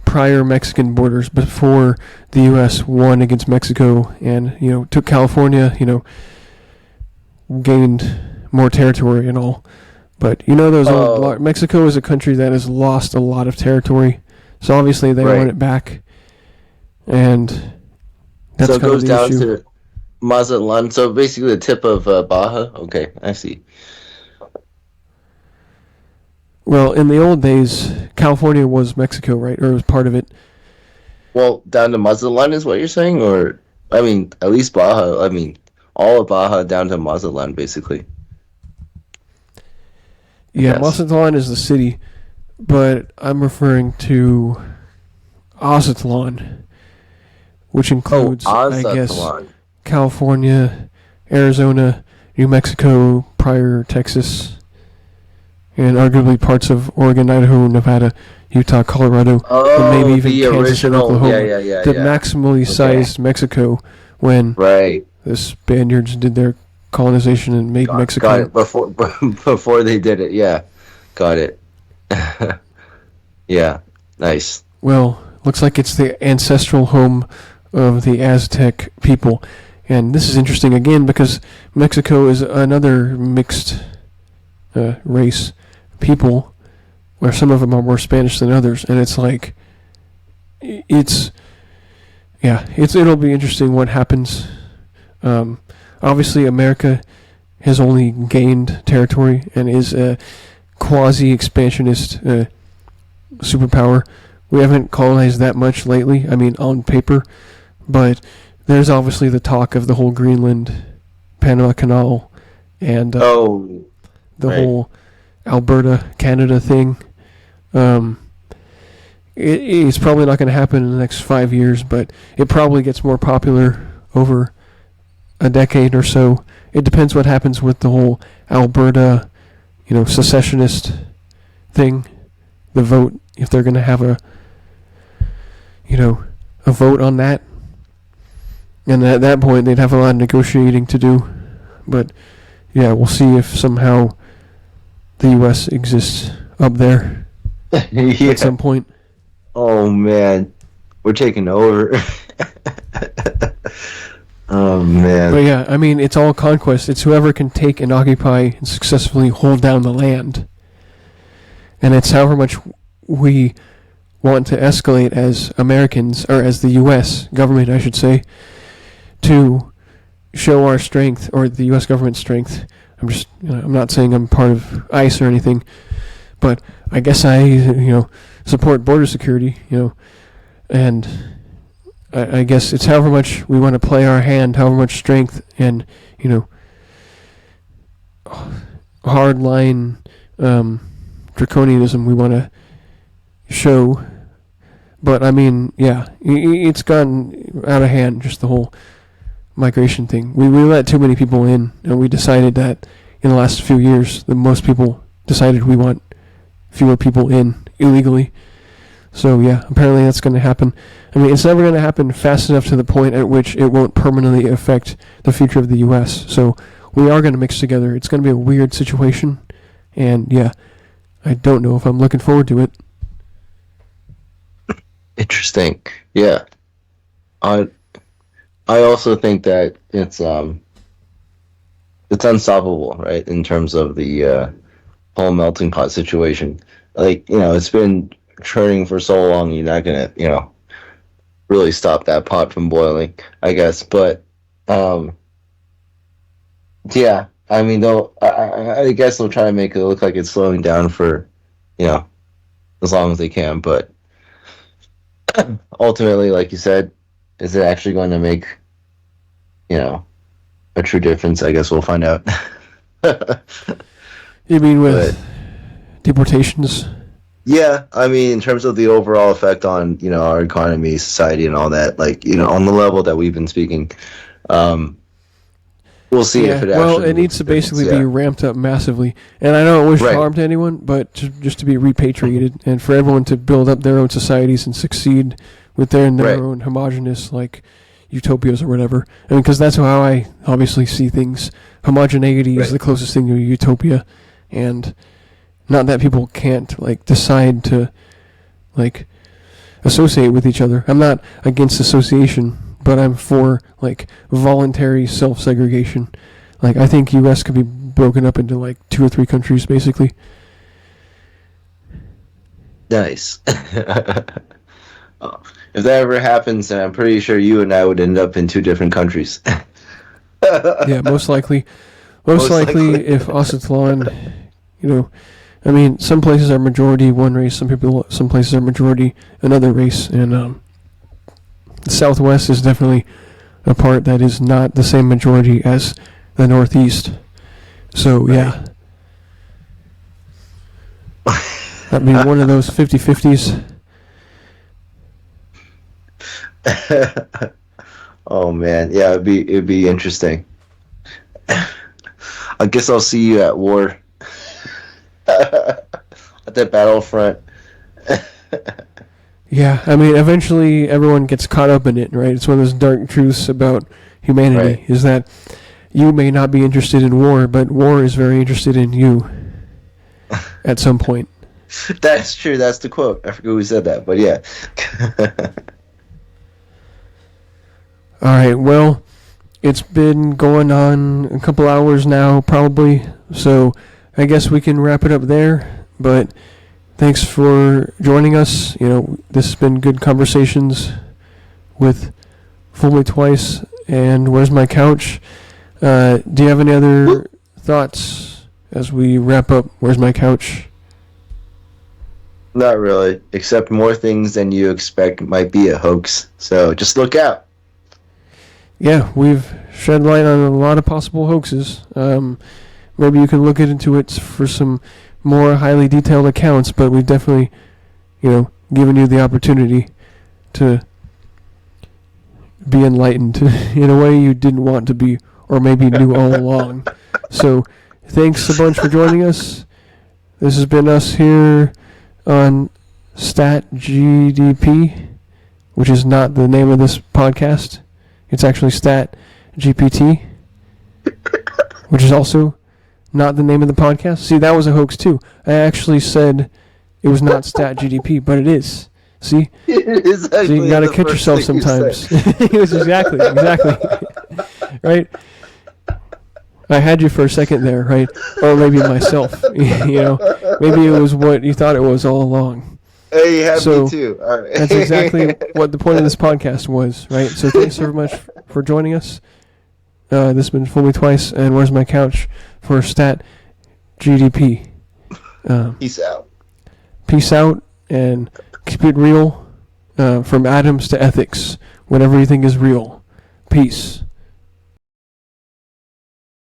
prior Mexican borders before the U.S. won against Mexico and, took California, gained more territory and all. But, those old... Mexico is a country that has lost a lot of territory. So obviously they Right. want it back. And that's So it kind of goes the down issue. to Mazatlan. So basically the tip of Baja. Okay, I see. Well, in the old days, California was Mexico, right? Or it was part of it. Well, down to Mazatlan is what you're saying? Or, I mean, at least Baja. I mean, all of Baja down to Mazatlan, basically. Yeah, Yes. Mazatlan is the city, but I'm referring to Aztlan, which includes, I guess, Azatlan. California, Arizona, New Mexico, prior Texas, and arguably parts of Oregon, Idaho, Nevada, Utah, Colorado, and maybe even the Kansas and original. Oklahoma. Yeah. The maximally sized Mexico when Right. the Spaniards did their colonization and made Mexico. Got it. Before they did it. Yeah. Got it. Yeah. Nice. Well, looks like it's the ancestral home of the Aztec people. And this is interesting again because Mexico is another mixed race people where some of them are more Spanish than others. And it's like, it'll be interesting what happens. Obviously, America has only gained territory and is a quasi-expansionist superpower. We haven't colonized that much lately, I mean, on paper, but there's obviously the talk of the whole Greenland, Panama Canal, and the whole Alberta, Canada thing. It's probably not going to happen in the next 5 years, but it probably gets more popular over a decade or so. It depends what happens with the whole Alberta, secessionist thing, the vote, if they're going to have a vote on that. And at that point, they'd have a lot of negotiating to do. But, yeah, we'll see if somehow the U.S. exists up there at some point. Oh, man. We're taking over. Oh, man. But, yeah, I mean, it's all conquest. It's whoever can take and occupy and successfully hold down the land. And it's however much we want to escalate as Americans, or as the U.S. government, I should say, to show our strength, or the U.S. government's strength. I'm not saying I'm part of ICE or anything, but I guess I, support border security, and I guess it's however much we want to play our hand, however much strength and, hard line, draconianism we want to show. But I mean, yeah, it's gotten out of hand, just the whole migration thing. We let too many people in, and we decided that in the last few years, the most people decided we want fewer people in illegally. So yeah, apparently that's going to happen. I mean, it's never going to happen fast enough to the point at which it won't permanently affect the future of the U.S. So we are going to mix together. It's going to be a weird situation, and yeah, I don't know if I'm looking forward to it. Interesting. Yeah. I also think that it's it's unstoppable, right? In terms of the whole melting pot situation, like it's been churning for so long. You're not gonna really stop that pot from boiling, I guess. But yeah, I mean, though, I guess they'll try to make it look like it's slowing down for as long as they can. But ultimately, like you said, is it actually going to make a true difference? I guess we'll find out. You mean with deportations? Yeah, I mean, in terms of the overall effect on our economy, society, and all that, like on the level that we've been speaking, we'll see if it actually. Well, it needs to basically be ramped up massively, and I don't wish harm to anyone, but just to be repatriated and for everyone to build up their own societies and succeed within their own homogenous utopias or whatever. I mean, because that's how I obviously see things. Homogeneity is the closest thing to a utopia, and not that people can't decide to associate with each other. I'm not against association, but I'm for voluntary self-segregation. I think U.S. could be broken up into 2 or 3 countries basically. Nice. If that ever happens, then I'm pretty sure you and I would end up in 2 different countries. Yeah, most likely. Most likely, if Asatlan, I mean, some places are majority one race, some places are majority another race, and the Southwest is definitely a part that is not the same majority as the Northeast. So, yeah. That'd be one of those 50-50s. Oh man, yeah, it'd be interesting. I guess I'll see you at war. At the battlefront. Yeah, I mean, eventually everyone gets caught up in it, right? It's one of those dark truths about humanity, is that you may not be interested in war, but war is very interested in you at some point. That's true, that's the quote. I forget who said that, but yeah. All right, well, it's been going on a couple hours now, probably, so I guess we can wrap it up there, but thanks for joining us. This has been good conversations with Fool Me Twice and Where's My Couch. Do you have any other thoughts as we wrap up Where's My Couch? Not really, except more things than you expect might be a hoax, so just look out. Yeah, we've shed light on a lot of possible hoaxes. Maybe you can look into it for some more highly detailed accounts, but we've definitely, given you the opportunity to be enlightened in a way you didn't want to be, or maybe knew all along. So, thanks a bunch for joining us. This has been us here on StatGDP, which is not the name of this podcast. It's actually StatGPT, which is also not the name of the podcast. See, that was a hoax too. I actually said it was not StatGDP, but it is. See? It is actually. So you gotta catch yourself sometimes. It was exactly. Right? I had you for a second there, right? Or maybe myself. Maybe it was what you thought it was all along. Hey, you have me too. All right. That's exactly what the point of this podcast was, right? So thanks so much for joining us. This has been Fool Me Twice, and Where's My Couch for StatGDP. Peace out. Peace out, and keep it real from atoms to ethics. Whatever you think is real. Peace.